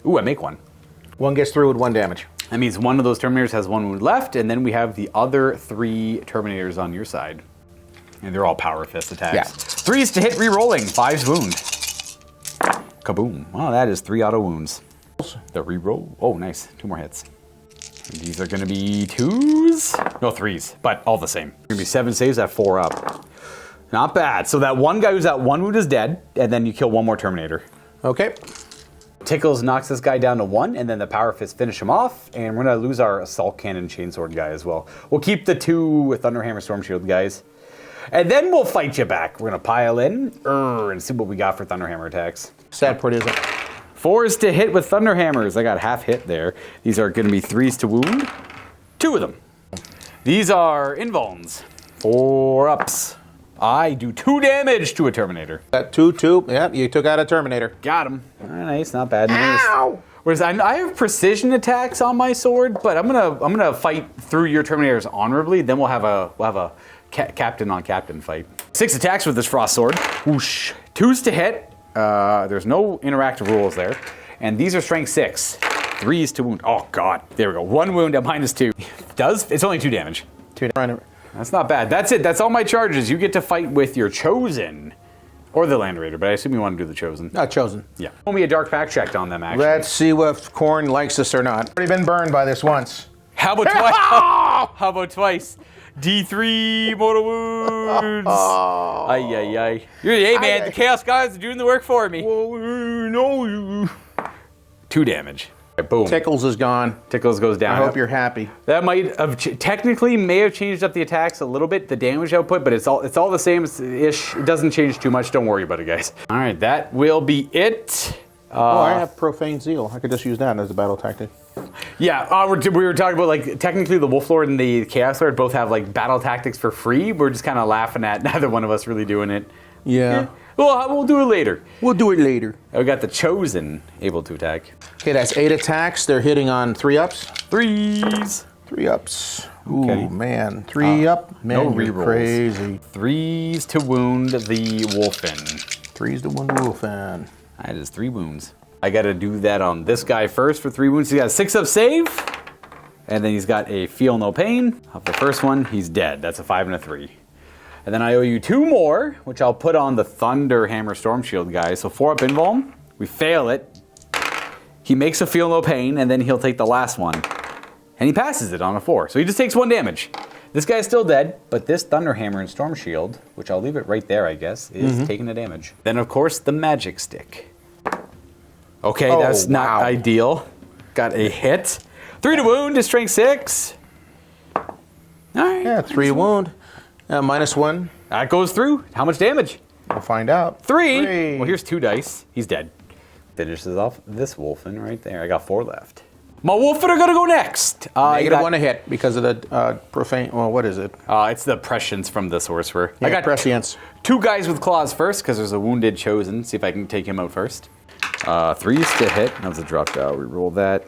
Ooh, I make 1. 1 gets through with 1 damage. That means one of those Terminators has 1 wound left, and then we have the other 3 Terminators on your side. And they're all power fist attacks. Yeah. 3s to hit re-rolling, 5's wound. Kaboom. Wow, that is 3 auto wounds. The re-roll. Oh, nice. 2 more hits. And these are going to be 2s? No, 3s, but all the same. Going to be 7 saves at 4 up. Not bad. So that one guy who's at 1 wound is dead, and then you kill 1 more Terminator. Okay. Tickles knocks this guy down to 1, and then the power fist finish him off, and we're going to lose our assault cannon chainsword guy as well. We'll keep the 2 Thunderhammer Storm Shield guys. And then we'll fight you back. We're going to pile in and see what we got for Thunderhammer attacks. Sad part is it. 4s to hit with Thunderhammers. I got half hit there. These are going to be 3s to wound. 2 of them. These are invulns. 4-ups. I do 2 damage to a Terminator. That 2-2. Yeah, you took out a Terminator. Got him. All right, nice. Not bad. Ow! Whereas I have precision attacks on my sword, but I'm gonna fight through your Terminators honorably. Then we'll have a captain on captain fight. 6 attacks with this frost sword. Whoosh. 2s to hit. There's no interactive rules there, and these are strength 6. 3s to wound. Oh god. There we go. 1 wound at -2. It's only 2 damage. 2 damage. That's not bad. That's it. That's all my charges. You get to fight with your Chosen. Or the Land Raider, but I assume you want to do the Chosen. Not Chosen. Yeah. Only a dark fact checked on them, actually. Let's see if Korn likes us or not. Already been burned by this once. How about twice? How about twice? D3 mortal wounds. Ay. Hey, man, the Chaos guys are doing the work for me. No. 2 damage. Right, boom. Tickles is gone. Tickles goes down. I hope you're happy. That might have technically may have changed up the attacks a little bit, the damage output, but it's all the same ish. It doesn't change too much. Don't worry about it, guys. All right, that will be it. I have Profane Zeal. I could just use that as a battle tactic. Yeah, we were talking about, like, technically the Wolf Lord and the Chaos Lord both have, like, battle tactics for free. We're just kind of laughing at neither one of us really doing it. Yeah. Well, we'll do it later. We'll do it later. We got the Chosen able to attack. Okay, that's 8 attacks. They're hitting on 3-ups. 3s. 3-ups. Ooh, Okay. man. 3-up. Man, no you're rerolls. crazy. 3s to wound the Wolfen. 3s to wound the Wolfen. That is 3 wounds. I got to do that on this guy first for 3 wounds. He got a 6-up save. And then he's got a Feel No Pain. Off the first one, he's dead. That's a 5 and a 3. And then I owe you 2 more, which I'll put on the Thunderhammer Storm Shield guy. So 4-up invuln. We fail it. He makes a Feel No Pain, and then he'll take the last one. And he passes it on a 4. So he just takes 1 damage. This guy's still dead, but this Thunderhammer and Storm Shield, which I'll leave it right there, I guess, is taking the damage. Then, of course, the Magic Stick. Okay, that's not ideal. Got a hit. 3 to wound to strength 6. All right. Yeah, 3 wound. -1. That goes through. How much damage? We'll find out. 3. Well, here's 2 dice. He's dead. Finishes off this Wolfen right there. I got 4 left. My Wolfen are gonna go next. Negative 1 to hit because of the profane. Well, what is it? It's the prescience from the sorcerer. Yeah, I got prescience. 2 guys with claws first because there's a wounded chosen. See if I can take him out first. 3s to hit. That was a drop down. We roll that.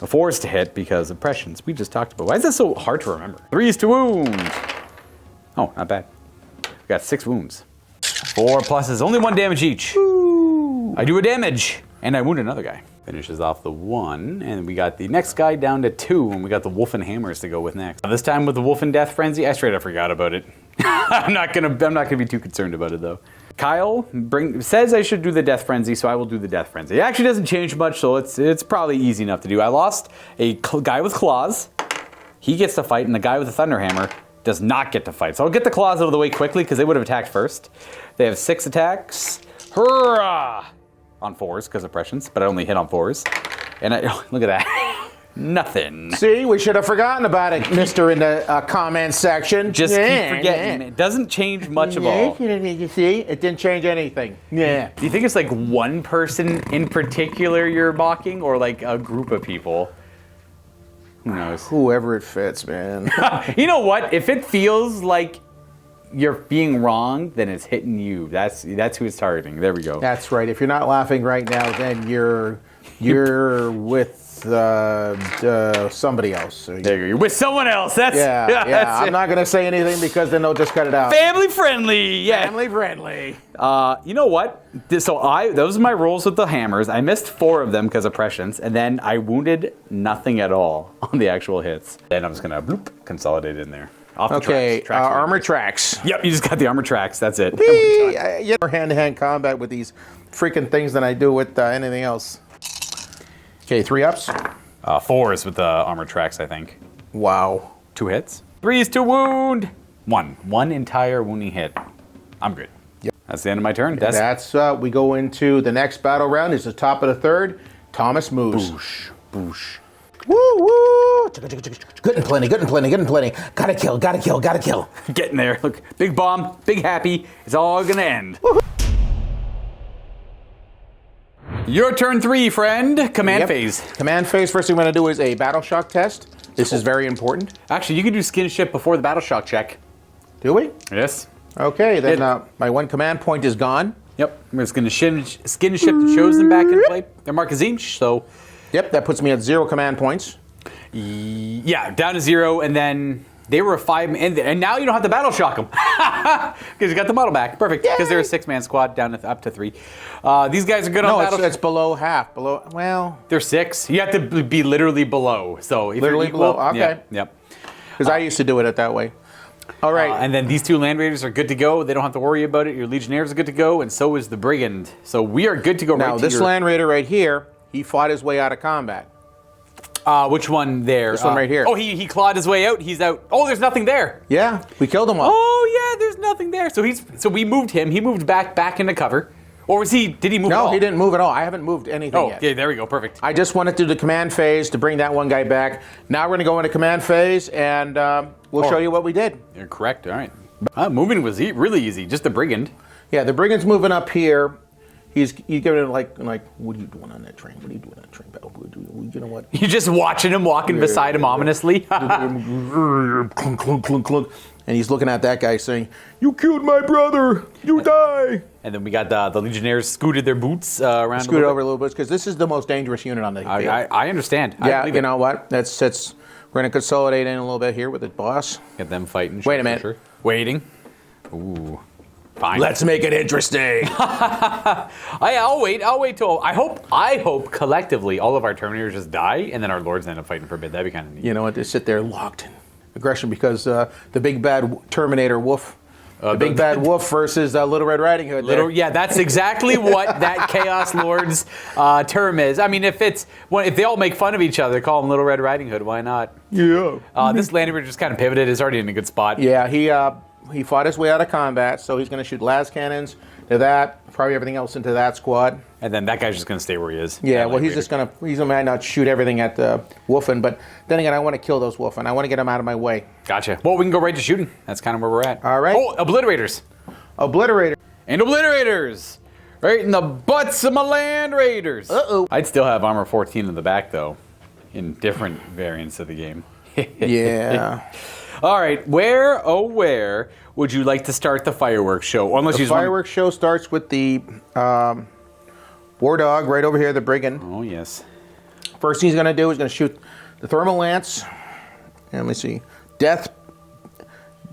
A 4s to hit because of prescience. We just talked about. Why is that so hard to remember? 3s to wound. Oh, not bad. We got 6 wounds. 4 pluses. Only 1 damage each. Ooh. I do a damage and I wound another guy. Finishes off the 1, and we got the next guy down to 2, and we got the Wolfen Hammers to go with next. This time with the Wolfen Death Frenzy, I straight up forgot about it. I'm not gonna be too concerned about it though. Kyle says I should do the Death Frenzy, so I will do the Death Frenzy. It actually doesn't change much, so it's probably easy enough to do. I lost a guy with claws. He gets to fight, and the guy with the Thunder Hammer does not get to fight. So I'll get the claws out of the way quickly because they would have attacked first. They have 6 attacks. Hurrah! On 4s because of prescience, but I only hit on 4s. And look at that. Nothing. See, we should have forgotten about it, Mister in the comment section. Just keep forgetting. It doesn't change much of all. You see, it didn't change anything. Yeah. Do you think it's like one person in particular you're mocking, or like a group of people? Who knows? Whoever it fits, man. You know what? If it feels like you're being wrong, then it's hitting you. That's who it's targeting. There we go. That's right. If you're not laughing right now, then you're with somebody else. There you go. You're with someone else. That's yeah. I'm not gonna say anything because then they'll just cut it out. Family friendly. Yeah. Family friendly. You know what? So those are my rolls with the hammers. I missed 4 of them because of prescience, and then I wounded nothing at all on the actual hits. Then I'm just gonna bloop, consolidate in there. Off the tracks. Armor tracks. Yep, you just got the armor tracks. That's it. I get more hand-to-hand combat with these freaking things than I do with anything else. Okay, 3 ups. 4s with the armor tracks, I think. Wow. 2 hits. 3s to wound. 1 entire wounding hit. I'm good. Yep. That's the end of my turn. That's we go into the next battle round. It's the top of the 3rd. Thomas moves. Boosh. Boosh. Woo woo! Good and plenty, good and plenty, good and plenty. Gotta kill, gotta kill, gotta kill. Getting there. Look, big bomb, big happy. It's all gonna end. Your turn 3, friend. Command phase. Command phase. First thing I'm gonna do is a battle shock test. This is very important. Actually, you can do skin ship before the battle shock check. Do we? Yes. Okay, then my 1 command point is gone. Yep. I'm just gonna skin ship the chosen back in play. Their mark is inch, so. Yep, that puts me at 0 command points. Yeah, down to 0, and then they were 5, and now you don't have to battle shock them because you got the model back. Perfect, because they're a 6-man squad down to, up to 3. These guys are good on battle. No, it's below half. They're 6. You have to be literally below. So if literally you're equal, below. Okay. Yep. Because I used to do it that way. All right. And then these 2 land raiders are good to go. They don't have to worry about it. Your legionnaires are good to go, and so is the brigand. So we are good to go. Now this land raider right here, he fought his way out of combat. Which one there? This one right here. Oh, he clawed his way out. He's out. Oh, there's nothing there. Yeah, we killed him all. Oh yeah, there's nothing there. So we moved him. He moved back into cover. Or was he? Did he move? No, at all? he didn't move at all. I haven't moved anything yet. Oh, yeah, there we go. Perfect. I just wanted to do the command phase to bring that one guy back. Now we're going to go into command phase, and we'll show you what we did. You're correct. All right. Moving was really easy. Just the brigand. Yeah, the brigand's moving up here. He's giving it like, what are you doing on that train? What are you doing on that train? You know what? You're just watching him walking beside him ominously. Clunk, clunk, clunk, clunk. And he's looking at that guy saying, "You killed my brother. You die." And then we got the legionnaires scooted their boots around. Scooted over a little bit because this is the most dangerous unit on the field. I understand. Yeah, you know what? That's we're going to consolidate in a little bit here with the boss. Get them fighting. Wait a minute. Sure. Waiting. Ooh. Fine. Let's make it interesting. I'll wait till I hope collectively all of our Terminators just die and then our Lords end up fighting for a bit. That'd be kind of neat. You know what? They sit there locked in aggression because the big bad Terminator wolf. The big bad wolf versus Little Red Riding Hood. Yeah, that's exactly what that Chaos Lord's term is. I mean, if they all make fun of each other, call him Little Red Riding Hood. Why not? Yeah. This Landing just kind of pivoted. It's already in a good spot. Yeah, he fought his way out of combat, so he's going to shoot las cannons to that, probably everything else into that squad. And then that guy's just going to stay where he is. Yeah, well, he might not shoot everything at the Wolfen, but then again, I want to kill those Wolfen. I want to get them out of my way. Gotcha. Well, we can go right to shooting. That's kind of where we're at. All right. Oh, Obliterators. And Obliterators. Right in the butts of my Land Raiders. Uh-oh. I'd still have armor 14 in the back, though. in different variants of the game. Yeah. All right, where would you like to start the fireworks show? Unless The fireworks show starts with the War Dog right over here, the Brigand. Oh, yes. First thing he's going to do is going to shoot the Thermal Lance. And let me see.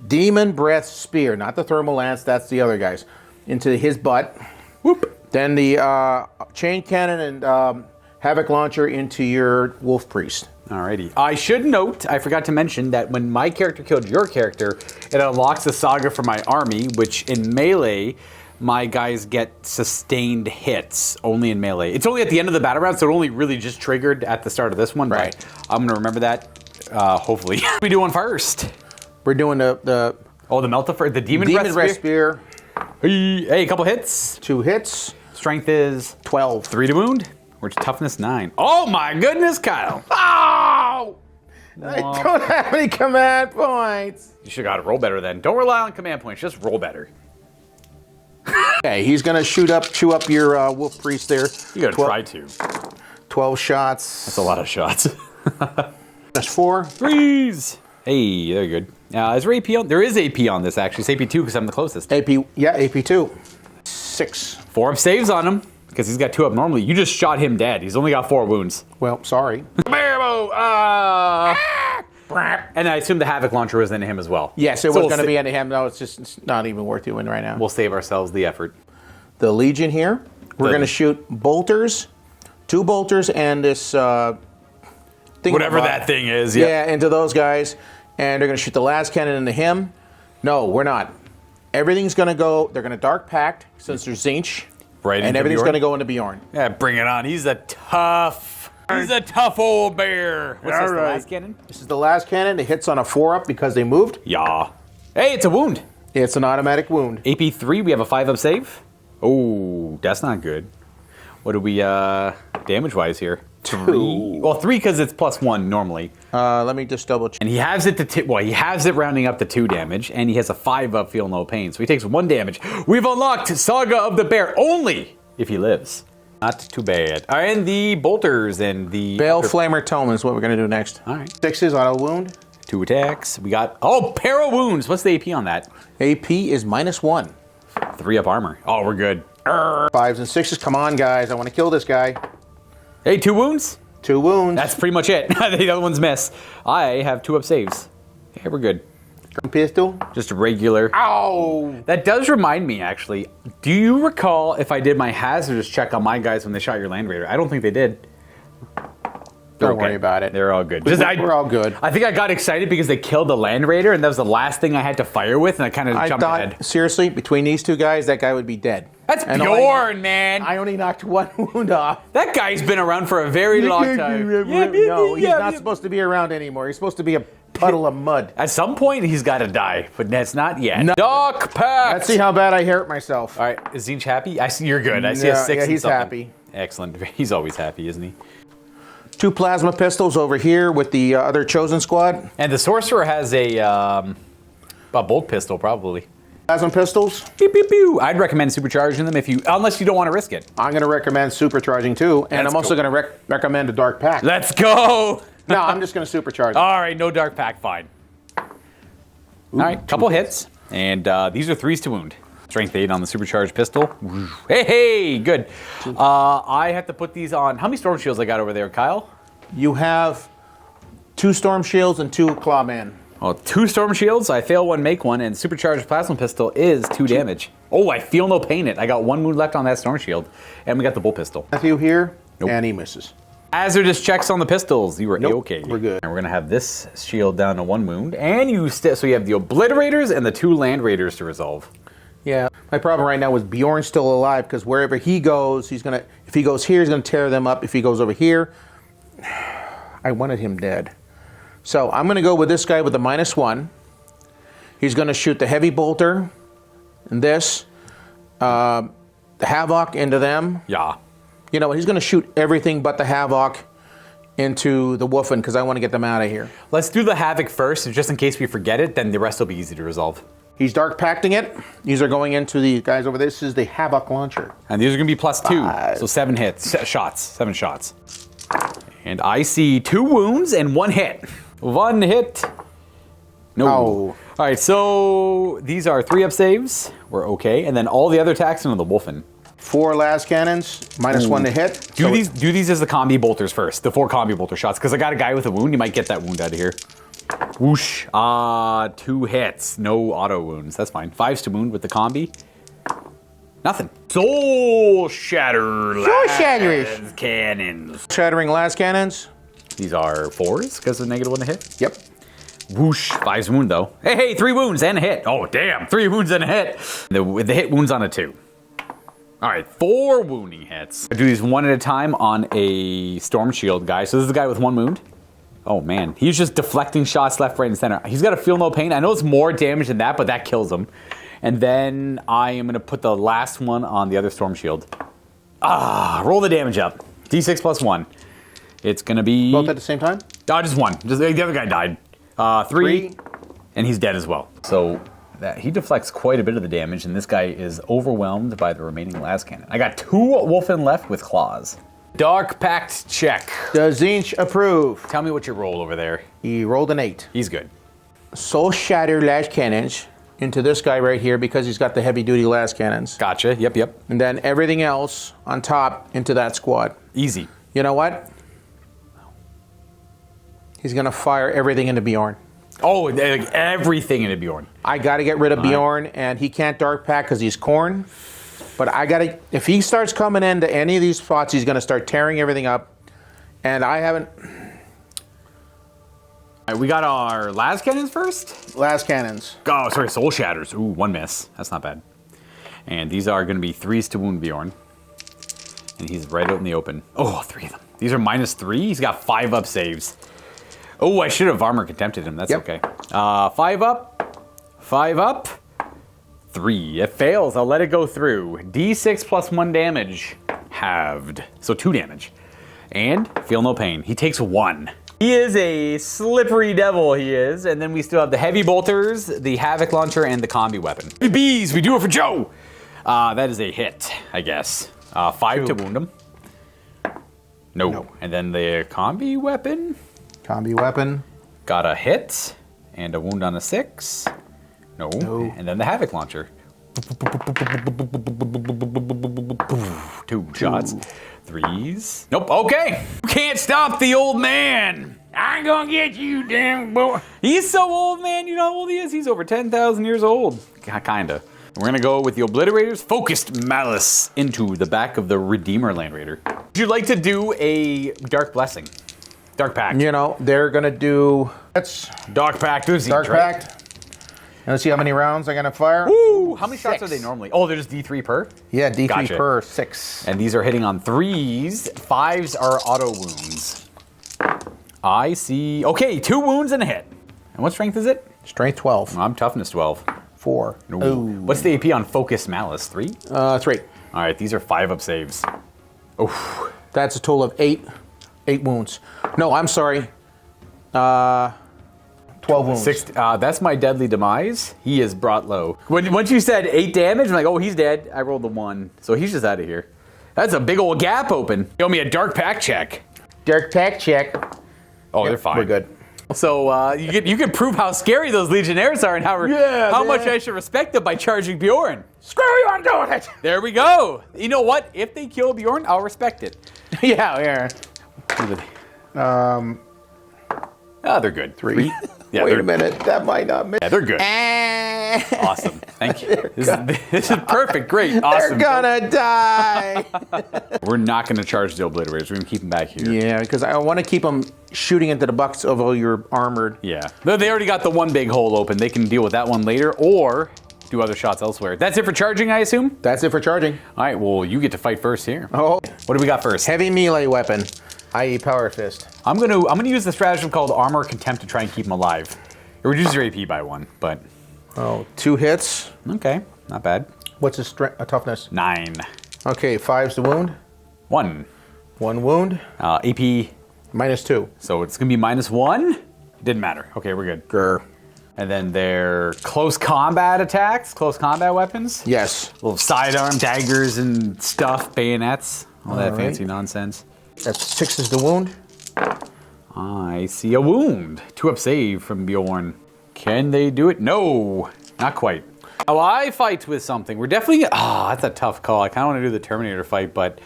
Demon Breath Spear. Not the Thermal Lance, that's the other guys. Into his butt. Whoop. Then the Chain Cannon and Havoc Launcher into your Wolf Priest. Alrighty. I should note, I forgot to mention that when my character killed your character, it unlocks the saga for my army, which in melee, my guys get sustained hits only in melee. It's only at the end of the battle round, so it only really just triggered at the start of this one. Right. But I'm going to remember that, hopefully. What we do one first? We're doing the the Demon Breath Spear. Hey, a couple hits. 2 hits. Strength is 12. 3 to wound. Or toughness 9. Oh my goodness, Kyle. Oh! I don't have any command points. You should have got to roll better then. Don't rely on command points, just roll better. Okay, he's going to chew up your Wolf Priest there. You got to try to. 12 shots. That's a lot of shots. That's 4. Threes. Hey, they're good. Is there AP on? There is AP on this, actually. It's AP2 because I'm the closest. AP2. 6. 4 up saves on him because he's got 2 up normally. You just shot him dead. He's only got 4 wounds. Well, sorry. And I assume the Havoc Launcher was into him as well. Yes, it was going to be into him. No, it's not even worth doing right now. We'll save ourselves the effort. The Legion here. We're going to shoot bolters, 2 bolters, and this thing. Whatever that thing is. Yeah, into those guys. And they're going to shoot the last cannon into him. No, we're not. Everything's going to go. They're going to Dark Pact since there's Zinch. Right. And everything's going to go into Bjorn. Yeah, bring it on. He's a tough old bear. What's this, the last cannon? This is the last cannon. It hits on a 4-up because they moved. Yeah. Hey, it's a wound. It's an automatic wound. AP3, we have a 5-up save. Oh, that's not good. What do we, damage-wise here? 3. Well, 3 because it's +1 normally. Let me just double check. And he has it he has it rounding up to 2 damage, and he has a 5-up feel no pain. So he takes 1 damage. We've unlocked Saga of the Bear only if he lives. Not too bad. All right, and the bolters and the... Bale Flamer Tome is what we're going to do next. All right. 6s auto wound. 2 attacks. We got... Oh, pair of wounds. What's the AP on that? AP is -1. 3-up armor. Oh, we're good. 5s and 6s. Come on, guys. I want to kill this guy. Hey, 2 wounds? 2 wounds. That's pretty much it. The other ones miss. I have 2-up saves. Yeah, we're good. Pistol? Just a regular. Ow! That does remind me, actually. Do you recall if I did my hazardous check on my guys when they shot your Land Raider? I don't think they did. Don't worry about it. They're all good. We're all good. I think I got excited because they killed the Land Raider, and that was the last thing I had to fire with, and I kind of jumped ahead. Seriously, between these 2 guys, that guy would be dead. That's Bjorn, man. I only knocked 1 wound off. That guy's been around for a very long time. No, he's not supposed to be around anymore. He's supposed to be a puddle of mud. At some point, he's got to die, but that's not yet. No. Dark Pact! Let's see how bad I hurt myself. All right, is Zinch happy? I see you're good. I see a 6 Yeah, and he's something. happy. Excellent. He's always happy, isn't he? 2 plasma pistols over here with the other Chosen Squad. And the Sorcerer has a bolt pistol, probably. Plasma pistols. Pew, pew, pew. I'd recommend supercharging them unless you don't want to risk it. I'm going to recommend supercharging too, and That's I'm also cool. going to recommend a Dark Pact. Let's go! No, I'm just going to supercharge it. All right, no Dark Pact, fine. All right, couple hits, and these are 3s to wound. Strength 8 on the supercharged pistol. Hey, good. I have to put these on. How many storm shields I got over there, Kyle? You have 2 Storm Shields and 2 Clawman. Oh, 2 storm shields. I fail 1, make 1, and supercharged plasma pistol is 2 damage. Oh, I feel no pain it. I got 1 wound left on that storm shield, and we got the bolt pistol. Matthew here, Nope. and he misses. Hazardous checks on the pistols. You were okay. We're good. And we're gonna have this shield down to 1 wound, and so you have the Obliterators and the 2 Land Raiders to resolve. Yeah, my problem right now is Bjorn's still alive because wherever he goes, if he goes here, he's gonna tear them up. If he goes over here, I wanted him dead. So I'm gonna go with this guy with the -1. He's gonna shoot the heavy bolter and this, the Havoc into them. Yeah. You know what? He's gonna shoot everything but the Havoc into the Woofin because I want to get them out of here. Let's do the Havoc first, just in case we forget it. Then the rest will be easy to resolve. He's Dark Pacting it. These are going into the guys over there. This is the Havoc launcher. And these are gonna be +2, Five. so 7 hits, 7 shots. And I see 2 wounds and 1 hit. 1 hit. No. Oh. All right, so these are 3-up saves. We're okay. And then all the other attacks into the Wolfen. 4 las cannons, -1 to hit. Do these as the combi bolters first, the 4 combi bolter shots, because I got a guy with a wound. You might get that wound out of here. Whoosh. 2 hits. No auto wounds. That's fine. 5s to wound with the combi. Nothing. Soul Shatter. Soul Shatterers. Cannons. Shattering las cannons. These are 4s because of -1 to hit. Yep. Whoosh. 5's wound though. Hey, 3 wounds and a hit. Oh, damn. 3 wounds and a hit. The hit wounds on a 2. All right, 4 wounding hits. I do these one at a time on a Storm Shield guy. So this is the guy with 1 wound. Oh man, he's just deflecting shots left, right, and center. He's got to feel no pain. I know it's more damage than that, but that kills him. And then I am gonna put the last one on the other Storm Shield. Roll the damage up. D6 plus 1. It's gonna be... Both at the same time? Just 1. Just, the other guy died. 3, and he's dead as well. So that he deflects quite a bit of the damage, and this guy is overwhelmed by the remaining las cannon. I got 2 Wolfen left with claws. Dark Pact check. Does Zinch approve? Tell me what you roll over there. He rolled an 8. He's good. Soul Shatter las cannons into this guy right here because he's got the heavy duty las cannons. Gotcha. Yep. And then everything else on top into that squad. Easy. You know what? He's gonna fire everything into Bjorn. Oh, everything into Bjorn. I gotta get rid of Bjorn, and he can't Dark Pack because he's Khorne. But I gotta, if he starts coming into any of these spots, he's gonna start tearing everything up. And I haven't... All right, we got our las cannons first? Las cannons. Oh, sorry, Soul Shatters. Ooh, 1 miss. That's not bad. And these are gonna be 3s to wound Bjorn. And he's right out in the open. Oh, 3 of them. These are -3. He's got 5-up saves. Oh, I should have armor contempted him. That's okay. 5 up. 5 up. 3. It fails. I'll let it go through. D6 plus 1 damage. Halved. So 2 damage. And feel no pain. He takes 1. He is a slippery devil, he is. And then we still have the heavy bolters, the havoc launcher, and the combi weapon. Bees, we do it for Joe. That is a hit, I guess. 5 to wound him. No. And then the combi weapon. Combi weapon. Got a hit and a wound on a 6. No. And then the havoc launcher. 2 shots. 3s. Nope. Okay. Can't stop the old man. I'm gonna get you, damn boy. He's so old, man. You know how old he is? He's over 10,000 years old. Kinda. We're gonna go with the Obliterators. Focused Malice into the back of the Redeemer Land Raider. Would you like to do a Dark Blessing? Dark Pact. You know, they're gonna do... That's Dark Pact. Dark Pact. And let's see how many rounds I'm gonna fire. Woo! How many shots are they normally? Oh, they're just D3 per? Yeah, D3 Gotcha. per 6. And these are hitting on 3s. 5s are auto wounds. I see... Okay, 2 wounds and a hit. And what strength is it? Strength 12. I'm toughness 12. 4. Ooh. What's the AP on Focus Malice? 3? 3. All right, these are 5-up saves. Oof. That's a total of 8 wounds. No, I'm sorry. 12 wounds. 6. That's my deadly demise. He is brought low. Once you said 8 damage, I'm like, oh, he's dead. I rolled the 1. So he's just out of here. That's a big old gap open. Show me a Dark Pact check. Dark Pact check. Oh, yep, they're fine. We're good. So you can prove how scary those Legionnaires are and how much I should respect them by charging Bjorn. Screw you, I'm doing it. There we go. You know what? If they kill Bjorn, I'll respect it. Yeah. They're good. 3. Yeah, Wait a minute. That might not make... Yeah, they're good. Awesome. Thank you. This is perfect. Great. Awesome. They're gonna die. We're not going to charge the Obliterators. We're going to keep them back here. Yeah, because I want to keep them shooting into the bucks of all your armored. Yeah. They already got the one big hole open. They can deal with that one later or do other shots elsewhere. That's it for charging, I assume? That's it for charging. All right. Well, you get to fight first here. Oh. What do we got first? Heavy melee weapon, i.e. Power Fist. I'm gonna use the stratagem called Armor Contempt to try and keep him alive. It reduces your AP by 1, but... Oh, 2 hits. Okay, not bad. What's his toughness? 9. Okay, 5's the wound. 1. 1 wound. AP... -2. So it's gonna be -1? Didn't matter. Okay, we're good. Grr. And then their close combat attacks, close combat weapons. Yes. Little sidearm daggers and stuff, bayonets, all that right. fancy nonsense. That's 6 is the wound. I see a wound. 2-up save from Bjorn. Can they do it? No, not quite. Now I fight with something. We're definitely, that's a tough call. I kind of want to do the Terminator fight, but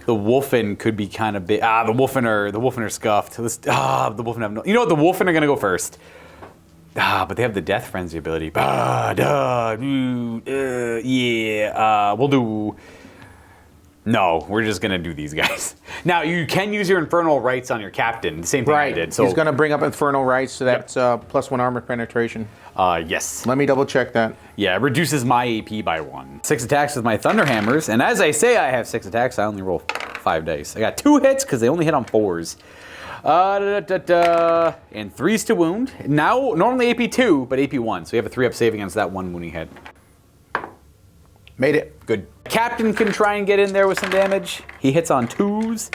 the Wolfen could be kind of big. The Wolfen are scuffed. The Wolfen have no, you know what, the Wolfen are going to go first. But they have the Death Frenzy ability. We'll do... No, we're just going to do these guys. Now, you can use your Infernal Rights on your captain. The same thing I did. So he's going to bring up Infernal Rights, so that's +1 armor penetration. Yes. Let me double check that. Yeah, it reduces my AP by 1. 6 attacks with my Thunder Hammers, and as I say I have 6 attacks, I only roll 5 dice. I got 2 hits because they only hit on 4s. And 3s to wound. Now, normally AP 2, but AP 1, so you have a 3-up save against that 1 wounding hit. Made it. Good. Captain can try and get in there with some damage. He hits on 2s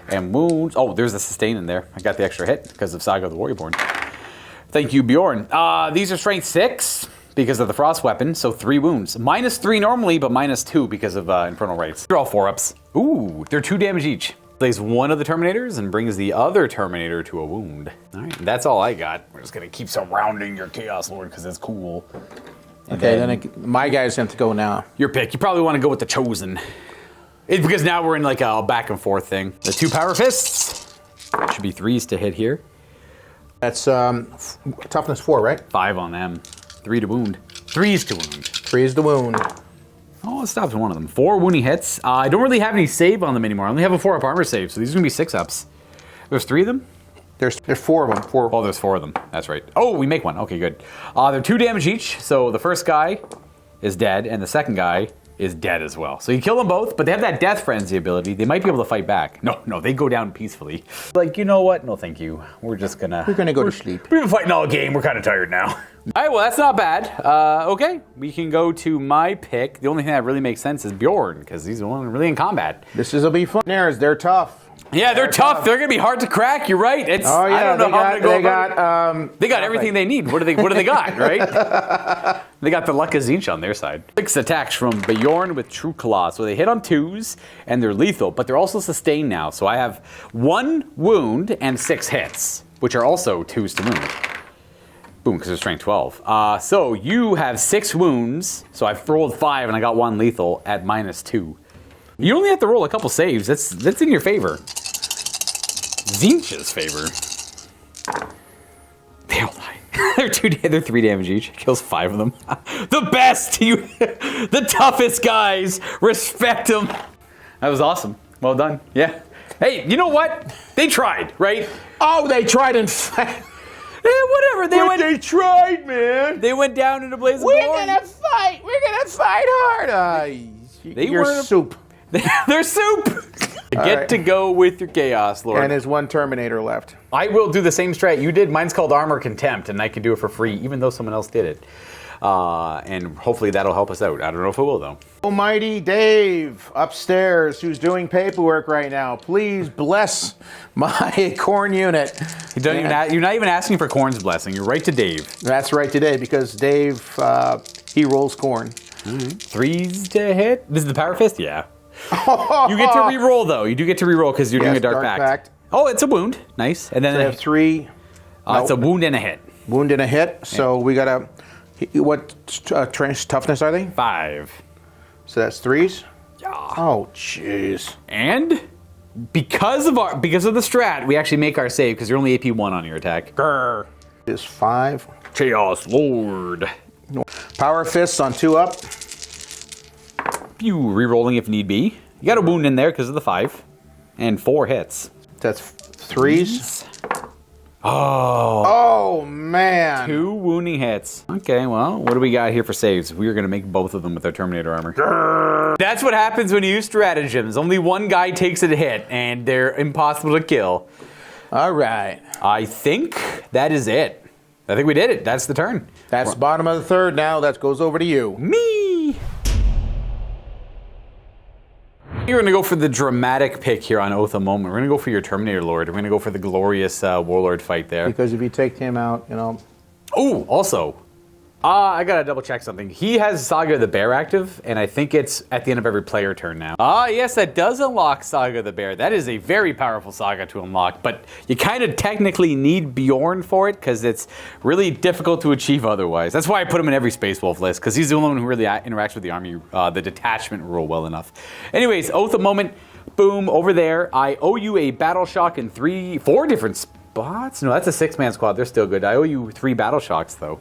and wounds. Oh, there's a sustain in there. I got the extra hit because of Saga of the Warriorborn. Thank you, Bjorn. These are strength 6 because of the frost weapon, so 3 wounds. -3 normally, but -2 because of Infernal Rights. They're all 4-ups. Ooh, they're 2 damage each. Plays one of the Terminators and brings the other Terminator to a wound. All right, that's all I got. We're just gonna keep surrounding your Chaos Lord because it's cool. Okay, then my guys have to go now. Your pick. You probably want to go with the Chosen. It's because now we're in like a back and forth thing. The 2 Power Fists. Should be 3s to hit here. That's toughness 4, right? 5 on them. 3 to wound. 3s to wound. 3 is the wound. Oh, it stops one of them. 4 wounding hits. I don't really have any save on them anymore. I only have a 4-up armor save, so these are going to be 6-ups. There's 3 of them? There's 4 of them. 4. Oh, there's 4 of them. That's right. Oh, we make one. Okay, good. They're 2 damage each, so the first guy is dead, and the second guy is dead as well. So you kill them both, but they have that Death Frenzy ability. They might be able to fight back. No, they go down peacefully. Like, you know what? No, thank you. We're just gonna... We're gonna go to sleep. We've been fighting all game. We're kind of tired now. All right, well, that's not bad. Okay, we can go to my pick. The only thing that really makes sense is Bjorn, because he's the one really in combat. This will be fun. They're tough. Yeah, they're tough. They're gonna be hard to crack. You're right. It's. Oh yeah, I don't know how I'm gonna go they got everything they need. What do they got? Right? They got the Luck of Zinch on their side. 6 attacks from Bjorn with True Claw. So they hit on 2s and they're lethal, but they're also sustained now. So I have 1 wound and 6 hits, which are also 2s to wound. Boom, because they're strength 12. So you have 6 wounds. So I've rolled 5 and I got 1 lethal at -2. You only have to roll a couple saves. That's in your favor. Zinch's favor. They all die. They're 3 damage each. Kills 5 of them. The best! The toughest guys. Respect them. That was awesome. Well done. Yeah. Hey, you know what? They tried, right? Oh, they tried and fact. Whatever. They tried, man. They went down in a blaze of glory. glory. We're gonna fight hard. You're soup. They're soup. Get to go with your Chaos Lord. And there's 1 Terminator left. I will do the same strat you did. Mine's called Armor Contempt, and I can do it for free, even though someone else did it. And hopefully that'll help us out. I don't know if it will, though. Almighty Dave upstairs, who's doing paperwork right now, please bless my corn unit. You're not even asking for corn's blessing. You're right to Dave. That's right today, because Dave, he rolls corn. All right. 3s to hit. This is the Power Fist? Yeah. You get to re-roll, though. You do get to re-roll because you're doing a Dark Pact. Oh, it's a wound. Nice. And then I have 3. It's a wound and a hit. Wound and a hit. So we got a... What toughness are they? 5. So that's 3s? Yeah. Oh, jeez. And because of the strat, we actually make our save because you're only AP 1 on your attack. Grr. Is 5. Chaos Lord. Power Fists on 2-up. You re-rolling if need be. You got a wound in there because of the 5. And 4 hits. That's 3s. Oh, man. 2 wounding hits. Okay, well, what do we got here for saves? We're going to make both of them with our Terminator armor. Grr. That's what happens when you use stratagems. Only one guy takes a hit, and they're impossible to kill. All right. I think that is it. I think we did it. That's the turn. That's the bottom of the third now. That goes over to you. Me. You're going to go for the dramatic pick here on Oath of Moment. We're going to go for your Terminator Lord. We're going to go for the glorious Warlord fight there. Because if you take him out, Oh, also, I gotta double check something. He has Saga the Bear active, and I think it's at the end of every player turn now. Yes, that does unlock Saga the Bear. That is a very powerful Saga to unlock, but you kind of technically need Bjorn for it, because it's really difficult to achieve otherwise. That's why I put him in every Space Wolf list, because he's the only one who really interacts with the army, the detachment rule well enough. Anyways, Oath of Moment, boom, over there. I owe you a Battle Shock in 4 different spots? No, that's a 6-man squad. They're still good. I owe you 3 Battle Shocks, though.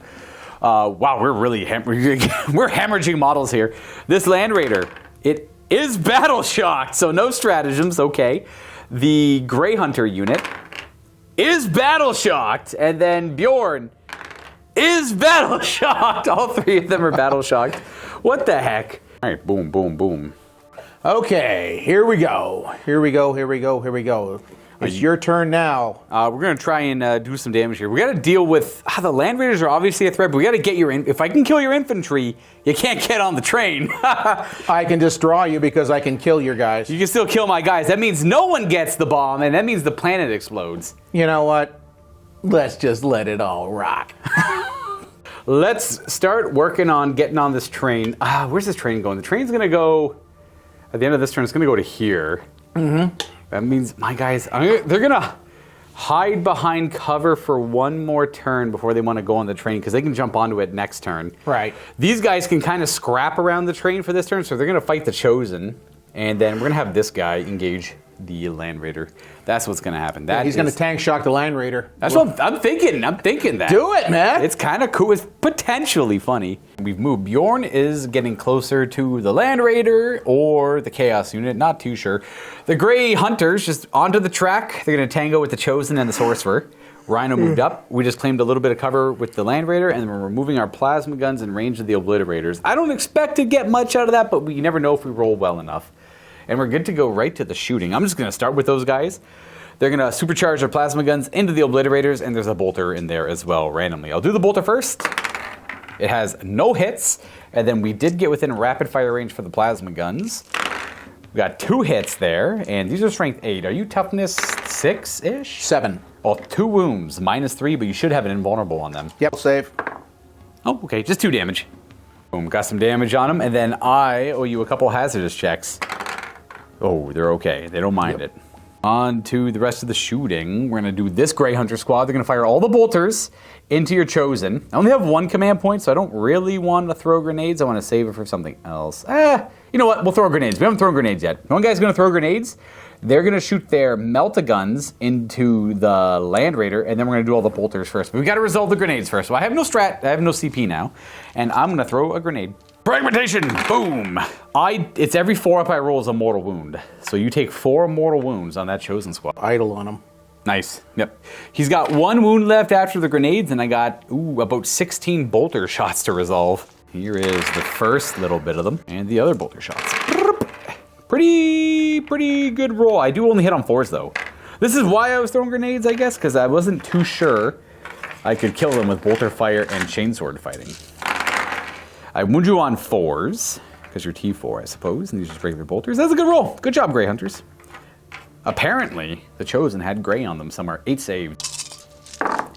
Wow, we're really we're hemorrhaging models here. This Land Raider, it is battle shocked, so no stratagems, okay. The Grey Hunter unit is battle shocked, and then Bjorn is battle shocked. All 3 of them are battle shocked. What the heck? All right, boom, boom, boom. Okay, here we go. Here we go, here we go, here we go. It's your turn now. We're going to try and do some damage here. We got to deal with... the Land Raiders are obviously a threat, but we got to get your... If I can kill your infantry, you can't get on the train. I can destroy you because I can kill your guys. You can still kill my guys. That means no one gets the bomb, and that means the planet explodes. You know what? Let's just let it all rock. Let's start working on getting on this train. Where's this train going? The train's going to go... At the end of this turn, it's going to go to here. Mm-hmm. That means my guys, they're going to hide behind cover for 1 more turn before they want to go on the train, because they can jump onto it next turn. Right. These guys can kind of scrap around the train for this turn, so they're going to fight the Chosen. And then we're going to have this guy engage the Land Raider. That's what's going to happen. He's going to tank shock the Land Raider. That's what I'm thinking. I'm thinking that. Do it, man. It's kind of cool. It's potentially funny. We've moved. Bjorn is getting closer to the Land Raider or the Chaos unit. Not too sure. The Grey Hunters just onto the track. They're going to tango with the Chosen and the Sorcerer. Rhino moved up. We just claimed a little bit of cover with the Land Raider, and we're removing our plasma guns in range of the Obliterators. I don't expect to get much out of that, but we never know if we roll well enough. And we're good to go right to the shooting. I'm just going to start with those guys. They're going to supercharge their plasma guns into the Obliterators, and there's a bolter in there as well, randomly. I'll do the bolter first. It has no hits, and then we did get within rapid fire range for the plasma guns. We got 2 hits there, and these are strength 8. Are you toughness 6-ish? 7. Oh, 2 wounds, -3, but you should have an invulnerable on them. Yep, save. Oh, okay, just 2 damage. Boom, got some damage on them, and then I owe you a couple hazardous checks. Oh, they're okay. They don't mind it. On to the rest of the shooting. We're going to do this Grey Hunter squad. They're going to fire all the bolters into your Chosen. I only have 1 command point, so I don't really want to throw grenades. I want to save it for something else. You know what? We'll throw grenades. We haven't thrown grenades yet. One guy's going to throw grenades. They're going to shoot their melta-guns into the Land Raider, and then we're going to do all the bolters first. But we've got to resolve the grenades first. So I have no strat. I have no CP now. And I'm going to throw a grenade. Fragmentation! Boom! It's every 4 up I roll is a mortal wound. So you take 4 mortal wounds on that Chosen squad. Idle on him. Nice. Yep. He's got 1 wound left after the grenades, and I got, about 16 bolter shots to resolve. Here is the first little bit of them, and the other bolter shots. Pretty good roll. I do only hit on 4s, though. This is why I was throwing grenades, I guess, because I wasn't too sure I could kill them with bolter fire and chainsword fighting. I wound you on 4s, because you're T4, I suppose, and these are just regular bolters. That's a good roll. Good job, Grey Hunters. Apparently, the Chosen had Grey on them somewhere. 8 saves.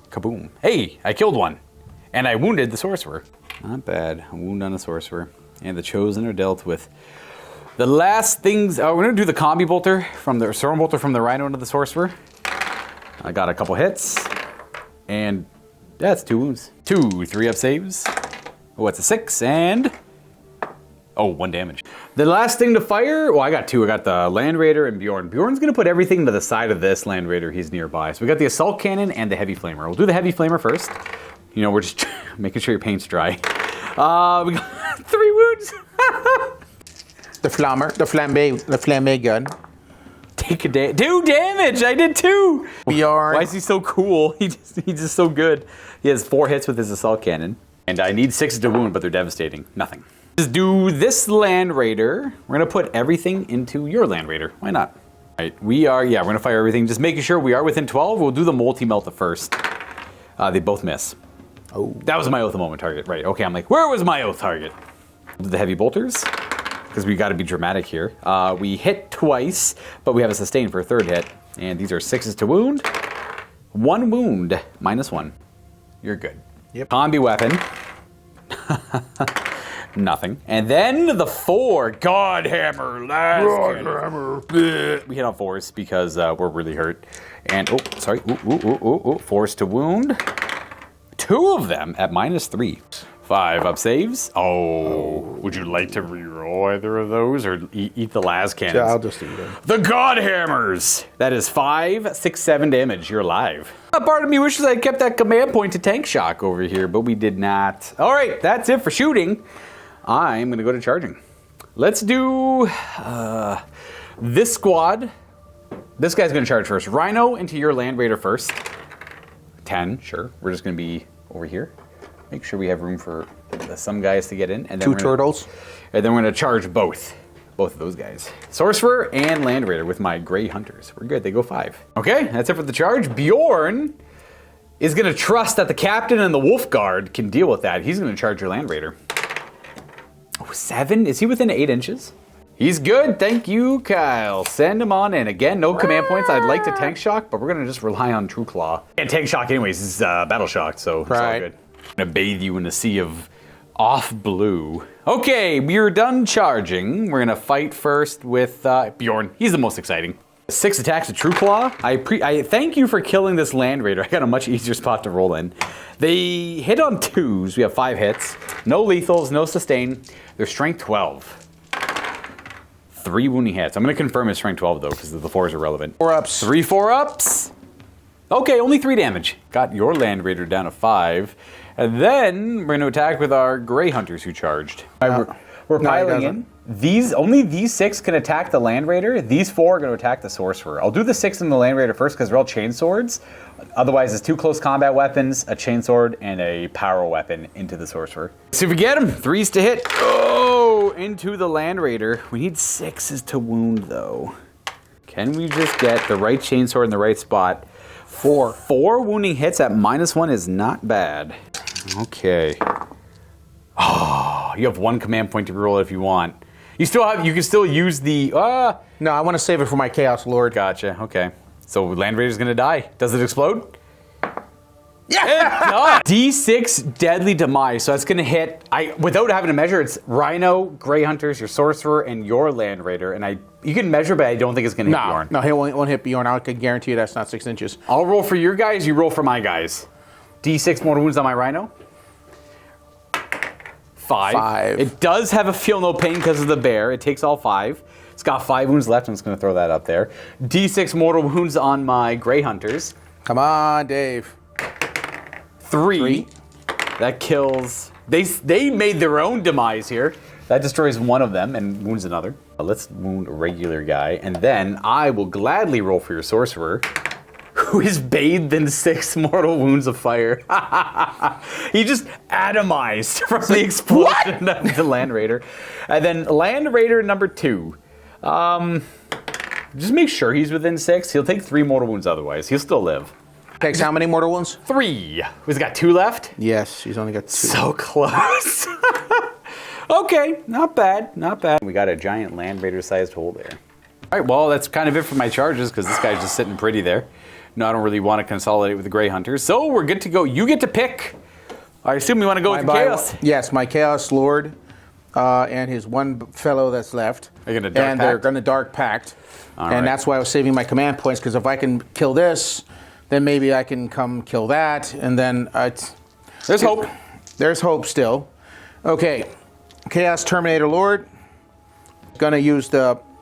Kaboom. Hey, I killed 1. And I wounded the Sorcerer. Not bad. A wound on a Sorcerer. And the Chosen are dealt with. The last things... we're going to do the combi bolter from the storm bolter from the Rhino into the Sorcerer. I got a couple hits. And that's 2 wounds. 2 3-up saves. Oh, it's a 6, and... 1 damage. The last thing to fire... Well, I got 2. I got the Land Raider and Bjorn. Bjorn's going to put everything to the side of this Land Raider. He's nearby. So we got the Assault Cannon and the Heavy Flamer. We'll do the Heavy Flamer first. You know, we're just making sure your paint's dry. We got 3 wounds. The flambe gun. Take a 2 damage! I did 2! Bjorn. Why is he so cool? He's just so good. He has 4 hits with his Assault Cannon. And I need 6 to wound, but they're devastating. Nothing. Just do this Land Raider. We're going to put everything into your Land Raider. Why not? All right, we're going to fire everything. Just making sure we are within 12. We'll do the multi-melta first. They both miss. Oh. That was my Oath of Moment target. Right, okay, I'm like, where was my Oath target? We'll do the Heavy Bolters, because we got to be dramatic here. We hit twice, but we have a sustain for a 3rd hit. And these are 6s to wound. 1 wound, -1. You're good. Yep. Combi weapon. Nothing. And then the 4, Godhammer. We hit on 4s because we're really hurt. And, oh, sorry. Force to wound. 2 of them at -3. 5 up saves. Oh, would you like to reroll either of those or eat the last cannons? Yeah, I'll just eat them. The Godhammers. That is 5, 6, 7 damage. You're alive. A part of me wishes I kept that command point to tank shock over here, but we did not. All right, that's it for shooting. I'm going to go to charging. Let's do this squad. This guy's going to charge first. Rhino into your Land Raider first. 10, sure. We're just going to be over here. Make sure we have room for some guys to get in. And then 2 turtles. And then we're going to charge both of those guys. Sorcerer and Land Raider with my Grey Hunters. We're good. They go 5. Okay, that's it for the charge. Bjorn is going to trust that the Captain and the Wolf Guard can deal with that. He's going to charge your Land Raider. Oh, 7? Is he within 8 inches? He's good. Thank you, Kyle. Send him on in. Again, no command points. I'd like to tank shock, but we're going to just rely on True Claw. And tank shock anyways. This is battle shock, so it's all good. I'm going to bathe you in a sea of off blue. Okay, we're done charging. We're going to fight first with Bjorn. He's the most exciting. 6 attacks with True Claw. I thank you for killing this Land Raider. I got a much easier spot to roll in. They hit on 2s. We have 5 hits. No lethals, no sustain. They're strength 12. 3 wounding hits. I'm going to confirm his strength 12 though, because the 4s are relevant. 4 ups. 3 4-ups. Okay, only 3 damage. Got your Land Raider down to 5. And then we're going to attack with our Grey Hunters who charged. We're piling in. Only these 6 can attack the Land Raider. These 4 are going to attack the Sorcerer. I'll do the 6 and the Land Raider first because they're all chain swords. Otherwise, it's 2 close combat weapons, a chain sword, and a power weapon into the Sorcerer. See if we get him. 3s to hit. Oh, into the Land Raider. We need 6s to wound though. Can we just get the right chain sword in the right spot? 4 wounding hits at -1 is not bad. Okay. Oh, you have 1 command point to reroll if you want. You can still use the No, I want to save it for my Chaos Lord. Gotcha. Okay. So Land Raider's gonna die. Does it explode? Yeah. D6 deadly demise. So that's gonna hit. Without having to measure, it's Rhino, Grey Hunters, your Sorcerer, and your Land Raider. And you can measure, but I don't think it's gonna hit Bjorn. No, he won't hit Bjorn. I can guarantee you that's not 6 inches. I'll roll for your guys. You roll for my guys. D6 mortal wounds on my Rhino. 5. It does have a feel no pain because of the bear. It takes all 5. It's got 5 wounds left. I'm just going to throw that up there. D6 mortal wounds on my Grey Hunters. Come on, Dave. 3. That kills. They made their own demise here. That destroys 1 of them and wounds another. Let's wound a regular guy. And then I will gladly roll for your Sorcerer, who is bathed in 6 mortal wounds of fire. He just atomized from the explosion of the Land Raider. And then Land Raider number 2. Just make sure he's within 6. He'll take 3 mortal wounds otherwise. He'll still live. Takes how many mortal wounds? 3. He's got 2 left? Yes, he's only got 2. So close. Okay, not bad, not bad. We got a giant Land Raider-sized hole there. All right, well, that's kind of it for my charges because this guy's just sitting pretty there. No, I don't really want to consolidate with the Grey Hunters. So we're good to go. You get to pick. I assume you want to go with the Chaos. Yes, my Chaos Lord and his 1 fellow that's left. They're going to Dark Pact? They're going to Dark Pact. And that's why I was saving my command points, because if I can kill this, then maybe I can come kill that, and then... There's hope. There's hope still. Okay, Chaos Terminator Lord. Going to use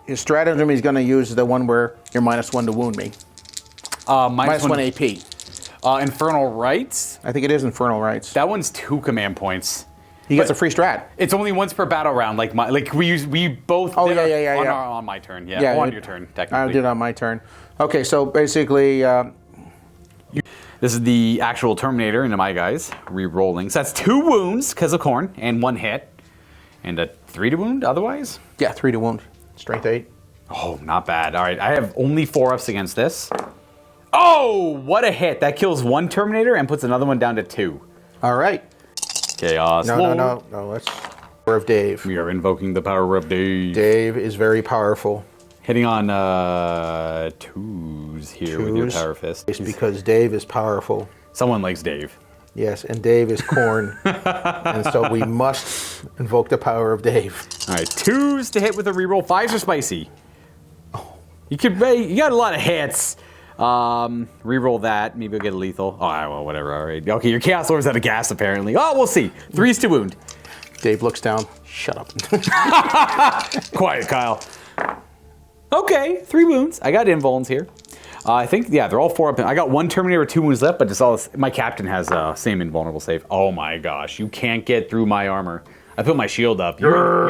his stratagem. He's going to use the one where you're -1 to wound me. -1 AP. Infernal Rites? I think it is Infernal Rites. That one's 2 command points. He gets a free strat. It's only once per battle round. We both did on my turn. Yeah, on your turn, technically. I did it on my turn. Okay, so basically... this is the actual Terminator into my guys. Re-rolling. So that's 2 wounds because of Corn and 1 hit. And a 3 to wound otherwise? Yeah, 3 to wound. Strength 8. Oh, not bad. All right, I have only 4-ups against this. Oh, what a hit. That kills 1 Terminator and puts another one down to 2. All right. Chaos Lord. No. Let's... Power of Dave. We are invoking the power of Dave. Dave is very powerful. Hitting on 2s here with your Power Fist. It's because Dave is powerful. Someone likes Dave. Yes, and Dave is corn. And so we must invoke the power of Dave. All right, 2s to hit with a reroll. 5s are spicy. You got a lot of hits. Reroll that. Maybe we'll get a lethal. Oh, well, whatever. All right. Okay, your Chaos Lord's out of gas, apparently. Oh, we'll see. 3s to wound. Dave looks down. Shut up. Quiet, Kyle. Okay, 3 wounds. I got invulns here. I think, yeah, they're all 4 up. I got 1 Terminator with 2 wounds left, but just all this, my captain has same invulnerable save. Oh my gosh, you can't get through my armor. I put my shield up. You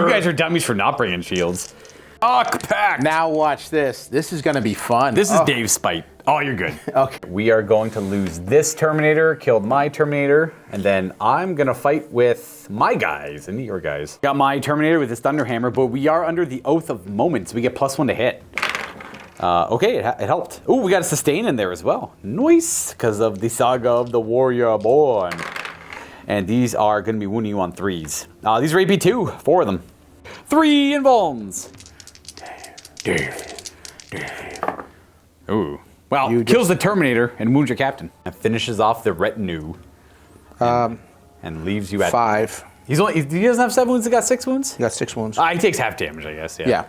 guys are dummies for not bringing shields. Pack. Now watch this. This is going to be fun. This is Dave's spite. Oh, you're good. Okay. We are going to lose this Terminator, killed my Terminator, and then I'm going to fight with my guys and your guys. Got my Terminator with his Thunderhammer, but we are under the Oath of Moments. We get +1 to hit. Okay, it helped. Oh, we got a sustain in there as well. Nice, because of the Saga of the Warrior Born. And these are going to be wounding you on 3s. These are AP2, 4 of them. 3 invulns. Dave. Ooh. Well, kills the Terminator and wounds your captain. And finishes off the retinue. And leaves you at 5. He doesn't have 7 wounds, he got 6 wounds? He got 6 wounds. He takes half damage, I guess, Yeah.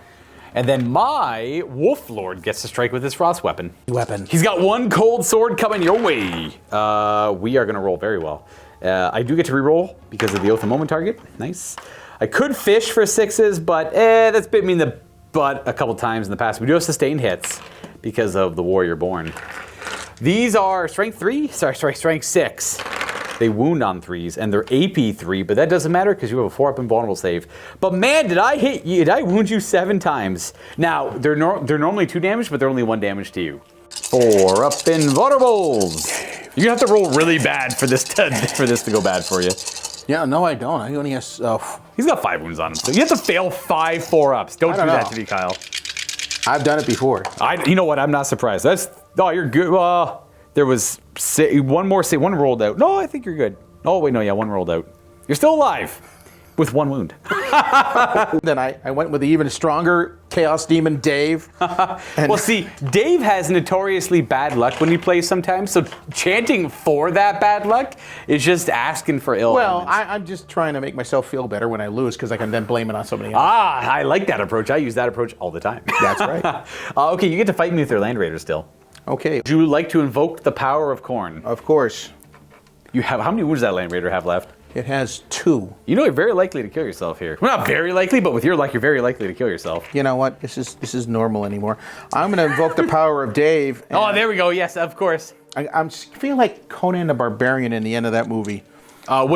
And then my Wolf Lord gets to strike with his frost weapon. He's got 1 cold sword coming your way. We are going to roll very well. I do get to reroll because of the Oath of Moment target. Nice. I could fish for 6s, but that's bit me in the butt a couple times in the past. We do have sustained hits because of the Warrior Born. These are strength 6. They wound on 3s, and they're AP 3, but that doesn't matter because you have a 4-up invulnerable save. But man, did I hit you? Did I wound you 7 times? Now, they're normally 2 damage, but they're only 1 damage to you. 4-up invulnerables. You're gonna have to roll really bad for this to go bad for you. Yeah, no, I don't. I only have... He's got 5 wounds on him, so you have to fail 5 4-ups. Don't do that to me, Kyle. I've done it before. You know what? I'm not surprised. You're good. There was one rolled out. No, I think you're good. Oh, wait, no, yeah, 1 rolled out. You're still alive with 1 wound. Then I went with the even stronger Chaos Demon, Dave. Well, see, Dave has notoriously bad luck when he plays sometimes, so chanting for that bad luck is just asking for ill. Well, I'm just trying to make myself feel better when I lose because I can then blame it on somebody else. I like that approach. I use that approach all the time. That's right. Okay, you get to fight me with your Land Raider still. Okay. Would you like to invoke the power of Khorne? Of course. You have how many wounds does that Land Raider have left? It has 2. You know you're very likely to kill yourself here. Well, not very likely, but with your luck, you're very likely to kill yourself. You know what? This is normal anymore. I'm going to invoke the power of Dave. Oh, there we go. Yes, of course. I feel like Conan the Barbarian in the end of that movie.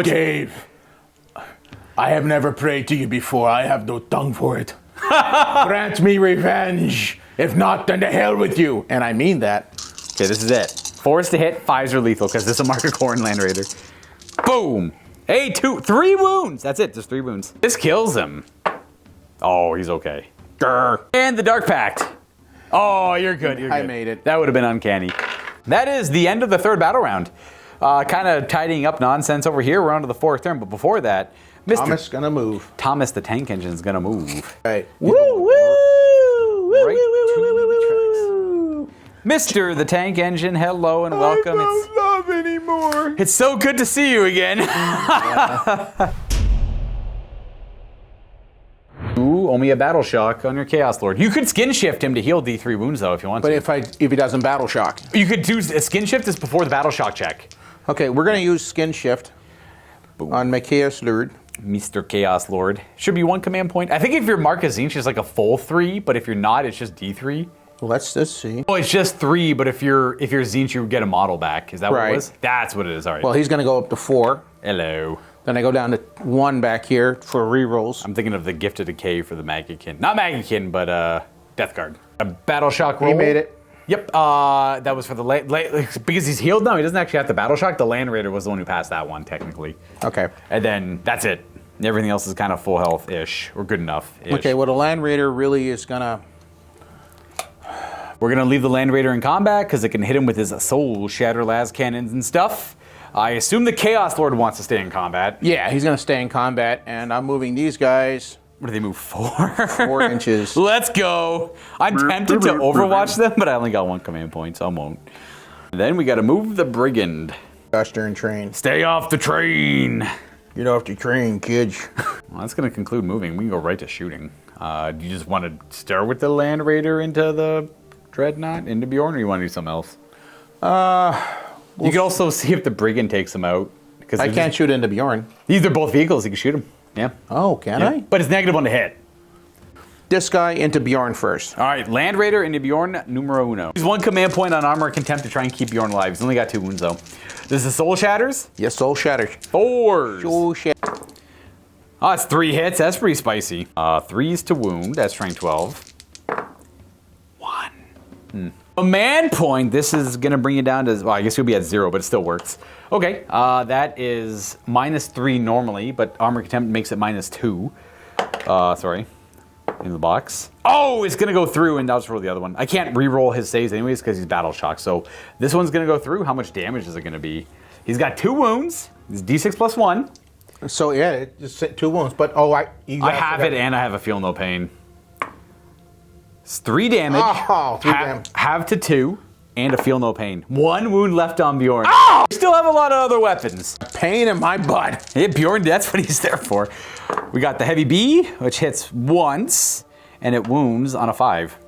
Dave, I have never prayed to you before. I have no tongue for it. Grant me revenge. If not, then to hell with you. And I mean that. Okay, this is it. 4s to hit, 5s are lethal, because this is a Mark of Khorne Land Raider. Boom! Hey, 3 wounds! That's it, just 3 wounds. This kills him. Oh, he's okay. Grr. And the Dark Pact. Oh, you're good, you're good. I made it. That would have been uncanny. That is the end of the 3rd battle round. Kind of tidying up nonsense over here. We're on to the 4th turn, but before that, Thomas gonna move. Thomas the Tank Engine's gonna move. Right. Woo, woo, woo, Right woo, woo, woo, woo. Mr. the Tank Engine, hello and welcome. I don't love anymore. It's so good to see you again. Ooh, only a battle shock on your Chaos Lord. You could skin shift him to heal D3 wounds though if you want to. But if he doesn't battle shock. You could do a skin shift is before the battle shock check. Okay, we're gonna use skin shift on my Chaos Lord. Mr. Chaos Lord. Should be 1 command point. I think if your Mark is Zinch, it's like a full 3, but if you're not, it's just D3. Well, let's see. Oh, it's just 3, but if you're Zinch, you get a model back. Is that what Right. it was? That's what it is. All right. Well, he's gonna go up to 4. Hello. Then I go down to 1 back here for rerolls. I'm thinking of the Gift of Decay for the Magikin. Not Magikin, but Death Guard. A Battle Shock roll. He made it. Yep. That was for the because he's healed now. He doesn't actually have the Battle Shock. The Land Raider was the one who passed that one technically. Okay. And then that's it. Everything else is kind of full health-ish or good enough-ish. Okay, well, the Land Raider really is gonna... We're gonna leave the Land Raider in combat because it can hit him with his Soul Shatter las cannons and stuff. I assume the Chaos Lord wants to stay in combat. Yeah, he's gonna stay in combat, and I'm moving these guys What do they move 4? 4 inches. Let's go. I'm tempted to overwatch them, but I only got 1 command point, so I won't. And then we got to move the Brigand. Gosh darn train. Stay off the train. Get off the train, kids. Well, that's going to conclude moving. We can go right to shooting. Do you just want to start with the Land Raider into the Dreadnought, into Bjorn, or you want to do something else? You can also see if the Brigand takes him out. Because I can't shoot into Bjorn. These are both vehicles. You can shoot them. Yeah. Oh, can I? But it's -1 to hit. This guy into Bjorn first. All right, Land Raider into Bjorn, numero uno. Use 1 command point on Armor Contempt to try and keep Bjorn alive. He's only got 2 wounds, though. This is Soul Shatters. Yes, Soul Shatters. 4s. Soul Shatters. Oh, it's 3 hits. That's pretty spicy. 3s to wound. That's strength 12. 1. Command point. This is going to bring you down to, well, I guess you'll be at 0, but it still works. Okay, that is -3 normally, but Armor Contempt makes it -2. Sorry. In the box. Oh, it's going to go through, and I'll just roll the other one. I can't re-roll his saves anyways because he's battle shocked. So this one's going to go through. How much damage is it going to be? He's got 2 wounds. He's D6 plus 1. So yeah, just 2 wounds. But I have it, and I have a feel no pain. It's 3 damage. Oh, 3 damage. Have to 2, and a feel no pain. 1 wound left on Bjorn. Oh! We still have a lot of other weapons. Pain in my butt. Hey, Bjorn, that's what he's there for. We got the Heavy B, which hits once, and it wounds on a 5.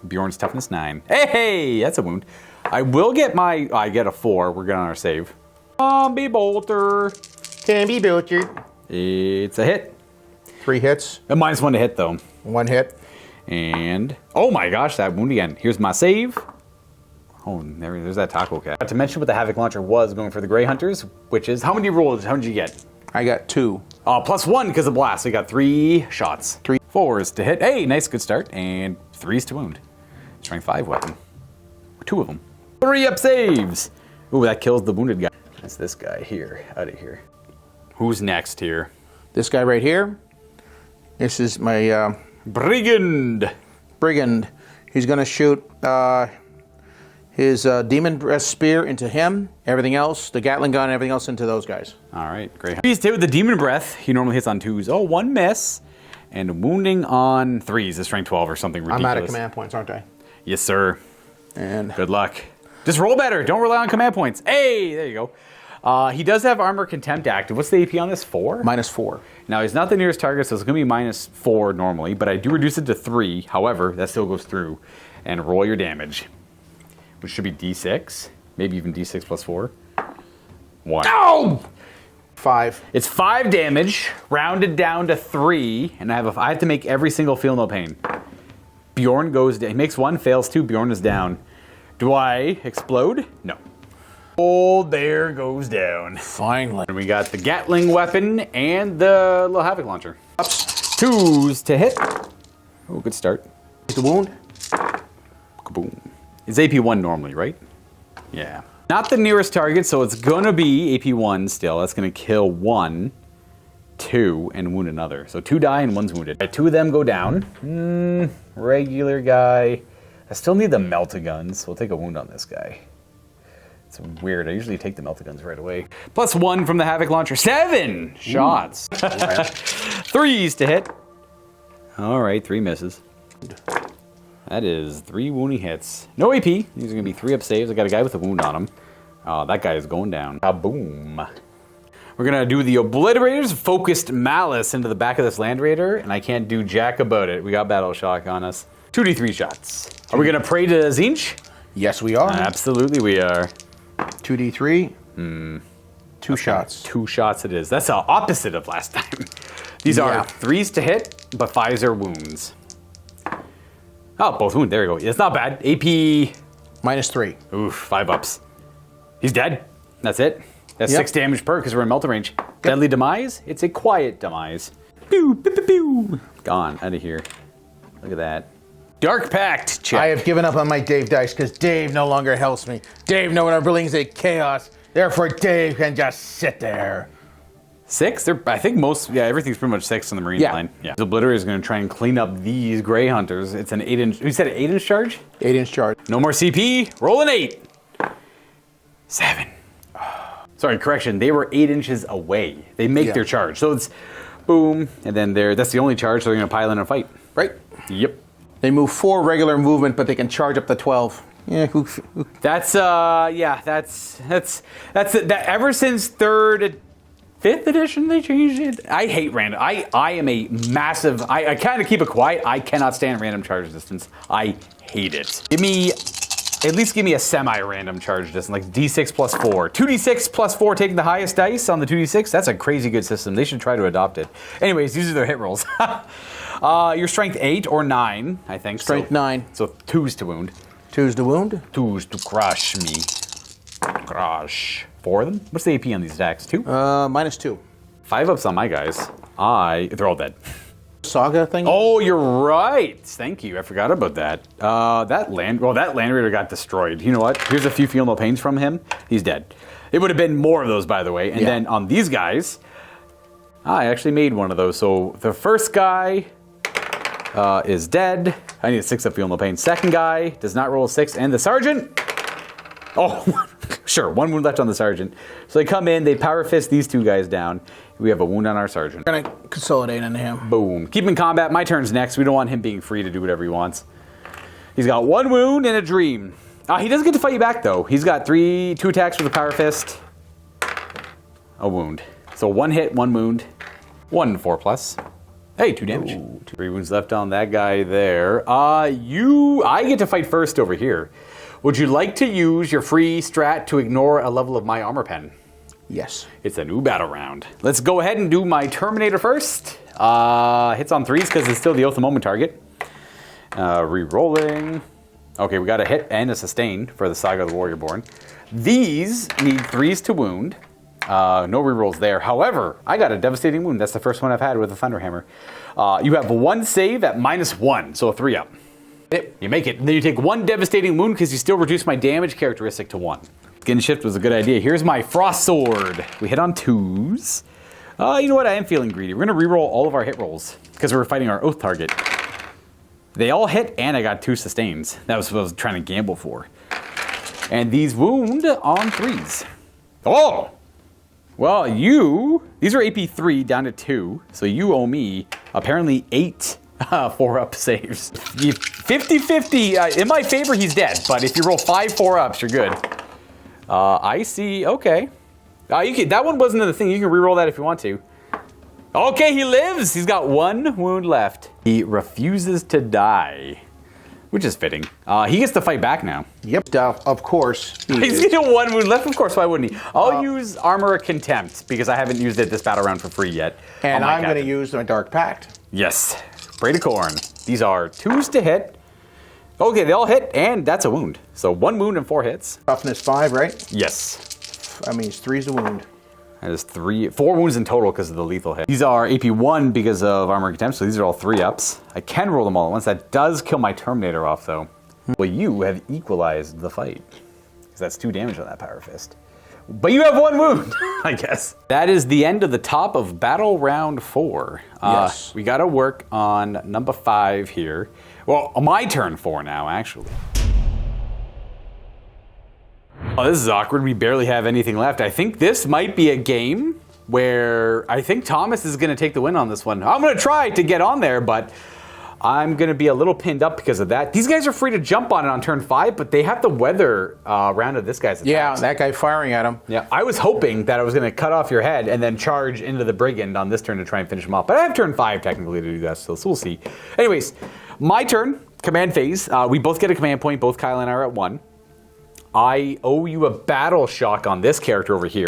Bjorn's toughness 9. Hey, that's a wound. I will get I get a 4. We're good on our save. Zombie Bolter. Can be Bolter. It's a hit. 3 hits. A -1 to hit, though. 1 hit. And, oh my gosh, that wound again. Here's my save. Oh, there's that taco cat. Not to mention what the Havoc Launcher was going for the Grey Hunters, which is, how many rolls, how did you get? I got 2. +1 because of blast. So you got 3 shots. 3 4s to hit. Hey, nice, good start. And 3s to wound. Strength 5 weapon. 2 of them. 3 up saves. Ooh, that kills the wounded guy. That's this guy here, out of here. Who's next here? This guy right here. This is my Brigand. He's gonna shoot his Demon Breast Spear into him. Everything else, the Gatling gun, everything else into those guys. All right, great. He's hit with the Demon Breath. He normally hits on 2s. Oh, 1 miss. And wounding on 3s is strength 12 or something ridiculous. I'm out of command points, aren't I? Yes, sir. And good luck. Just roll better. Don't rely on command points. Hey, there you go. He does have Armor Contempt active. What's the AP on this? 4? -4. Now, he's not the nearest target, so it's going to be -4 normally, but I do reduce it to 3. However, that still goes through. And roll your damage, which should be D6, maybe even D6 plus 4. 1. Oh! 5. It's 5 damage, rounded down to 3, and I have to make every single feel no pain. Bjorn goes down. He makes 1, fails 2. Bjorn is down. Do I explode? No. Oh, there goes down. Finally. And we got the Gatling weapon and the little Havoc Launcher. 2s to hit. Oh, good start. The wound. Kaboom. It's AP1 normally, right? Yeah. Not the nearest target, so it's gonna be AP1 still. That's gonna kill 1, 2, and wound another. So 2 die and 1's wounded. Right, 2 of them go down. Regular guy. I still need the Meltaguns, so we'll take a wound on this guy. It's weird. I usually take the Meltaguns right away. +1 from the Havoc Launcher. 7 shots. 3s to hit. All right, 3 misses. That is 3 wounding hits. No AP. These are going to be 3 up saves. I got a guy with a wound on him. That guy is going down. Kaboom. We're going to do the Obliterators Focused Malice into the back of this Land Raider, and I can't do jack about it. We got Battle Shock on us. 2d3 shots. Are we going to pray to Tzeentch? Yes, we are. Absolutely we are. 2d3. 2 shots. 2 shots it is. That's the opposite of last time. These are 3s to hit, but 5s are wounds. Oh, both wound. There we go. It's not bad. AP... -3. Oof, 5 ups. He's dead. That's it. That's 6 damage per because we're in Melta range. Deadly Demise? It's a quiet demise. Pew, pew, pew, pew. Gone. Out of here. Look at that. Dark Pact. Check. I have given up on my Dave dice because Dave no longer helps me. Dave no longer brings a chaos. Therefore, Dave can just sit there. 6? I think everything's pretty much 6 on the Marine line. Yeah. The Obliterator is going to try and clean up these Grey Hunters. It's an 8-inch. You said an 8-inch charge? 8-inch charge. No more CP. Roll an 8. 7. Sorry, correction. They were 8 inches away. They make their charge. So it's boom, and then that's the only charge, so they're going to pile in and fight. Right. Yep. They move 4 regular movement, but they can charge up to 12. Yeah, That's yeah, that's it. That ever since 3rd, 5th edition they changed it. I hate random. I am a massive. I kind of keep it quiet. I cannot stand random charge distance. I hate it. At least give me a semi-random charge distance, like D6 plus 4. 2D6 plus 4 taking the highest dice on the 2D6. That's a crazy good system. They should try to adopt it. Anyways, these are their hit rolls. Your strength 8 or 9, I think. Strength 9. So 2s to wound. 2's to wound. 2s to crush me. Crush. 4 of them? What's the AP on these attacks? 2? -2. 5 ups on my guys. They're all dead. Saga thing? Oh, you're right. Thank you. I forgot about that. That Land Raider got destroyed. You know what? Here's a few Feel No Pains from him. He's dead. It would have been more of those, by the way. And then on these guys, I actually made one of those. So the first guy is dead. I need a 6 of Feel No Pain. Second guy does not roll a 6. And the Sergeant, sure, 1 wound left on the Sergeant. So they come in, they Power Fist these 2 guys down. We have a wound on our Sergeant. We're gonna consolidate into him. Boom. Keep him in combat. My turn's next. We don't want him being free to do whatever he wants. He's got 1 wound and a dream. He doesn't get to fight you back, though. He's got 2 attacks with a Power Fist. A wound. So 1 hit, 1 wound. 1 4+. Hey, 2 damage. Ooh. 3 wounds left on that guy there. I get to fight first over here. Would you like to use your free strat to ignore a level of my armor pen? Yes. It's a new battle round. Let's go ahead and do my Terminator first. Hits on 3s because it's still the Oath of Moment target. Re-rolling. Okay, we got a hit and a sustain for the Saga of the Warrior Born. These need 3s to wound. No rerolls there. However, I got a devastating wound. That's the first one I've had with a Thunderhammer. You have 1 save at -1, so a 3-up. You make it. And then you take 1 devastating wound because you still reduce my damage characteristic to 1. Skin shift was a good idea. Here's my Frost Sword. We hit on 2s. You know what? I am feeling greedy. We're going to reroll all of our hit rolls because we're fighting our Oath target. They all hit, and I got 2 sustains. That was what I was trying to gamble for. And these wound on 3s. Oh! Well, these are AP 3 down to 2, so you owe me apparently 8 4-up saves. 50-50. In my favor, he's dead, but if you roll 5 4-ups, you're good. I see. Okay. That one wasn't in the thing. You can reroll that if you want to. Okay, he lives. He's got 1 wound left. He refuses to die, which is fitting. He gets to fight back now. Yep. Of course. He's got 1 wound left. Of course, why wouldn't he? I'll use Armor of Contempt because I haven't used it this battle round for free yet. And I'm going to use my Dark Pact. Yes. Braid of Corn. These are 2s to hit. Okay, they all hit, and that's a wound. So 1 wound and 4 hits. Toughness 5, right? Yes. That means 3's the wound. That is 4 wounds in total because of the lethal hit. These are AP 1 because of Armor and Contempt, so these are all 3-ups. I can roll them all at once. That does kill my Terminator off, though. Well, you have equalized the fight because that's 2 damage on that Power Fist. But you have 1 wound, I guess. That is the end of the top of Battle Round 4. Yes. We got to work on number 5 here. Well, my turn 4 now, actually. Oh, this is awkward. We barely have anything left. I think this might be a game where I think Thomas is going to take the win on this one. I'm going to try to get on there, but I'm going to be a little pinned up because of that. These guys are free to jump on it on turn 5, but they have to weather round of this guy's attacks. Yeah, that guy firing at him. Yeah, I was hoping that I was going to cut off your head and then charge into the Brigand on this turn to try and finish him off. But I have turn 5 technically to do that still, so we'll see. Anyways, my turn, command phase. We both get a command point. Both Kyle and I are at 1. I owe you a battle shock on this character over here.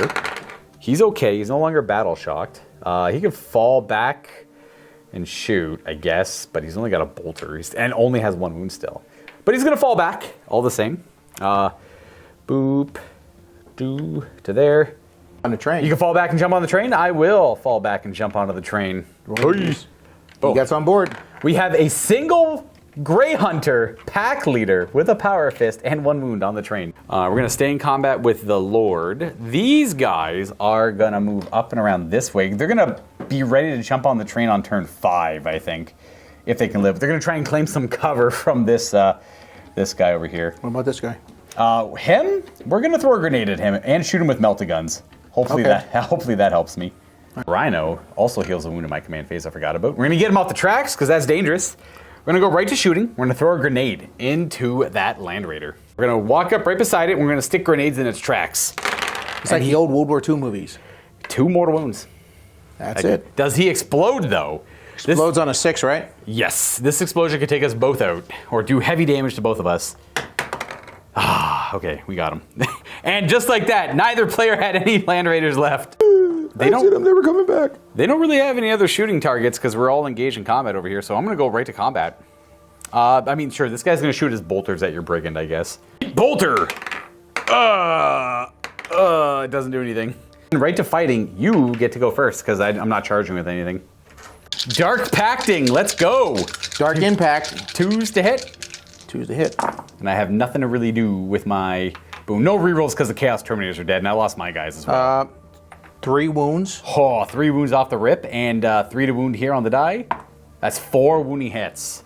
He's okay. He's no longer battle shocked. He can fall back and shoot, I guess, but he's only got a bolter and only has 1 wound still. But he's going to fall back all the same. Boop, do to there. On the train. You can fall back and jump on the train? I will fall back and jump onto the train. He gets on board. We have a single Grey Hunter pack leader with a Power Fist and 1 wound on the train. We're going to stay in combat with the Lord. These guys are going to move up and around this way. They're going to be ready to jump on the train on turn 5, I think, if they can live. They're going to try and claim some cover from this guy over here. What about this guy? Him? We're going to throw a grenade at him and shoot him with melta guns. Hopefully that helps me. Rhino also heals a wound in my command phase I forgot about. We're going to get him off the tracks because that's dangerous. We're going to go right to shooting. We're going to throw a grenade into that Land Raider. We're gonna walk up right beside it, and we're gonna stick grenades in its tracks. It's like the old World War II movies. 2 mortal wounds. That's it. Does he explode, though? Explodes on a 6, right? Yes. This explosion could take us both out, or do heavy damage to both of us. Ah, okay, we got him. And just like that, neither player had any land raiders left. I'm never coming back. They don't really have any other shooting targets because we're all engaged in combat over here, so I'm gonna go right to combat. I mean, sure, this guy's gonna shoot his bolters at your brigand, I guess. Bolter! It doesn't do anything. Right to fighting, you get to go first because I'm not charging with anything. Dark Pacting, let's go! Dark Impact. 2s to hit. 2's to hit. And I have nothing to really do with my boom. No rerolls because the Chaos Terminators are dead, and I lost my guys as well. 3 wounds. Oh, 3 wounds off the rip, and 3 to wound here on the die. That's 4 wounding hits.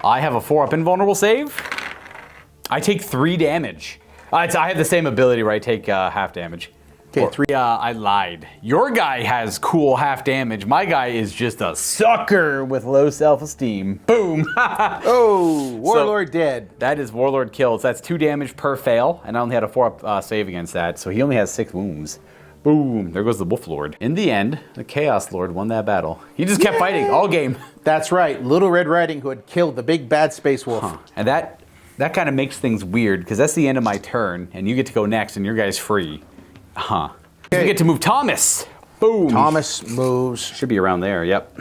I have a 4-up invulnerable save. I take 3 damage. I have the same ability where I take half damage. Okay, 3. I lied. Your guy has cool half damage. My guy is just a sucker with low self-esteem. Boom! Oh, Warlord dead. That is Warlord killed. So that's 2 damage per fail, and I only had a 4-up save against that, so he only has 6 wounds. Boom! There goes the Wolf Lord. In the end, the Chaos Lord won that battle. He just kept fighting all game. That's right. Little Red Riding Hood killed the big bad Space Wolf. And that kind of makes things weird, because that's the end of my turn, and you get to go next, and your guy's free. Okay. We get to move Thomas. Boom. Thomas moves. Should be around there, yep.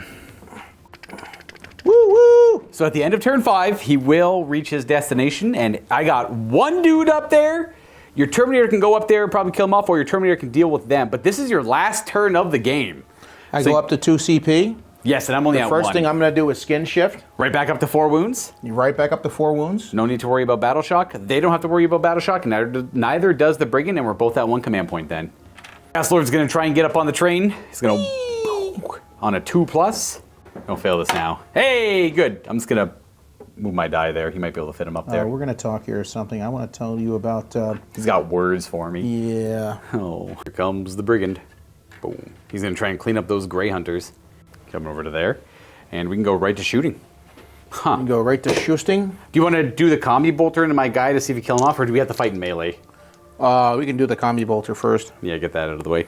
Woo woo! So at the end of turn 5, he will reach his destination, and I got 1 dude up there. Your Terminator can go up there and probably kill him off, or your Terminator can deal with them. But this is your last turn of the game. I go up to 2 CP. Yes, and I'm only at 1. First thing I'm going to do is skin shift. Right back up to 4 wounds. You right back up to 4 wounds. No need to worry about battle shock. They don't have to worry about battle shock, and neither does the Brigand, and we're both at 1 command point then. Chaos Lord's going to try and get up on the train. He's going to on a 2+. Don't fail this now. Hey, good. I'm just going to move my die there. He might be able to fit him up there. We're going to talk here or something. I want to tell you about... He's got words for me. Yeah. Oh, here comes the Brigand. Boom. He's going to try and clean up those Grey Hunters. Coming over to there. And we can go right to shooting. Huh. You can go right to shooting. Do you want to do the combi bolter into my guy to see if you kill him off, or do we have to fight in melee? We can do the combi bolter first. Yeah, get that out of the way.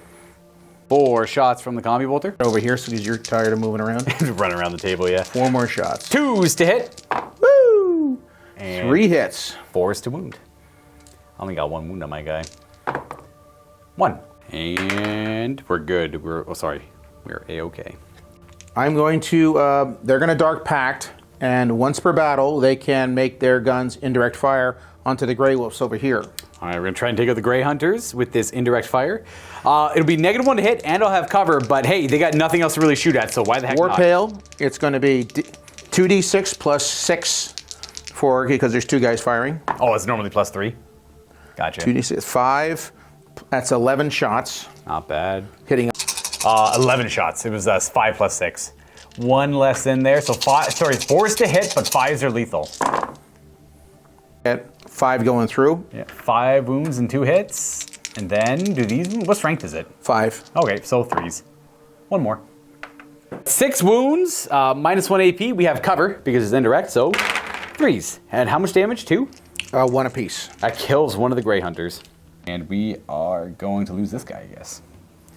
4 shots from the combi bolter. Over here, so because you're tired of moving around. Run around the table, yeah. 4 more shots. 2s to hit. Woo! And 3 hits. 4s to wound. I only got 1 wound on my guy. 1. And we're good. We're A-okay. I'm going to, they're going to Dark Pact, and once per battle, they can make their guns indirect fire onto the Grey Wolves over here. All right, we're going to try and take out the Grey Hunters with this indirect fire. It'll be -1 to hit, and I'll have cover, but hey, they got nothing else to really shoot at, so why the heck not? Warpale, it's going to be 2d6 plus 6 because there's 2 guys firing. Oh, it's normally +3? Gotcha. 2d6, 5, that's 11 shots. Not bad. Hitting 11 shots. It was 5 + 6. 1 less in there, so 4's to hit, but 5s are lethal. At 5 going through. Yeah, 5 wounds and 2 hits. And then, what strength is it? 5. Okay, so 3s. 1 more. 6 wounds, -1 AP. We have cover because it's indirect, so 3s. And how much damage? 2? 1 apiece. That kills one of the Grey Hunters. And we are going to lose this guy, I guess.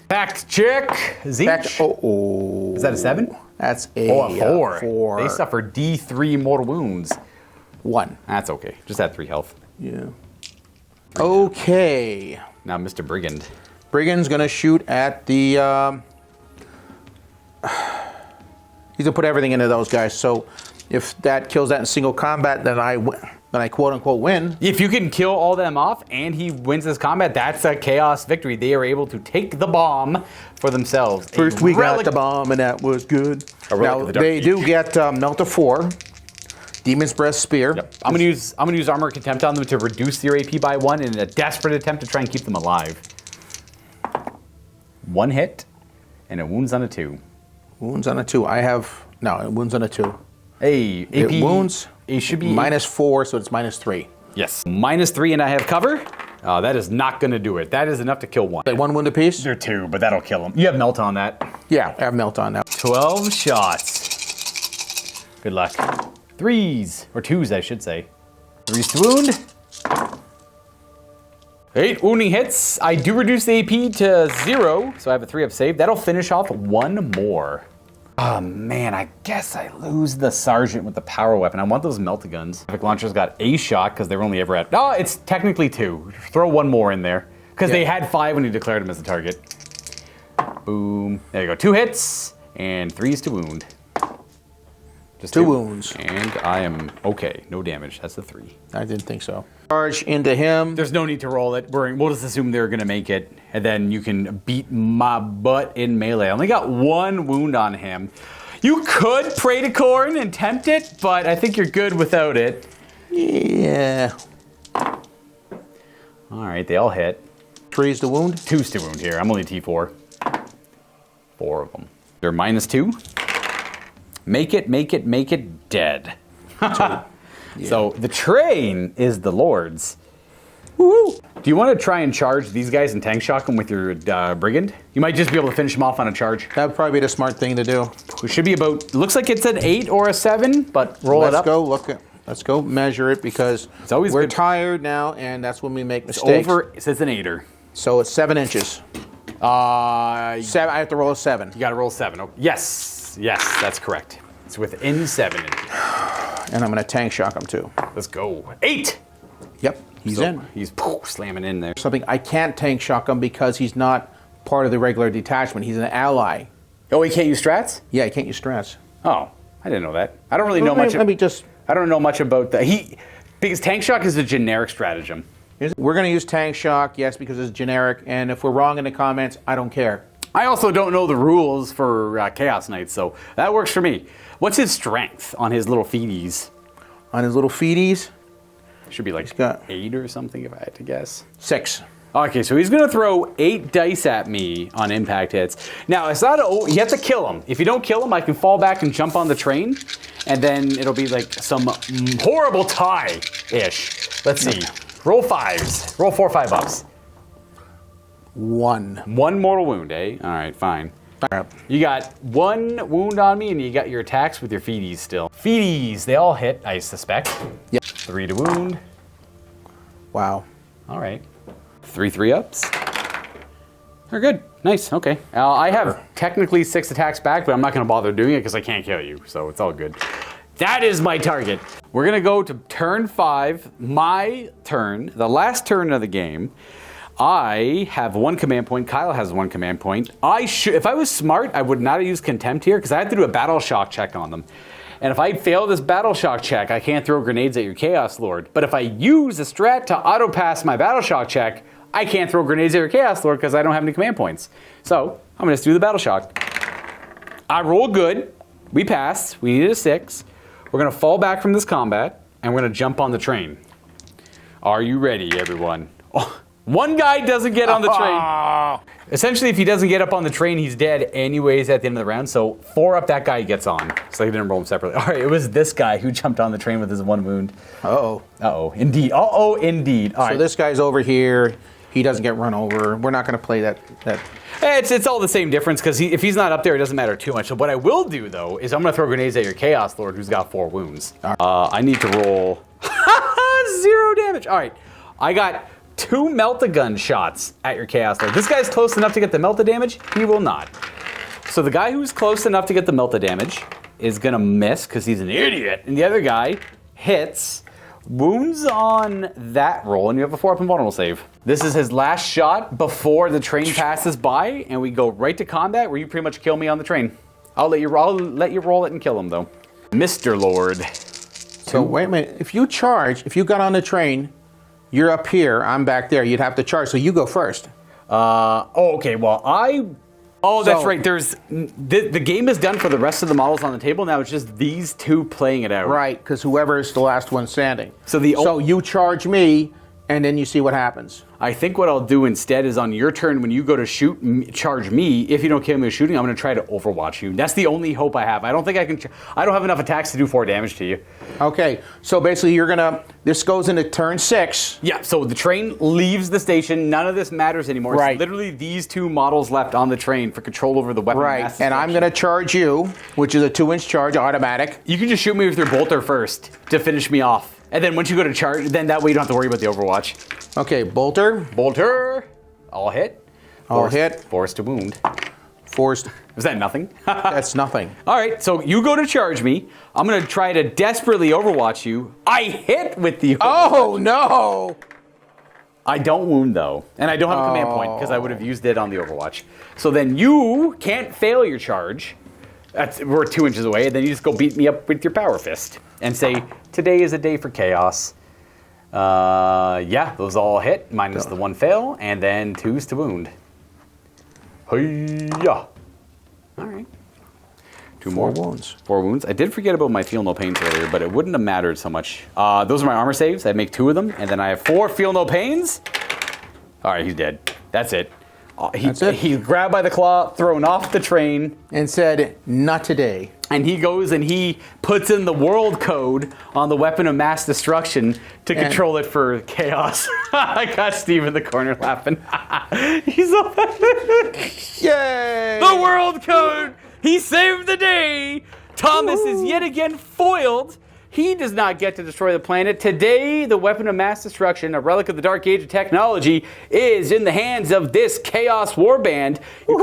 Pact check. Zeech. Oh. Is that a 7? That's a 4. 4. They suffer D3 mortal wounds. 1. That's okay. Just had 3 health. Yeah. Okay. Now, Mr. Brigand. Brigand's gonna shoot at the. He's gonna put everything into those guys. So, if that kills that in single combat, then I quote unquote win. If you can kill all them off and he wins this combat, that's a chaos victory. They are able to take the bomb for themselves. First we got the bomb and that was good. Now they do get Melt of 4, Demon's Breath Spear. Yep. I'm gonna use Armor of Contempt on them to reduce their AP by 1 in a desperate attempt to try and keep them alive. 1 hit and it wounds on a 2. Wounds on a 2. It wounds on a 2. Hey, AP. It wounds. It should be -4, so it's -3. Yes. -3 and I have cover. That is not going to do it. That is enough to kill 1. Like 1 wound apiece? They're 2, but that'll kill him. You have melt on that. Yeah, I have melt on now. 12 shots. Good luck. 3s, or 2s I should say. 3s to wound. 8 wounding hits. I do reduce the AP to 0, so I have a 3-up save. That'll finish off one more. Oh man, I guess I lose the sergeant with the power weapon. I want those melt-a-guns. Epic Launcher's got a shot because they were only ever at... Oh, it's technically 2. Throw one more in there. Because they had 5 when he declared him as the target. Boom. There you go. 2 hits and 3s to wound. Just 2 wounds. And I am okay. No damage. That's the 3. I didn't think so. Charge into him. There's no need to roll it. We'll just assume they're going to make it. And then you can beat my butt in melee. I only got 1 wound on him. You could pray to Corn and tempt it, but I think you're good without it. Yeah. All right, they all hit. 3's to wound? 2's to wound here. I'm only T4. 4 of them. They're -2. Make it dead. So the train is the Lord's. Woo-hoo. Do you want to try and charge these guys and tank shock them with your brigand? You might just be able to finish them off on a charge. That would probably be the smart thing to do. It should be about, looks like it's an 8 or a 7, but roll it up. Let's go measure it because It's always we're good. tired now, and that's when we make mistakes. It's an 8er. So it's 7 inches. 7. I have to roll a 7. You got to roll 7. Oh, yes, that's correct. It's within 7 inches. And I'm going to tank shock him too. Let's go. 8. Yep, he's in. He's slamming in there. Something I can't tank shock him because he's not part of the regular detachment. He's an ally. Oh, he can't use strats? Yeah, he can't use strats. Oh, I didn't know that. I don't really know much. I don't know much about that. Because tank shock is a generic stratagem. We're going to use tank shock, yes, because it's generic. And if we're wrong in the comments, I don't care. I also don't know the rules for Chaos Knights, so that works for me. What's his strength on his little feeties? On his little feeties? Should be like He's got 8 or something, if I had to guess. 6. Okay, so he's gonna throw 8 dice at me on impact hits. Now, it's not you have to kill him. If you don't kill him, I can fall back and jump on the train, and then it'll be like some horrible tie-ish. Let's see. Roll 5s. Roll 4 5-ups. 1. 1 mortal wound, eh? All right, fine. You got 1 wound on me, and you got your attacks with your feeties still. Feeties, they all hit, I suspect. Yep. 3 to wound. Wow. All right. 3 3-ups. They're good. Nice. Okay. I have technically 6 attacks back, but I'm not going to bother doing it because I can't kill you, so it's all good. That is my target. We're going to go to turn 5, my turn, the last turn of the game. I have 1 command point. Kyle has 1 command point. If I was smart, I would not have used contempt here because I have to do a battle shock check on them. And if I fail this battle shock check, I can't throw grenades at your Chaos Lord. But if I use a strat to auto pass my battle shock check, I can't throw grenades at your Chaos Lord because I don't have any command points. So I'm gonna just do the battle shock. I roll good. We passed. We needed a 6. We're gonna fall back from this combat and we're gonna jump on the train. Are you ready, everyone? Oh. 1 guy doesn't get on the train. Essentially, if he doesn't get up on the train, he's dead anyways at the end of the round. So 4 up, that guy gets on. So they didn't roll him separately. All right, it was this guy who jumped on the train with his 1 wound. Uh-oh. Uh-oh, indeed. Uh-oh, indeed. All right. So this guy's over here. He doesn't get run over. We're not going to play that. It's all the same difference because if he's not up there, it doesn't matter too much. So what I will do, though, is I'm going to throw grenades at your Chaos Lord who's got 4 wounds. I need to roll 0 damage. All right, I got 2 melt-a-gun shots at your Chaos Lord. This guy's close enough to get the melt-a-damage. He will not. So the guy who's close enough to get the melt-a-damage is going to miss because he's an idiot. And the other guy hits, wounds on that roll, and you have a 4-up invulnerable save. This is his last shot before the train passes by, and we go right to combat where you pretty much kill me on the train. I'll let you roll it and kill him, though. Mr. Lord. So wait a minute. If you got on the train, you're up here, I'm back there, you'd have to charge, so you go first. Okay, well, that's right. There's the game is done for the rest of the models on the table. Now it's just these 2 playing it out. Right, because whoever is the last one standing. So you charge me, and then you see what happens. I think what I'll do instead is on your turn, when you go to shoot, charge me. If you don't kill me with shooting, I'm going to try to overwatch you. That's the only hope I have. I don't think I can. I don't have enough attacks to do 4 damage to you. Okay, so basically this goes into turn 6. Yeah, so the train leaves the station. None of this matters anymore. Right. It's literally these 2 models left on the train for control over the weapon. Right, and I'm going to charge you, which is a 2-inch charge, automatic. You can just shoot me with your bolter first to finish me off. And then once you go to charge, then that way you don't have to worry about the Overwatch. Okay, bolter. Bolter. All hit. All hit. Forced to wound. Forced. Was that nothing? That's nothing. All right, so you go to charge me. I'm going to try to desperately Overwatch you. I hit with the Overwatch. Oh, no. I don't wound, though. And I don't have a command point because I would have used it on the Overwatch. So then you can't fail your charge. We're 2 inches away. And then you just go beat me up with your power fist and say, today is a day for chaos. Yeah, those all hit, minus the 1 fail, and then 2's to wound. Hey-ya. All right. 2 more. 4 wounds. 4 wounds. I did forget about my feel no pains earlier, but it wouldn't have mattered so much. Those are my armor saves. I make 2 of them, and then I have 4 feel no pains. All right, he's dead. That's it. That's it? He's grabbed by the claw, thrown off the train. And said, not today. And he goes and he puts in the world code on the weapon of mass destruction to control it for chaos. I got Steve in the corner laughing. He's Yay! the world code! He saved the day! Thomas is yet again foiled. He does not get to destroy the planet. Today, the weapon of mass destruction, a relic of the Dark Age of technology, is in the hands of this Chaos Warband. You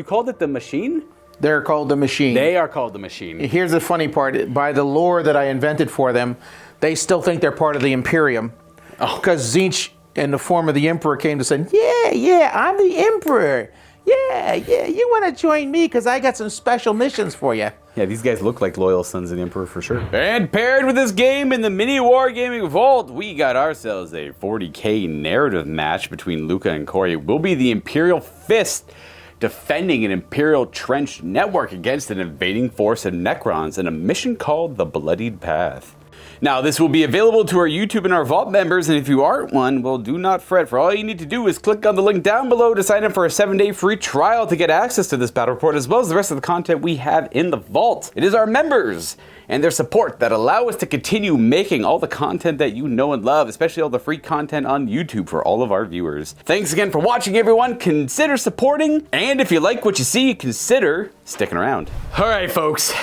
called it the Machine? They're called the Machine. They are called the Machine. Here's the funny part. By the lore that I invented for them, they still think they're part of the Imperium. Because Tzeentch, in the form of the Emperor, came to say, yeah, I'm the Emperor. Yeah, you want to join me because I got some special missions for you. Yeah, these guys look like loyal sons of the Emperor for sure. And paired with this game in the MiniWarGaming Vault, we got ourselves a 40k narrative match between Luca and Corey. We'll be the Imperial Fist defending an Imperial trench network against an invading force of Necrons in a mission called the Bloodied Path. Now, this will be available to our YouTube and our Vault members, and if you aren't one, well, do not fret, for all you need to do is click on the link down below to sign up for a 7-day free trial to get access to this battle report, as well as the rest of the content we have in the Vault. It is our members and their support that allow us to continue making all the content that you know and love, especially all the free content on YouTube for all of our viewers. Thanks again for watching, everyone. Consider supporting, and if you like what you see, consider sticking around. All right, folks.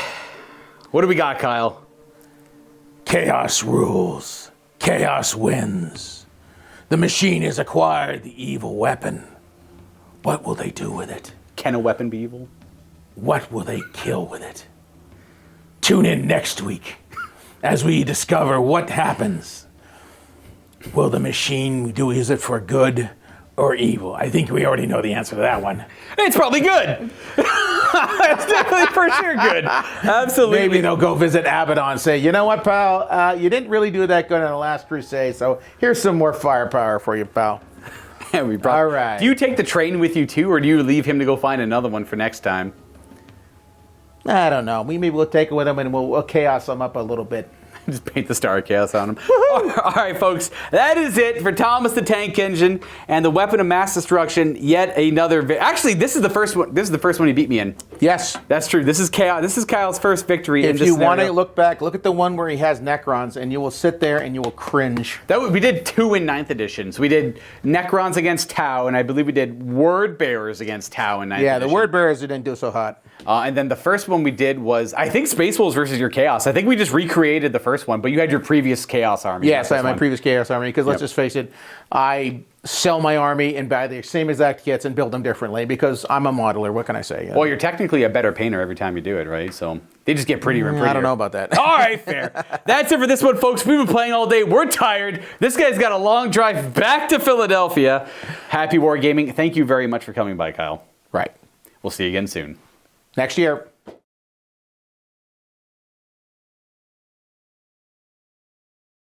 What do we got, Kyle? Chaos rules. Chaos wins. The Machine has acquired the evil weapon. What will they do with it? Can a weapon be evil? What will they kill with it? Tune in next week as we discover what happens. Will the Machine use it for good or evil? I think we already know the answer to that one. It's probably good. It's definitely for sure good. Absolutely. Maybe they'll go visit Abaddon and say, you know what, pal? You didn't really do that good on the last crusade, so here's some more firepower for you, pal. Yeah, all right. Do you take the train with you too, or do you leave him to go find another one for next time? I don't know. Maybe we'll take it with him and we'll chaos him up a little bit. Just paint the Star of Chaos on him. All right, folks. That is it for Thomas the Tank Engine and the Weapon of Mass Destruction. Yet another. Actually, this is the first one. This is the first one he beat me in. Yes, that's true. This is Chaos. This is Kyle's first victory. If you want to look back, look at the one where he has Necrons, and you will sit there and you will cringe. We did 2 in 9th edition. So we did Necrons against Tau, and I believe we did Word Bearers against Tau in 9th edition. Yeah, the Word Bearers didn't do so hot. And then the first one we did was, I think, Space Wolves versus your Chaos. I think we just recreated the first one, but you had your previous Chaos army. Yes, I had my previous Chaos army, because let's just face it, I sell my army and buy the same exact kits and build them differently because I'm a modeler. What can I say? Well, you're technically a better painter every time you do it, right? So they just get prettier and prettier. I don't know about that. All right, fair. That's it for this one, folks. We've been playing all day. We're tired. This guy's got a long drive back to Philadelphia. Happy Wargaming. Thank you very much for coming by, Kyle. Right. We'll see you again soon. Next year.